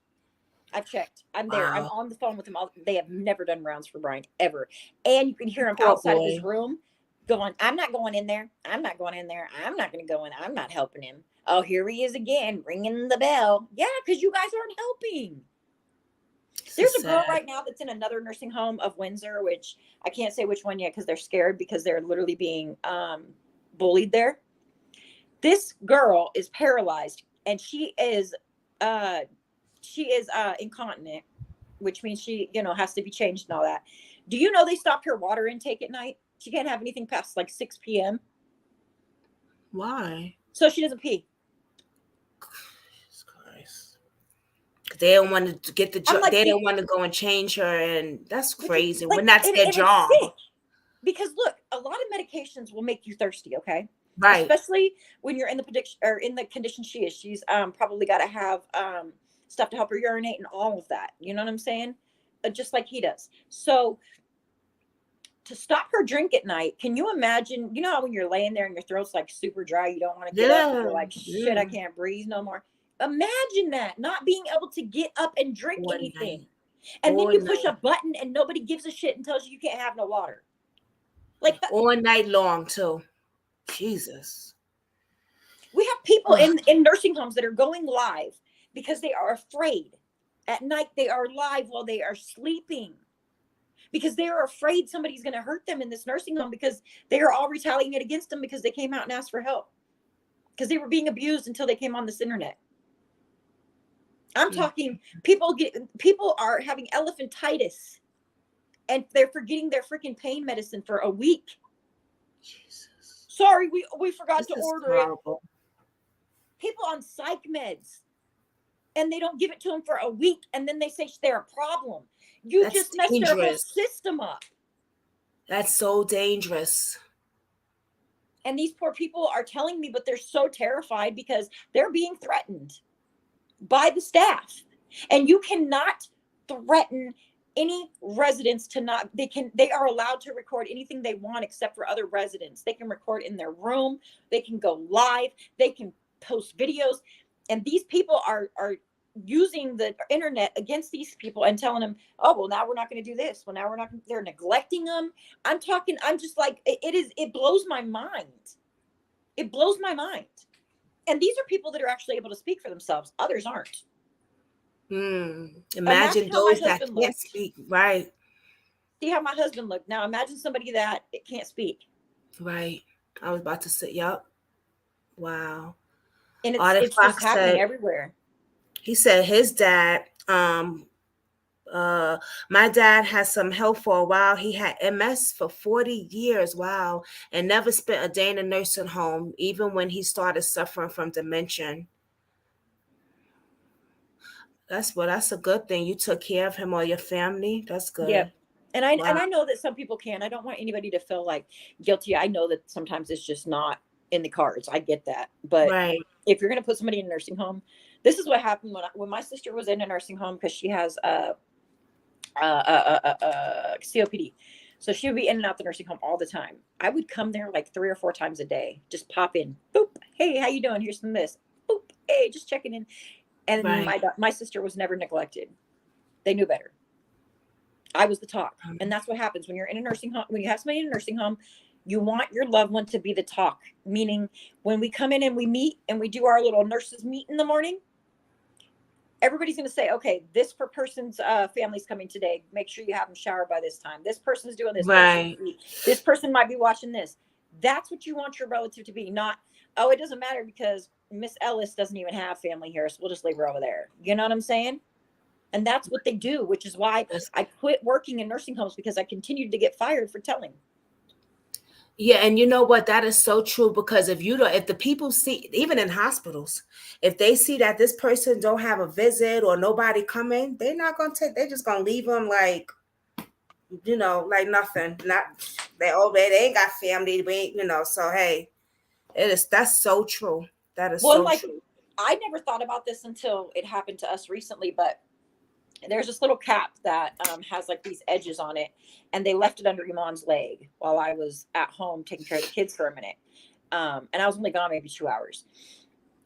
I've checked. I'm there. I'm on the phone with them. They have never done rounds for Brian ever. And you can hear him outside of his room going, I'm not going in there. I'm not going in there. I'm not going to go in. I'm not helping him. Oh, here he is again, ringing the bell. Yeah, because you guys aren't helping. There's a girl right now that's in another nursing home of Windsor, which I can't say which one yet because they're scared, because they're literally being bullied there. This girl is paralyzed, and she is incontinent, which means she, has to be changed and all that. Do you know they stopped her water intake at night? She can't have anything past like 6 p.m. Why? So she doesn't pee. Christ. They don't want to get the job. Like, they don't want to go and change her, and that's crazy. Like, when that's their job. Because look, a lot of medications will make you thirsty. Okay. Right. Especially when you're in the prediction or in the condition she is. She's probably got to have stuff to help her urinate and all of that. You know what I'm saying? Just like he does. So to stop her drink at night, can you imagine? You know how when you're laying there and your throat's like super dry, you don't want to get up. You're like, shit, I can't breathe no more. Imagine that, not being able to get up and drink anything. And then you push a button and nobody gives a shit and tells you can't have no water. Like all night long too. Jesus. We have people in nursing homes that are going live because they are afraid. At night, they are live while they are sleeping because they are afraid somebody's going to hurt them in this nursing home, because they are all retaliating against them because they came out and asked for help because they were being abused until they came on this internet. I'm talking people are having elephantitis and they're forgetting their freaking pain medicine for a week. Jesus. Sorry, we forgot to order it. People on psych meds, and they don't give it to them for a week, and then they say they're a problem. That's just messed their whole system up. That's so dangerous. And these poor people are telling me, but they're so terrified because they're being threatened by the staff. And you cannot threaten any residents to not, they are allowed to record anything they want except for other residents. They can record in their room, they can go live, they can post videos, and these people are using the internet against these people and telling them, oh well, now we're not going to do this, well now we're not, they're neglecting them. I'm just like, it blows my mind. It blows my mind. And these are people that are actually able to speak for themselves. Others aren't. Imagine those that can't speak. Right. See how my husband looked. Now imagine somebody that can't speak. Right. I was about to say, yep. Wow. And it's just happening everywhere. He said his dad, my dad had some health for a while. He had MS for 40 years. Wow. And never spent a day in a nursing home, even when he started suffering from dementia. That's a good thing. You took care of him or your family. That's good. Yeah. And I know that some people can. I don't want anybody to feel like guilty. I know that sometimes it's just not in the cards. I get that. But if you're going to put somebody in a nursing home, this is what happened when my sister was in a nursing home, because she has COPD. So she would be in and out the nursing home all the time. I would come there like 3 or 4 times a day, just pop in, boop, hey, how you doing? Here's some of this, boop, hey, just checking in. And Right. my sister was never neglected. They knew better. I was the talk. And that's what happens when you're in a nursing home. When you have somebody in a nursing home, you want your loved one to be the talk. Meaning when we come in and we meet and we do our little nurses meet in the morning, everybody's going to say, okay, this person's family's coming today. Make sure you have them showered by this time. This person's doing this. Right. This person might be watching this. That's what you want your relative to be. Not, oh, it doesn't matter because Miss Ellis doesn't even have family here, so we'll just leave her over there. You know what I'm saying? And that's what they do, which is why I quit working in nursing homes, because I continued to get fired for telling. Yeah, and you know what? That is so true, because if the people see, even in hospitals, if they see that this person don't have a visit or nobody coming, they're not gonna they're just gonna leave them like, like nothing. Not they ain't got family, we ain't, so hey, that's so true. That is so true. I never thought about this until it happened to us recently, but there's this little cap that has like these edges on it, and they left it under Iman's leg while I was at home taking care of the kids for a minute. And I was only gone maybe 2 hours.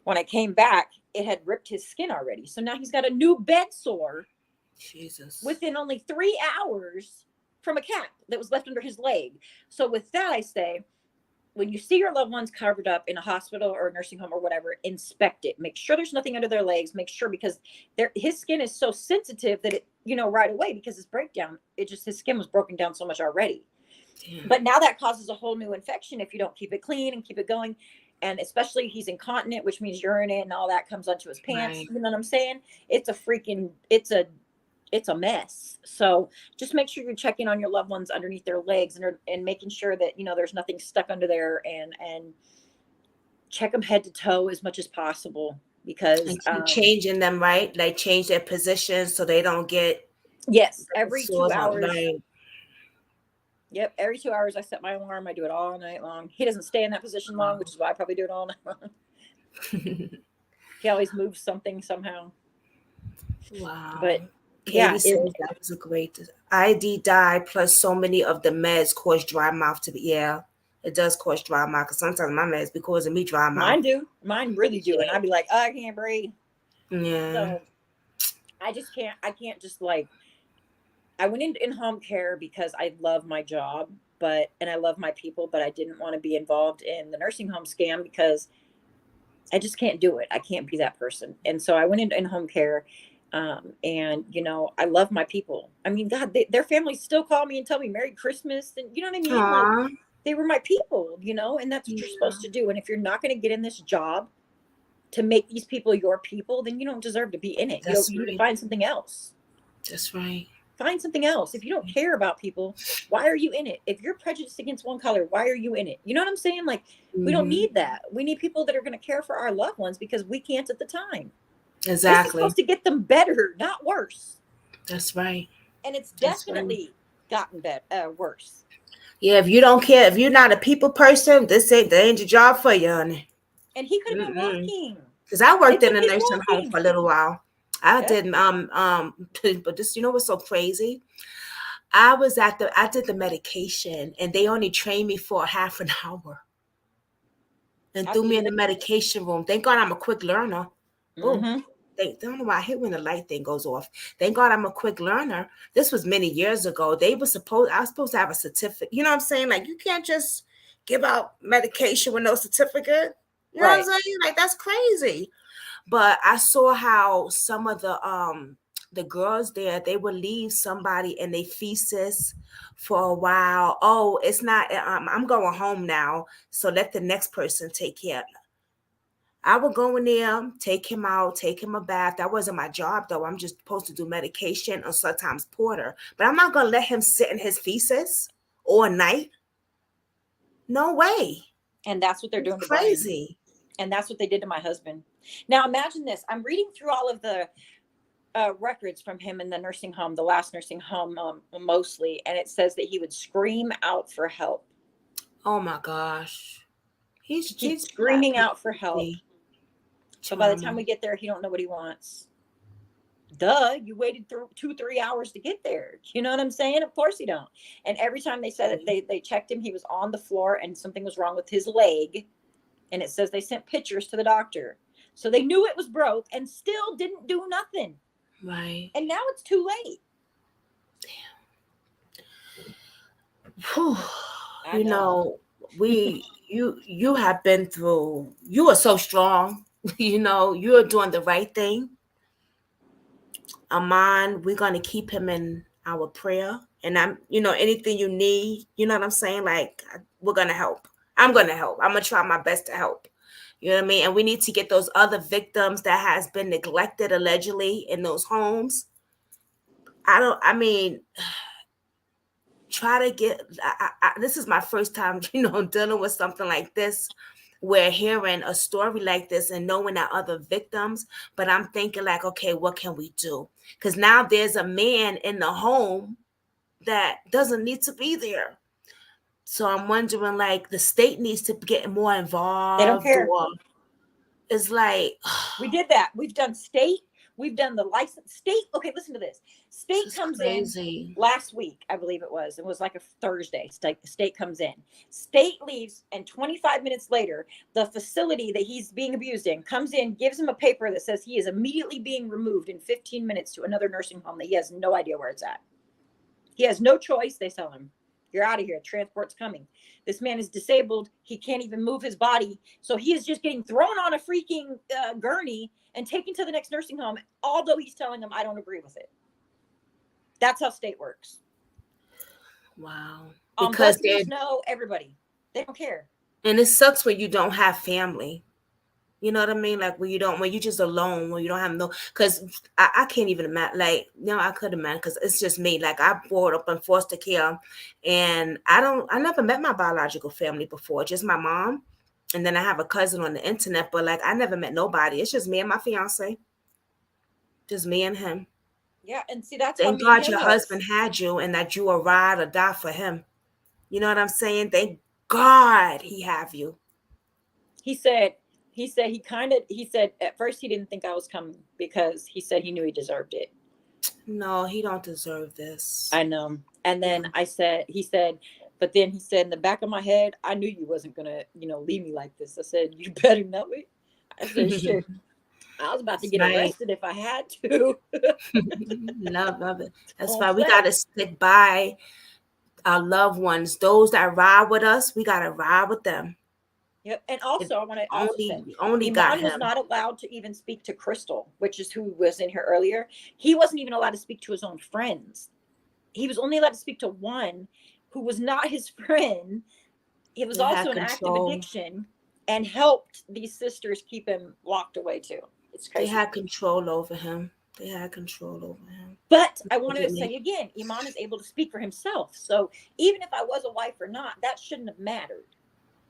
When I came back, it had ripped his skin already. So now he's got a new bed sore. Jesus. Within only 3 hours from a cap that was left under his leg. So with that, I say, when you see your loved ones covered up in a hospital or a nursing home or whatever, inspect it. Make sure there's nothing under their legs. Make sure, because his skin is so sensitive that it, right away, because his breakdown, his skin was broken down so much already. Damn. But now that causes a whole new infection if you don't keep it clean and keep it going. And especially he's incontinent, which means urine and all that comes onto his pants. Right. You know what I'm saying? It's a mess. So just make sure you're checking on your loved ones underneath their legs and making sure that, there's nothing stuck under there, and check them head to toe as much as possible, because changing them, right? Like change their position so they don't get. Yes. Every 2 hours. Right. Yep. Every 2 hours I set my alarm. I do it all night long. He doesn't stay in that position long, which is why I probably do it all night long. He always moves something somehow. Wow. But Katie says that was a great ID dye plus so many of the meds cause dry mouth to be. Yeah, it does cause dry mouth, because sometimes my meds be causing me dry mouth. Mine really do. And I'd be like, I can't breathe. Yeah. So I can't just like, I went in home care because I love my job, and I love my people, but I didn't want to be involved in the nursing home scam because I just can't do it. I can't be that person. And so I went in home care. And I love my people. I mean, God, their families still call me and tell me Merry Christmas, and you know what I mean? Like, they were my people, and that's what you're supposed to do. And if you're not going to get in this job to make these people your people, then you don't deserve to be in it. You need to find something else. That's right. Find something else. If you don't care about people, why are you in it? If you're prejudiced against one color, why are you in it? You know what I'm saying? Like, we don't need that. We need people that are going to care for our loved ones, because we can't at the time. Exactly. This is supposed to get them better, not worse. That's right. And it's definitely gotten worse. Yeah, if you don't care, if you're not a people person, that ain't your job for you, honey. And he could have been walking. Because I worked in a nursing home for a little while. I did but this, what's so crazy? I did the medication, and they only trained me for half an hour. And threw me in the medication room. Thank God I'm a quick learner. Mm-hmm. They don't know why I hate when the light thing goes off. Thank God I'm a quick learner. This was many years ago. I was supposed to have a certificate. You know what I'm saying? Like, you can't just give out medication with no certificate. You know what I'm saying? Like, that's crazy. But I saw how some of the girls there, they would leave somebody in their feces for a while. Oh, it's not, I'm going home now, so let the next person take care of it. I would go in there, take him out, take him a bath. That wasn't my job, though. I'm just supposed to do medication or sometimes porter. But I'm not going to let him sit in his feces all night. No way. And that's what they're doing to crazy. Brian. And that's what they did to my husband. Now, imagine this. I'm reading through all of the records from him in the nursing home, the last nursing home mostly. And it says that he would scream out for help. Oh, my gosh. He's screaming out for help. But by the time we get there, he don't know what he wants. Duh, you waited through 2-3 hours to get there. You know what I'm saying? Of course you don't. And every time they said that they checked him, he was on the floor and something was wrong with his leg. And it says they sent pictures to the doctor. So they knew it was broke and still didn't do nothing. Right. And now it's too late. Whew. You know, you have been through, you are so strong. You know, you're doing the right thing. Iman, we're going to keep him in our prayer. And anything you need, you know what I'm saying? Like, we're going to help. I'm going to help. I'm going to try my best to help. You know what I mean? And we need to get those other victims that has been neglected allegedly in those homes. Try to get, this is my first time, dealing with something like this. We're hearing a story like this and knowing that other victims, but I'm thinking like, okay, what can we do? Because now there's a man in the home that doesn't need to be there. So I'm wondering, like, the state needs to get more involved. They don't care. Or it's like, we did that. We've done state. We've done the license. State. Okay, listen to this. State comes in last week, I believe it was. It was like a Thursday. State comes in. State leaves, and 25 minutes later, the facility that he's being abused in comes in, gives him a paper that says he is immediately being removed in 15 minutes to another nursing home that he has no idea where it's at. He has no choice. They tell him, you're out of here. Transport's coming. This man is disabled. He can't even move his body. So he is just getting thrown on a freaking gurney and taken to the next nursing home, although he's telling them, I don't agree with it. That's how state works. Wow. Because they know everybody. They don't care. And it sucks when you don't have family. You know what I mean? Like when you're just alone, when you don't have because I can't even imagine, like, I could imagine, because it's just me. Like, I brought up in foster care, and I never met my biological family before, just my mom. And then I have a cousin on the internet, but like, I never met nobody. It's just me and my fiance. Just me and him. Yeah. And see, that's thank God your husband had you and that you will ride or die for him. You know what I'm saying? Thank God he have you. He said at first he didn't think I was coming because he said he knew he deserved it. No, he don't deserve this. I know. And then he said, but then he said in the back of my head, I knew you wasn't going to, leave me like this. I said, you better know it. I said, shit, I was about to get arrested if I had to. Love it. That's why we got to stick by our loved ones. Those that ride with us, we got to ride with them. Yep. And also, I want to say, Iman was not allowed to even speak to Crystal, which is who was in here earlier. He wasn't even allowed to speak to his own friends. He was only allowed to speak to one who was not his friend. It was also an active addiction and helped these sisters keep him locked away too. It's crazy. They had control over him. But I want to say again, Iman is able to speak for himself. So even if I was a wife or not, that shouldn't have mattered.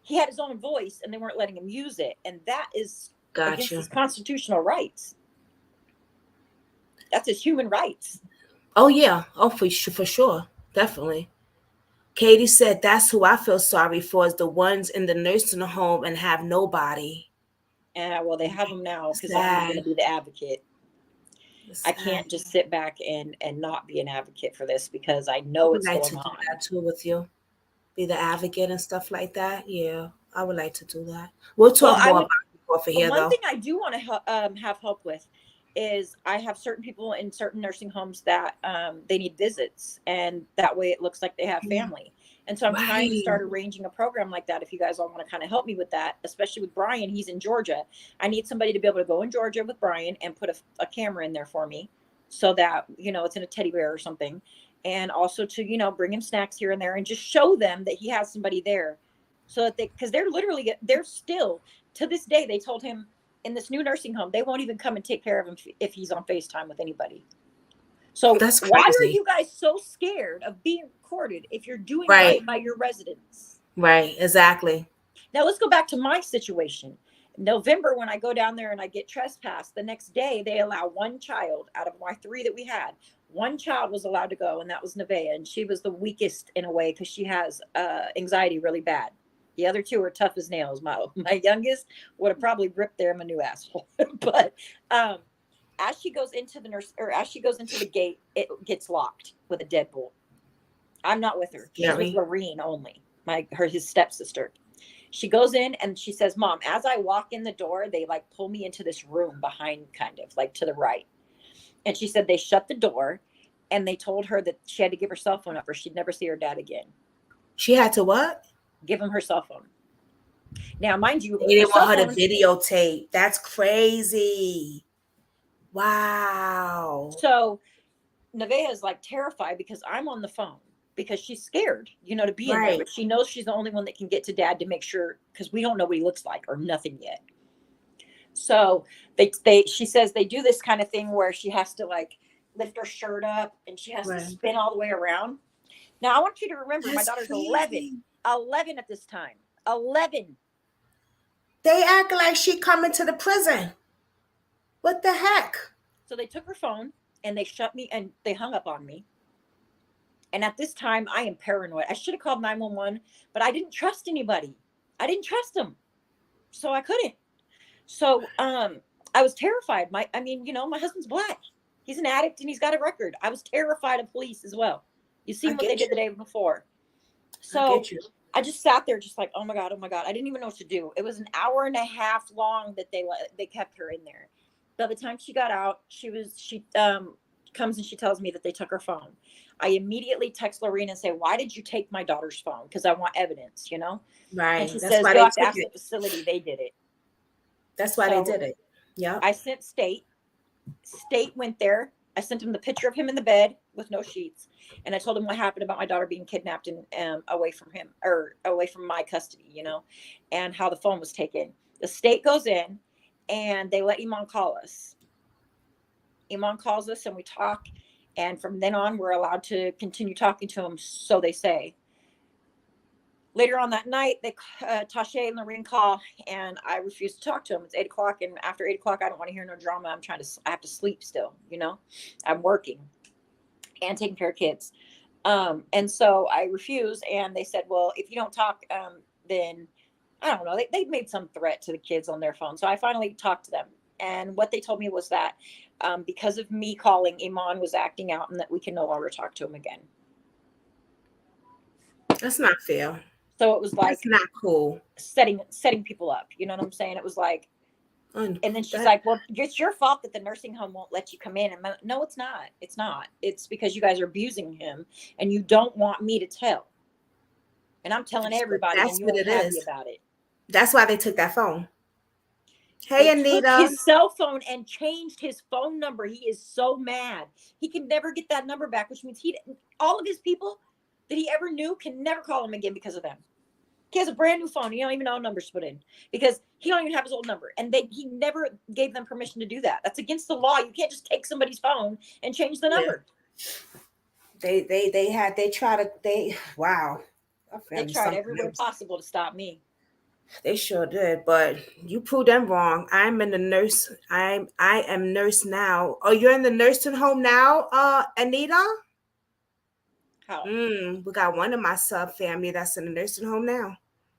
He had his own voice and they weren't letting him use it. And that is against his constitutional rights. That's his human rights. Oh, yeah. Oh, for sure. Definitely. Katie said, that's who I feel sorry for, is the ones in the nursing home and have nobody. Well, they have them now because I'm going to be the advocate. I can't just sit back and not be an advocate for this because I know it's going on. I would like to do that too with you. Be the advocate and stuff like that. Yeah, I would like to do that. We'll talk more about it for here, though. One thing I do want to have help with is I have certain people in certain nursing homes that they need visits, and that way it looks like they have family. And so I'm trying to start arranging a program like that. If you guys all want to kind of help me with that, especially with Brian, he's in Georgia. I need somebody to be able to go in Georgia with Brian and put a camera in there for me so that, it's in a teddy bear or something. And also to, bring him snacks here and there and just show them that he has somebody there so that because they're still, to this day, they told him in this new nursing home, they won't even come and take care of him if he's on FaceTime with anybody. So that's crazy. Why are you guys so scared of being recorded if you're doing right by your residents? Right, exactly. Now let's go back to my situation. November, when I go down there and I get trespassed, the next day they allow one child out of my 3 that we had. One child was allowed to go, and that was Nevaeh, and she was the weakest in a way because she has anxiety really bad. The other 2 are tough as nails. My youngest would have probably ripped their new asshole. But As she goes into the gate, it gets locked with a deadbolt. I'm not with her. She's with Lorene only, his stepsister. She goes in and she says, Mom, as I walk in the door, they like pull me into this room behind, kind of like to the right. And she said they shut the door and they told her that she had to give her cell phone up or she'd never see her dad again. She had to what? Give him her cell phone. Now, mind you, they didn't want her to videotape. That's crazy. Wow. So Nevaeh is like terrified because I'm on the phone because she's scared, to be in there. But she knows she's the only one that can get to dad to make sure, because we don't know what he looks like or nothing yet. So she says they do this kind of thing where she has to like lift her shirt up and she has to spin all the way around. Now, I want you to remember, my daughter's crazy. 11 at this time. 11. They act like she coming to the prison. What the heck? So they took her phone and they shut me and they hung up on me. And at this time, I am paranoid. I should have called 911, but I didn't trust anybody. I didn't trust them. So I couldn't. So I was terrified. My husband's black. He's an addict and he's got a record. I was terrified of police as well. You see what they did the day before. So I just sat there just like, oh my God. I didn't even know what to do. It was an hour and a half long that they kept her in there. By the time she got out, she comes and she tells me that they took her phone. I immediately text Lorene and say, why did you take my daughter's phone? Because I want evidence, Right. And she says, you'll have to ask the facility. They did it. That's why they did it. Yeah. I sent State. State went there. I sent him the picture of him in the bed with no sheets. And I told him what happened about my daughter being kidnapped and away from him, or away from my custody, and how the phone was taken. The State goes in and they let Iman call us. Iman calls us and we talk. And from then on, we're allowed to continue talking to him. So they say. Later on that night, Tasha and Lorene call, and I refuse to talk to him. It's 8:00, and after 8:00, I don't want to hear no drama. I have to sleep still, I'm working and taking care of kids. And so I refuse, and they said, well, if you don't talk, then, I don't know, they made some threat to the kids on their phone. So I finally talked to them, and what they told me was that because of me calling, Iman was acting out and that we can no longer talk to him again. That's not fair. So it was like, that's not cool. Setting people up. You know what I'm saying? It was like, and then she's like, well, it's your fault that the nursing home won't let you come in. And no, it's not. It's not. It's because you guys are abusing him and you don't want me to tell. And I'm telling everybody, and you ain't happy about it. That's why they took that phone. Hey, Anita. Took his cell phone and changed his phone number. He is so mad. He can never get that number back, which means all of his people that he ever knew can never call him again because of them. He has a brand new phone. He don't even know numbers to put in because he don't even have his old number. And he never gave them permission to do that. That's against the law. You can't just take somebody's phone and change the number. They wow. They tried every way possible to stop me. They sure did, but you proved them wrong. I am nurse now. Oh, you're in the nursing home now, Anita? How? We got one of my sub family that's in the nursing home now.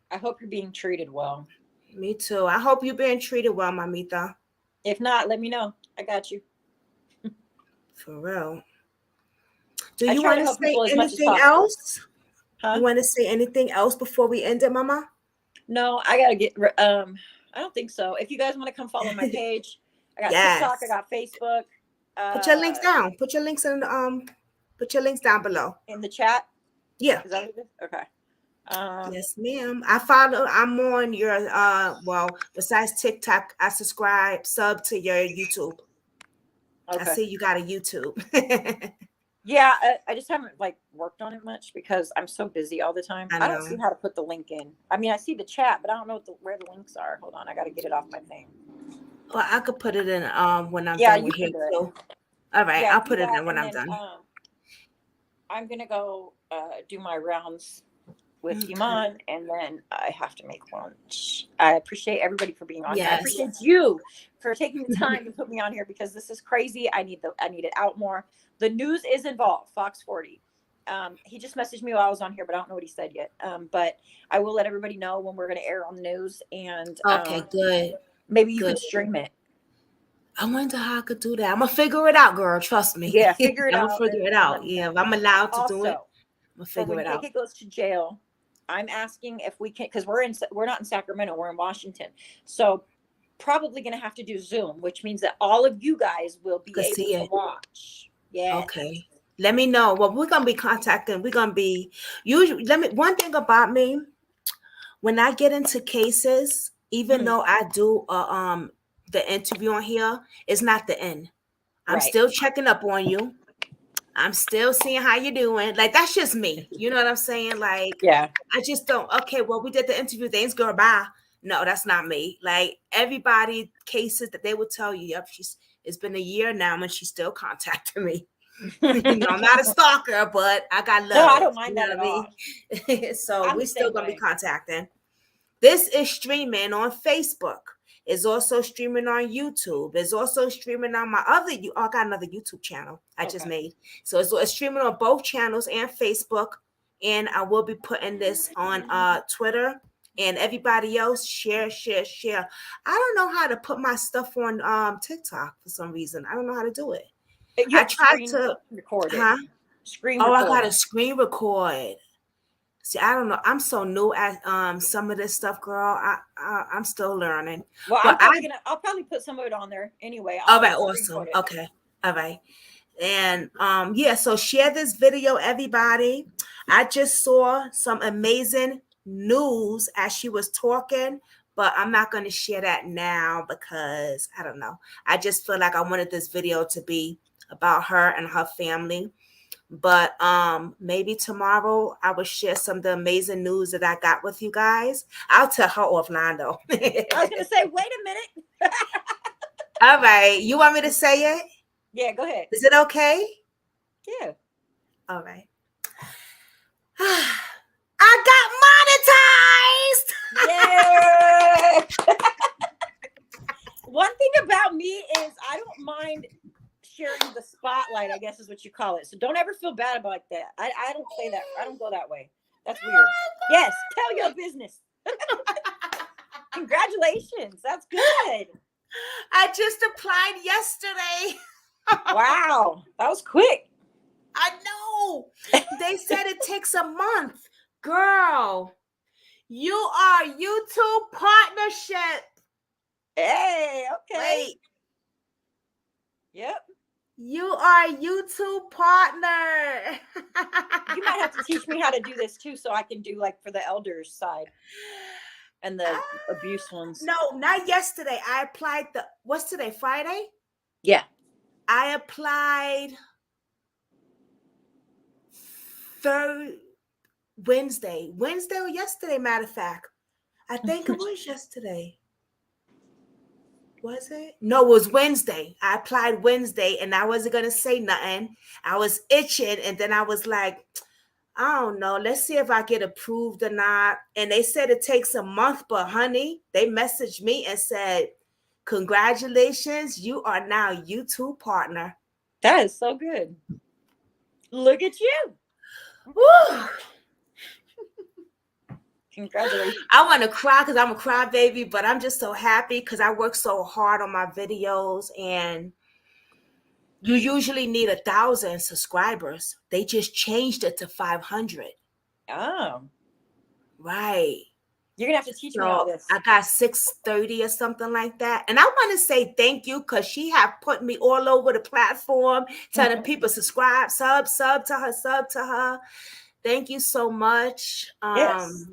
I hope you're being treated well. Me too. I hope you're being treated well, Mamita. If not, let me know. I got you. For real. Do you want to say anything else? Huh? You want to say anything else before we end it, Mama? No, I gotta get. I don't think so. If you guys want to come follow my page, I got TikTok, I got Facebook. Put your links down. Put your links in Put your links down below. In the chat? Yeah. Is that what it is? Okay. Yes, ma'am. I'm on your besides TikTok, I sub to your YouTube. Okay. I see you got a YouTube. Yeah, I just haven't worked on it much because I'm so busy all the time. I don't see how to put the link in. I mean, I see the chat, but I don't know where the links are. Hold on, I got to get it off my thing. Well, I could put it in when I'm done with here too. All right, I'll put it in when I'm done. I'm gonna go do my rounds with Iman, and then I have to make lunch. I appreciate everybody for being on here. I appreciate you for taking the time to put me on here because this is crazy. I need it out more. The news is involved. Fox 40. He just messaged me while I was on here, but I don't know what he said yet. But I will let everybody know when we're going to air on the news. And okay, good. Maybe you can stream it. I wonder how I could do that. I'm gonna figure it out, girl. Trust me. Yeah, figure it I'm out. gonna figure it and let out. me Yeah, know. if I'm allowed to do it, Also, I'm gonna for figure when it out. KK goes to jail, I'm asking if we can, because we're not in Sacramento, we're in Washington, so probably going to have to do Zoom, which means that all of you guys will be Could able see to it. watch. Yeah. Okay. Let me know. Well, we're gonna be contacting. We're gonna be usually. Let me. One thing about me, when I get into cases, even though I do the interview on here, it's not the end. I'm Right. still checking up on you. I'm still seeing how you're doing. Like, that's just me. You know what I'm saying? Like, Yeah. I just don't. Okay, well, we did the interview. Thanks, girl. Bye. No, that's not me. Like, everybody cases that they would tell you, yep, it's been a year now and she's still contacting me. You know, I'm not a stalker, but I got love. No, I don't mind You know that what at I mean? So I'm we the still same gonna be way. contacting. This is streaming on Facebook. It's also streaming on YouTube. It's also streaming on my other. I got another YouTube channel I just Okay. made. So it's streaming on both channels and Facebook. And I will be putting this on Twitter. And everybody else, share. I don't know how to put my stuff on TikTok for some reason. I don't know how to do it. You I have to tried screen to. record it. Huh? Screen Oh, I record. got to screen record. See, I don't know. I'm so new at some of this stuff, girl. I'm still learning. Well, But I'll probably put some of it on there anyway. all I'll right, screen awesome. record it. Okay. All right. And yeah, so share this video, everybody. I just saw some amazing news as she was talking, but I'm not going to share that now because I don't know. I just feel like I wanted this video to be about her and her family. But maybe tomorrow I will share some of the amazing news that I got with you guys. I'll tell her offline though. I was going to say, wait a minute. All right. You want me to say it? Yeah, go ahead. Is it okay? Yeah. All right. I got monetized. Yeah. One thing about me is I don't mind sharing the spotlight, I guess is what you call it. So don't ever feel bad about that. I don't say that. I don't go that way. That's weird. Yes, tell your business. Congratulations. That's good. I just applied yesterday. Wow. That was quick. I know. They said it takes a month. Girl, you are YouTube partnership. Hey, okay. Wait. Yep. You are YouTube partner. You might have to teach me how to do this too, so I can do like for the elders side and the abuse ones. No, not yesterday. I applied what's today? Friday? Yeah. I applied Wednesday or yesterday, matter of fact. I think it was yesterday. Was it? No, it was Wednesday. I applied Wednesday and I wasn't going to say nothing. I was itching and then I was like, I don't know. Let's see if I get approved or not. And they said it takes a month, but honey, they messaged me and said, congratulations, you are now YouTube partner. That is so good. Look at you. Woo. Congratulations. I want to cry because I'm a crybaby, but I'm just so happy because I work so hard on my videos and you usually need 1,000 subscribers. They just changed it to 500. Oh. Right. You're going to have to teach me all this. I got 630 or something like that. And I want to say thank you because she have put me all over the platform, telling people subscribe, sub to her. Thank you so much. Yes.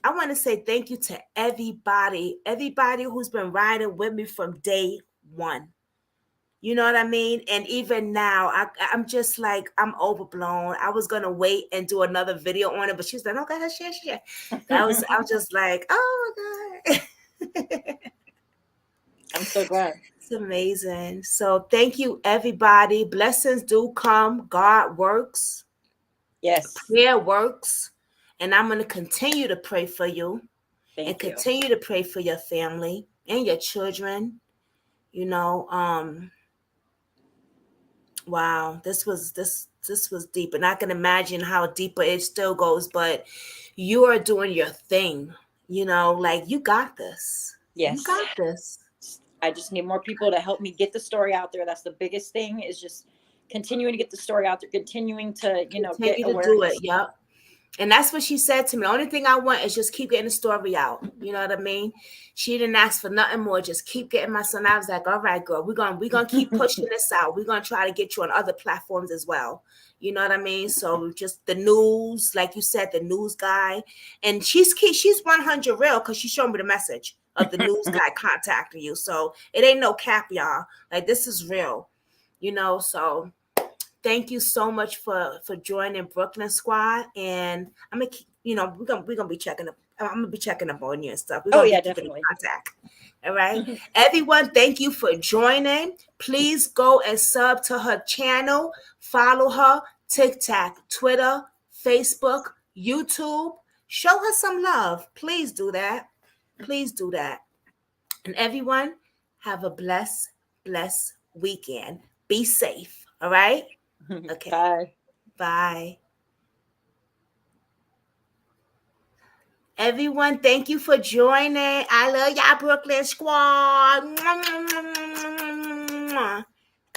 I want to say thank you to everybody who's been riding with me from day one. You know what I mean? And even now, I'm just like, I'm overblown. I was going to wait and do another video on it, but she was like, no, go ahead, share. I was just like, oh my God. I'm so glad. It's amazing. So thank you, everybody. Blessings do come. God works. Yes. Prayer works. And I'm going to continue to pray for you. Thank you. Continue to pray for your family and your children. You know, wow, this was deep. And I can imagine how deeper it still goes, but you are doing your thing. You know, like you got this. Yes. You got this. I just need more people to help me get the story out there. That's the biggest thing, is just continuing to get the story out there, continuing to, you know, get Continue to do awareness. it. Yep. And that's what she said to me. The only thing I want is just keep getting the story out. You know what I mean? She didn't ask for nothing more. Just keep getting my son. I was like, all right, girl, we're gonna keep pushing this out. We're gonna try to get you on other platforms as well. You know what I mean? So just the news, like you said, the news guy, and she's 100 real because she showed me the message of the news guy contacting you. So it ain't no cap, y'all. Like, this is real. You know, so thank you so much for joining Brooklyn Squad, and I'm gonna we're gonna be checking up. I'm gonna be checking up on you and stuff. We're Oh gonna yeah, be keeping in definitely. contact. All right, everyone. Thank you for joining. Please go and sub to her channel. Follow her TikTok, Twitter, Facebook, YouTube. Show her some love. Please do that. Please do that. And everyone, have a blessed weekend. Be safe. All right. Okay. Bye. Bye. Everyone, thank you for joining. I love y'all, Brooklyn Squad.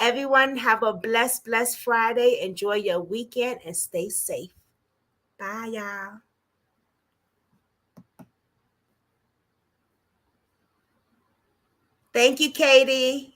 Everyone, have a blessed Friday. Enjoy your weekend and stay safe. Bye, y'all. Thank you, Katie.